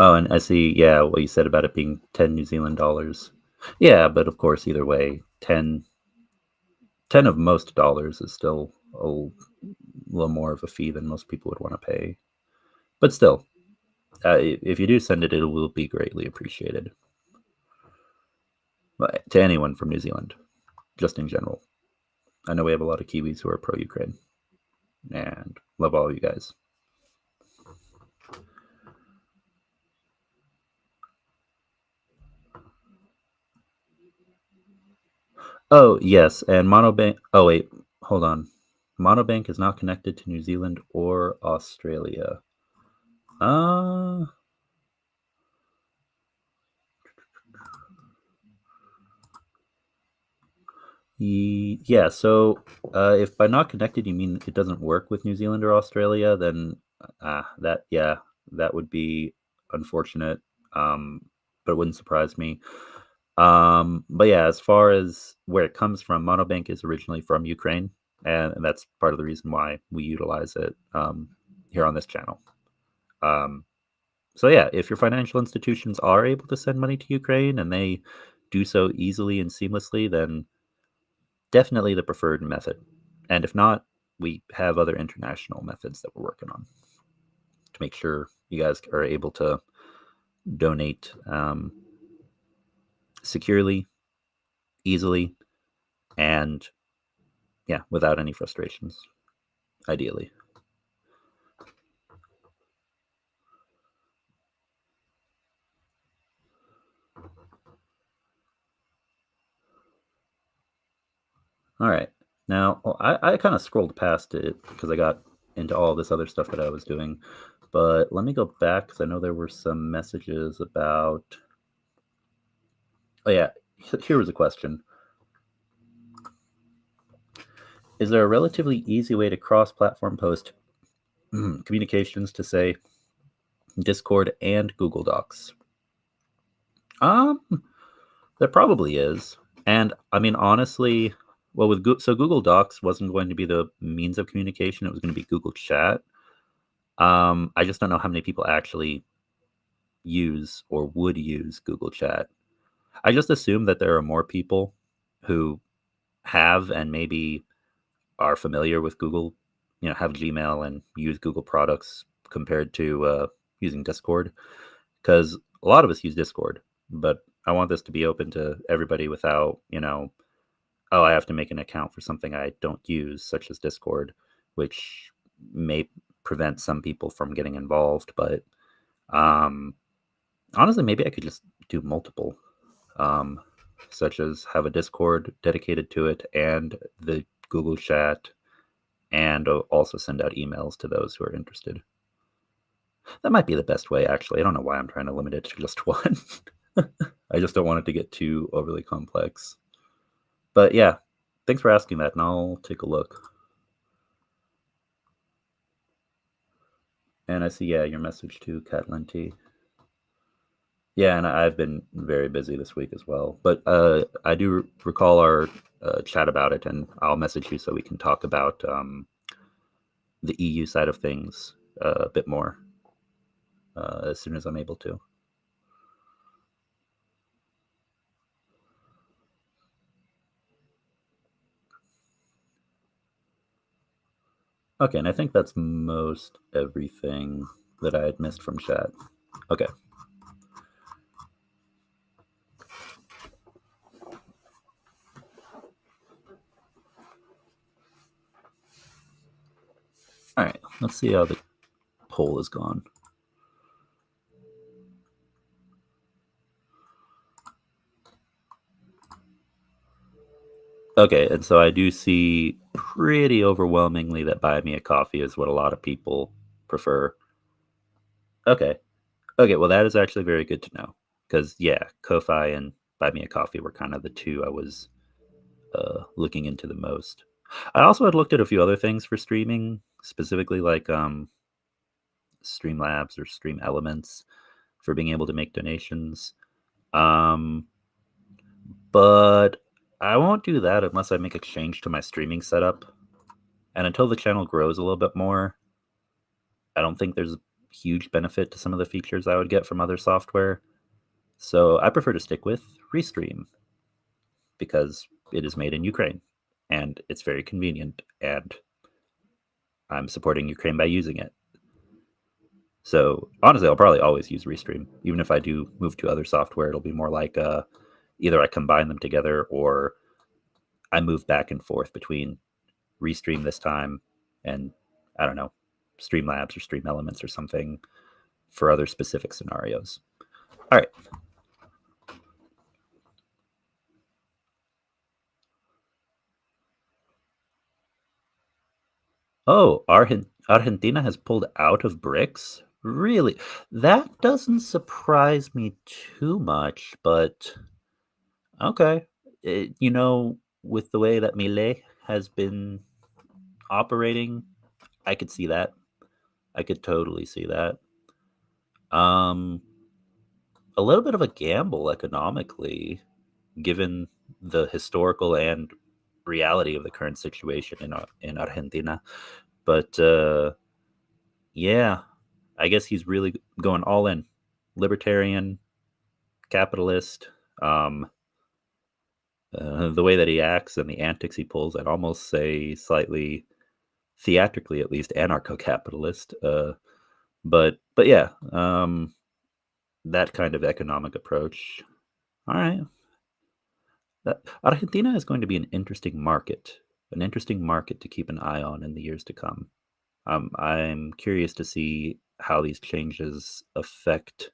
Oh, and I see, yeah, what you said about it being 10 New Zealand dollars. Yeah, but of course, either way, 10 of most dollars is still a little more of a fee than most people would want to pay. But still, if you do send it, it will be greatly appreciated. But to anyone from New Zealand, just in general. I know we have a lot of Kiwis who are pro-Ukraine, and love all of you guys. Oh, yes, and Monobank... Oh, wait, hold on. Monobank is not connected to New Zealand or Australia. Yeah, so if by not connected you mean it doesn't work with New Zealand or Australia, then that would be unfortunate, but it wouldn't surprise me. But yeah, as far as where it comes from, Monobank is originally from Ukraine, and that's part of the reason why we utilize it here on this channel. So yeah, if your financial institutions are able to send money to Ukraine and they do so easily and seamlessly, then definitely the preferred method. And if not, we have other international methods that we're working on to make sure you guys are able to donate securely, easily, and yeah, without any frustrations, ideally. All right. Now, I kind of scrolled past it because I got into all this other stuff that I was doing. But let me go back because I know there were some messages about... Oh, yeah. Here was a question. Is there a relatively easy way to cross-platform post communications to, say, Discord and Google Docs? There probably is. And, I mean, honestly... Well, so Google Docs wasn't going to be the means of communication. It was going to be Google Chat. I just don't know how many people actually use or would use Google Chat. I just assume that there are more people who have and maybe are familiar with Google, have Gmail and use Google products compared to using Discord, because a lot of us use Discord, but I want this to be open to everybody without, oh, I have to make an account for something I don't use, such as Discord, which may prevent some people from getting involved, but honestly, maybe I could just do multiple, such as have a Discord dedicated to it and the Google chat, and also send out emails to those who are interested. That might be the best way, actually. I don't know why I'm trying to limit it to just one. I just don't want it to get too overly complex. But yeah, thanks for asking that, and I'll take a look. And I see, yeah, your message too, Cat Lenti. Yeah, and I've been very busy this week as well. But I do recall our chat about it, and I'll message you so we can talk about the EU side of things a bit more as soon as I'm able to. Okay, and I think that's most everything that I had missed from chat. Okay. All right, let's see how the poll has gone. Okay, and so I do see pretty overwhelmingly that Buy Me a Coffee is what a lot of people prefer. Okay. Okay, well, that is actually very good to know. Because, yeah, Ko-Fi and Buy Me a Coffee were kind of the two I was looking into the most. I also had looked at a few other things for streaming, specifically like Streamlabs or Stream Elements for being able to make donations. But I won't do that unless I make a change to my streaming setup. And until the channel grows a little bit more, I don't think there's a huge benefit to some of the features I would get from other software. So I prefer to stick with Restream because it is made in Ukraine and it's very convenient and I'm supporting Ukraine by using it. So honestly, I'll probably always use Restream. Even if I do move to other software, it'll be more like either I combine them together or I move back and forth between Restream this time and, I don't know, Streamlabs or Stream Elements or something for other specific scenarios. All right. Oh, Argentina has pulled out of BRICS? Really? That doesn't surprise me too much, but okay. With the way that Milei has been operating, I could see that. I could totally see that. A little bit of a gamble economically, given the historical and reality of the current situation in Argentina. But yeah, I guess he's really going all in. Libertarian, capitalist. The way that he acts and the antics he pulls, I'd almost say slightly theatrically, at least, anarcho-capitalist. But yeah, that kind of economic approach. All right. Argentina is going to be an interesting market to keep an eye on in the years to come. I'm curious to see how these changes affect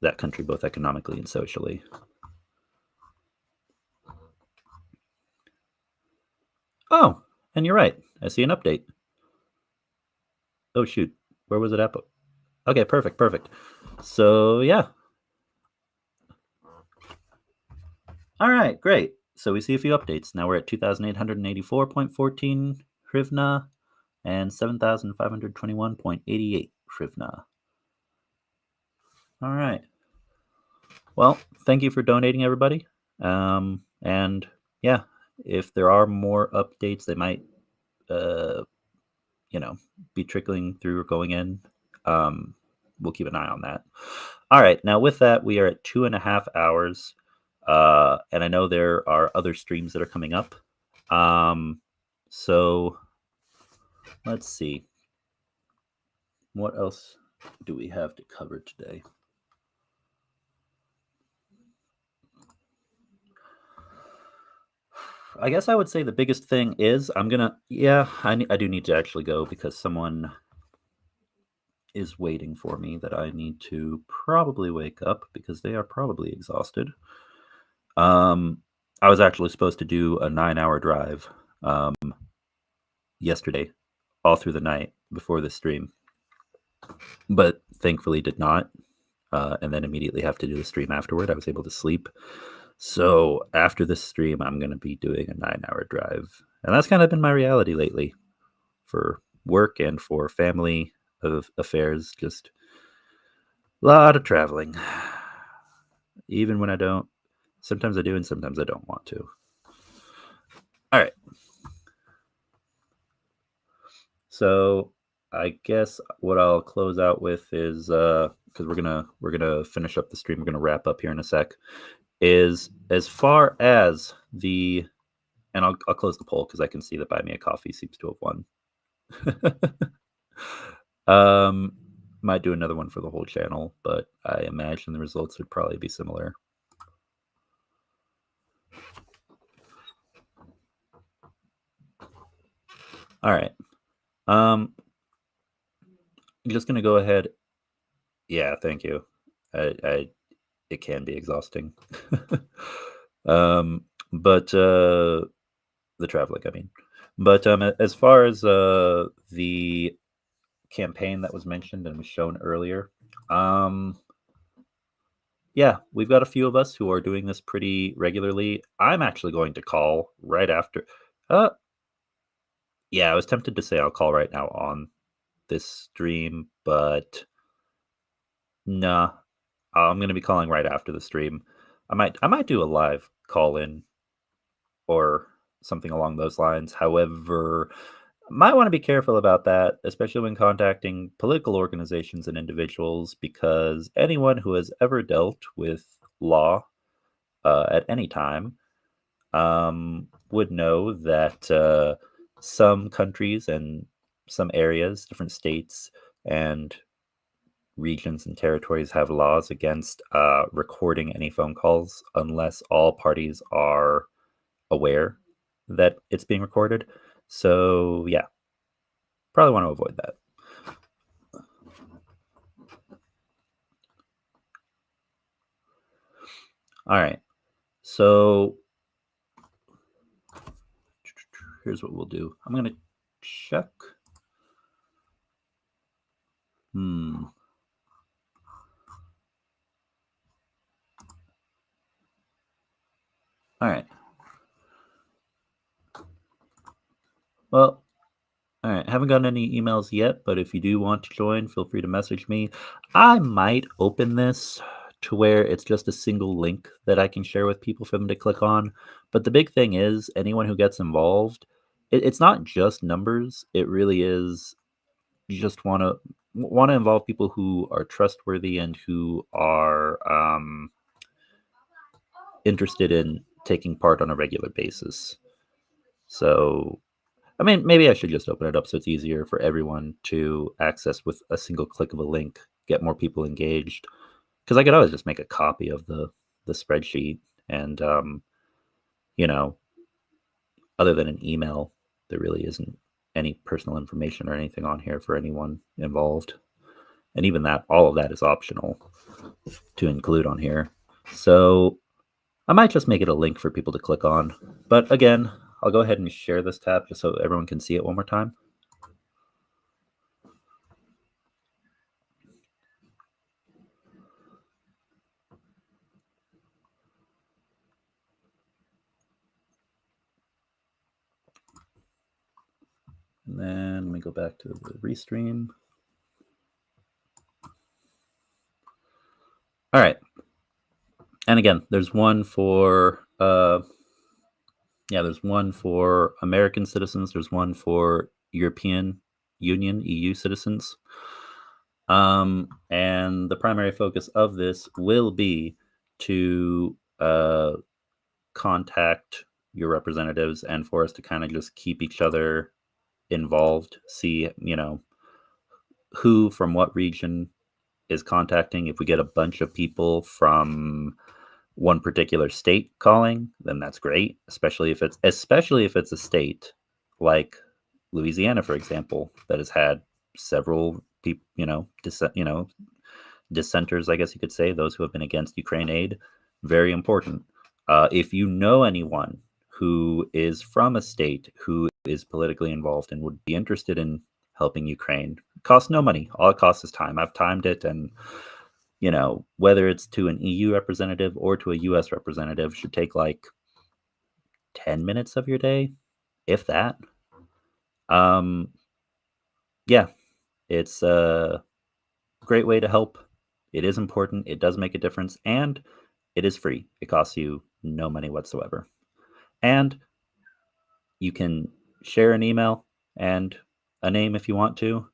that country, both economically and socially. Oh, and you're right. I see an update. Oh, shoot. Where was it at? Okay, perfect. So, yeah. All right, great. So we see a few updates. Now we're at 2,884.14 hryvnia and 7,521.88 hryvnia. All right. Well, thank you for donating, everybody. And yeah, if there are more updates, they might, be trickling through or going in. We'll keep an eye on that. All right. Now with that, we are at 2.5 hours. And I know there are other streams that are coming up. So let's see. What else do we have to cover today? I guess I would say the biggest thing is I do need to actually go because someone is waiting for me that I need to probably wake up because they are probably exhausted. I was actually supposed to do a 9-hour drive yesterday, all through the night before the stream, but thankfully did not, and then immediately have to do the stream afterward. I was able to sleep. So after this stream, I'm going to be doing a 9-hour drive, and that's kind of been my reality lately for work and for family affairs. Just a lot of traveling, even when I don't. Sometimes I do, and sometimes I don't want to. All right. So I guess what I'll close out with is because we're gonna finish up the stream. We're gonna wrap up here in a sec. Is as far as the, and I'll close the poll because I can see that Buy Me a Coffee seems to have won. Might do another one for the whole channel, but I imagine the results would probably be similar. All right. I'm just gonna go ahead. Yeah, thank you. It can be exhausting. But the traveling, I mean. But as far as the campaign that was mentioned and was shown earlier, yeah, we've got a few of us who are doing this pretty regularly. I'm actually going to call right after. Yeah, I was tempted to say I'll call right now on this stream, but nah, I'm going to be calling right after the stream. I might do a live call in or something along those lines. However, might want to be careful about that, especially when contacting political organizations and individuals, because anyone who has ever dealt with law at any time would know that some countries and some areas, different states and regions and territories have laws against recording any phone calls unless all parties are aware that it's being recorded. So yeah, probably want to avoid that. All right, so here's what we'll do. I'm going to check. All right. Well, all right. Haven't gotten any emails yet, but if you do want to join, feel free to message me. I might open this to where it's just a single link that I can share with people for them to click on. But the big thing is anyone who gets involved, it's not just numbers. It really is, you just want to involve people who are trustworthy and who are interested in taking part on a regular basis. So, I mean, maybe I should just open it up so it's easier for everyone to access with a single click of a link, get more people engaged. Because I could always just make a copy of the spreadsheet and, you know, other than an email, there really isn't any personal information or anything on here for anyone involved. And even that, all of that is optional to include on here. So I might just make it a link for people to click on. But again, I'll go ahead and share this tab just so everyone can see it one more time. And then let me go back to the restream. All right. And again, there's one for there's one for American citizens. There's one for European Union, EU citizens. And the primary focus of this will be to contact your representatives and for us to kind of just keep each other involved, see, who from what region is contacting. If we get a bunch of people from one particular state calling, then that's great, especially if it's a state like Louisiana, for example, that has had several people, dissenters, I guess you could say, those who have been against Ukraine aid, very important. If you know anyone who is from a state who is politically involved and would be interested in helping Ukraine, it costs no money. All it costs is time. I've timed it, and whether it's to an EU representative or to a US representative, should take like 10 minutes of your day, if that. Yeah, it's a great way to help. It is important. It does make a difference, and it is free. It costs you no money whatsoever. And you can share an email and a name if you want to.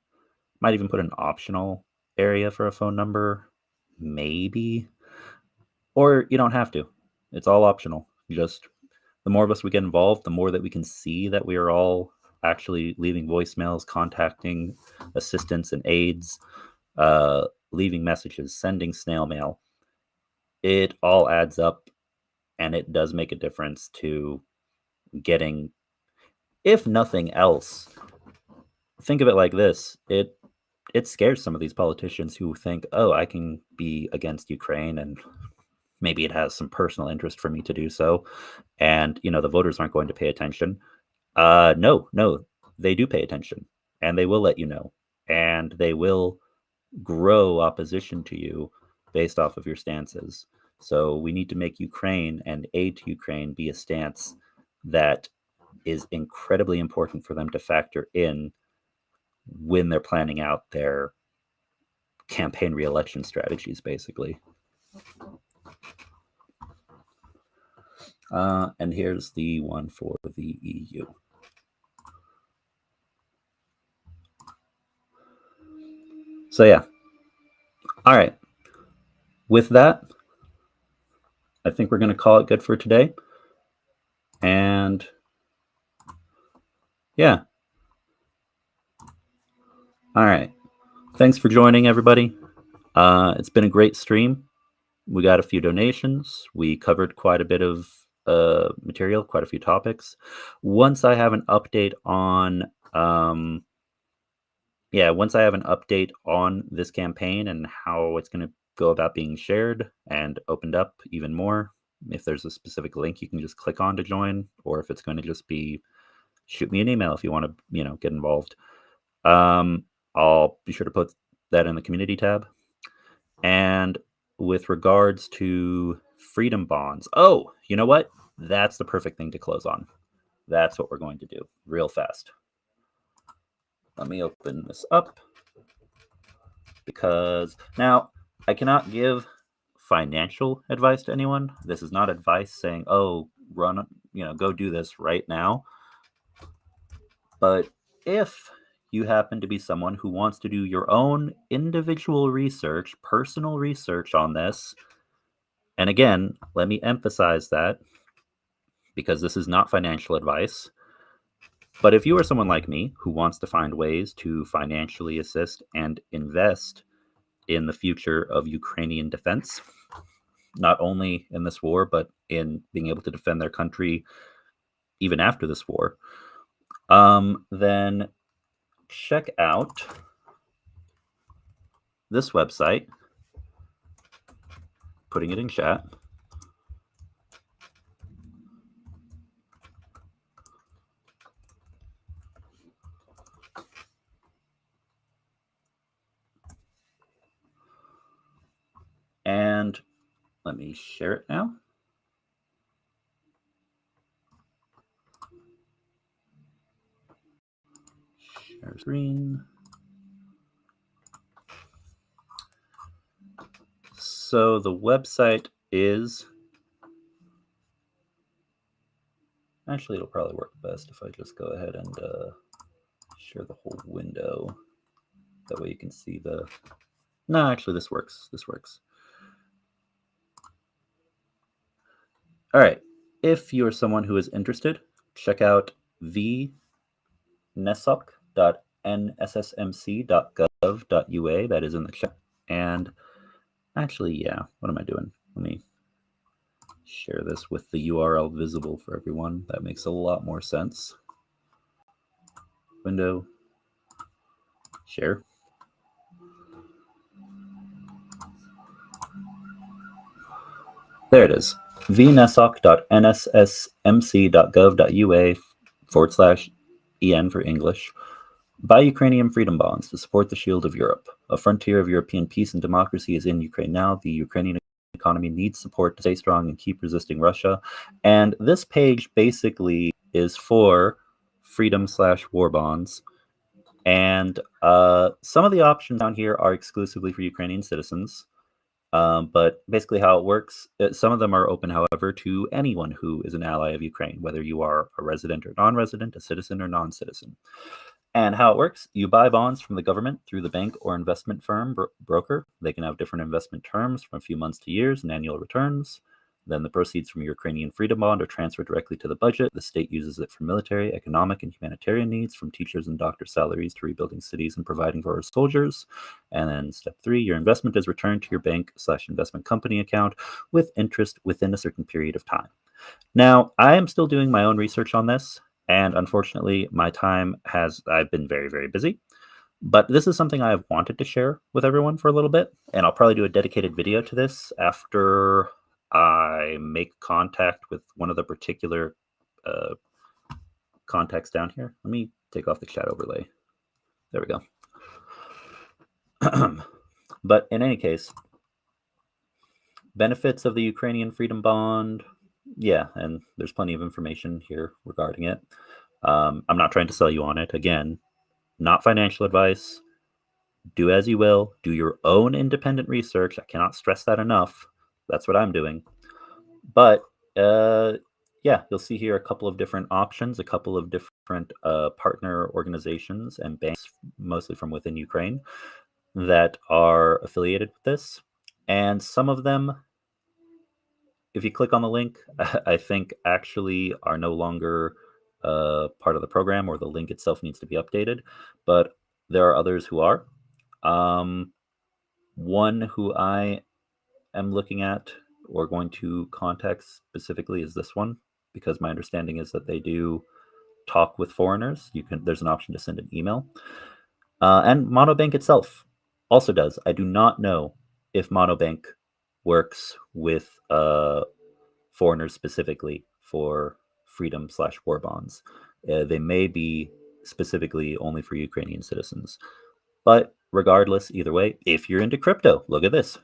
Might even put an optional area for a phone number, maybe. Or you don't have to. It's all optional. The more of us we get involved, the more that we can see that we are all actually leaving voicemails, contacting assistance and aides, leaving messages, sending snail mail. It all adds up, and it does make a difference to getting, if nothing else, think of it like this. It scares some of these politicians who think, oh, I can be against Ukraine and maybe it has some personal interest for me to do so. And, the voters aren't going to pay attention. No, they do pay attention, and they will let you know, and they will grow opposition to you based off of your stances. So we need to make Ukraine and aid to Ukraine be a stance that is incredibly important for them to factor in when they're planning out their campaign re-election strategies, basically. And here's the one for the EU. So yeah. All right. With that, I think we're going to call it good for today. And yeah. All right. Thanks for joining, everybody. It's been a great stream. We got a few donations. We covered quite a bit of material, quite a few topics. Once I have an update on this campaign and how it's going to go about being shared and opened up even more, if there's a specific link you can just click on to join, or if it's going to just be shoot me an email if you want to get involved. I'll be sure to put that in the community tab. And with regards to freedom bonds, oh, you know what? That's the perfect thing to close on. That's what we're going to do real fast. Let me open this up, because now I cannot give financial advice to anyone. This is not advice saying, oh, go do this right now. But if you happen to be someone who wants to do your own individual research, personal research on this, and again, let me emphasize that, because this is not financial advice. But if you are someone like me who wants to find ways to financially assist and invest in the future of Ukrainian defense, not only in this war, but in being able to defend their country even after this war, then check out this website, putting it in chat. And let me share it now. Share screen. So the website is, actually it'll probably work best if I just go ahead and share the whole window. That way you can see the, no, actually this works. All right, if you're someone who is interested, check out vnesoc.nssmc.gov.ua. That is in the chat. And actually, yeah, what am I doing? Let me share this with the URL visible for everyone. That makes a lot more sense. Window, share. There it is. vnesoc.nssmc.gov.ua/en for English. Buy Ukrainian freedom bonds to support the shield of Europe. A frontier of European peace and democracy is in Ukraine now. The Ukrainian economy needs support to stay strong and keep resisting Russia. And this page basically is for freedom/war bonds. And some of the options down here are exclusively for Ukrainian citizens. But basically how it works, some of them are open, however, to anyone who is an ally of Ukraine, whether you are a resident or non-resident, a citizen or non-citizen. And how it works, you buy bonds from the government through the bank or investment firm broker. They can have different investment terms from a few months to years and annual returns. Then the proceeds from your Ukrainian freedom bond are transferred directly to the budget. The state uses it for military, economic, and humanitarian needs, from teachers and doctors' salaries to rebuilding cities and providing for our soldiers. And then step 3, your investment is returned to your bank/investment company account with interest within a certain period of time. Now, I am still doing my own research on this. And unfortunately, I've been very, very busy. But this is something I've wanted to share with everyone for a little bit. And I'll probably do a dedicated video to this after I make contact with one of the particular contacts down here. Let me take off the chat overlay. There we go. But in any case, benefits of the Ukrainian Freedom Bond. Yeah, and there's plenty of information here regarding it. I'm not trying to sell you on it. Again, not financial advice. Do as you will. Do your own independent research. I cannot stress that enough. That's what I'm doing. But yeah, you'll see here a couple of different options, a couple of different partner organizations and banks, mostly from within Ukraine, that are affiliated with this. And some of them, if you click on the link, I think actually are no longer part of the program, or the link itself needs to be updated. But there are others who are. One who I am looking at or going to contact specifically is this one, because my understanding is that they do talk with foreigners. There's an option to send an email. And Monobank itself also does. I do not know if Monobank works with foreigners specifically for freedom/war bonds. They may be specifically only for Ukrainian citizens. But regardless, either way, if you're into crypto, look at this.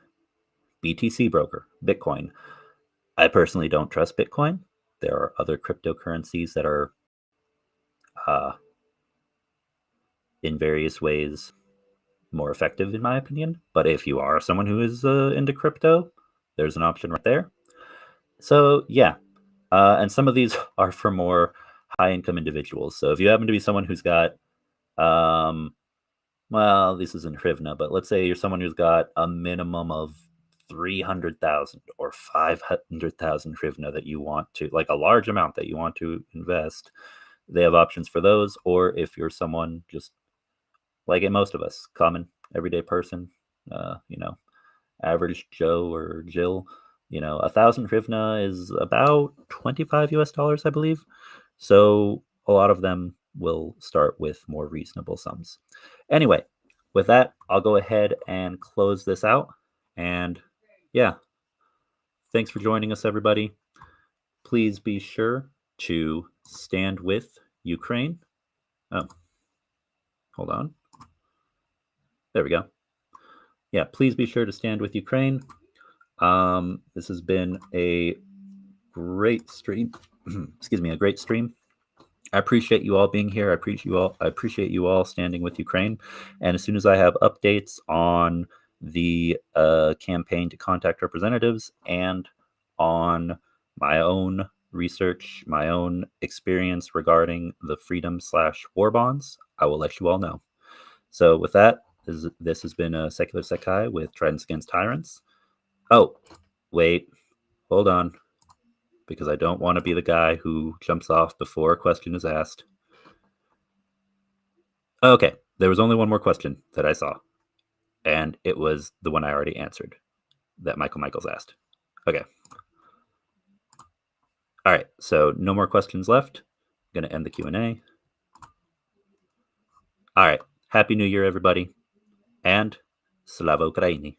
BTC broker, Bitcoin. I personally don't trust Bitcoin. There are other cryptocurrencies that are in various ways more effective, in my opinion. But if you are someone who is into crypto, there's an option right there. So yeah, and some of these are for more high-income individuals. So if you happen to be someone who's got, well, this isn't hryvnia, but let's say you're someone who's got a minimum of 300,000 or 500,000 hryvnia that you want to, like a large amount that you want to invest, they have options for those. Or if you're someone just like most of us, common everyday person, average Joe or Jill, 1,000 hryvnia is about $25, I believe. So a lot of them will start with more reasonable sums. Anyway, with that, I'll go ahead and close this out. And yeah, thanks for joining us, everybody. Please be sure to stand with Ukraine. Oh, hold on. There we go. Yeah, please be sure to stand with Ukraine. This has been a great stream. Excuse me, a great stream. I appreciate you all being here. I appreciate you all standing with Ukraine. And as soon as I have updates on the campaign to contact representatives and on my own research, my own experience regarding the freedom/war bonds, I will let you all know. So with that, this has been a Secular Sekai with Tridents Against Tyrants. Oh, wait, hold on, because I don't want to be the guy who jumps off before a question is asked. Okay, there was only one more question that I saw, and it was the one I already answered that Michaels asked. Okay. All right, so no more questions left. I'm going to end the Q&A. All right, Happy New Year, everybody, and Slava Ukraini.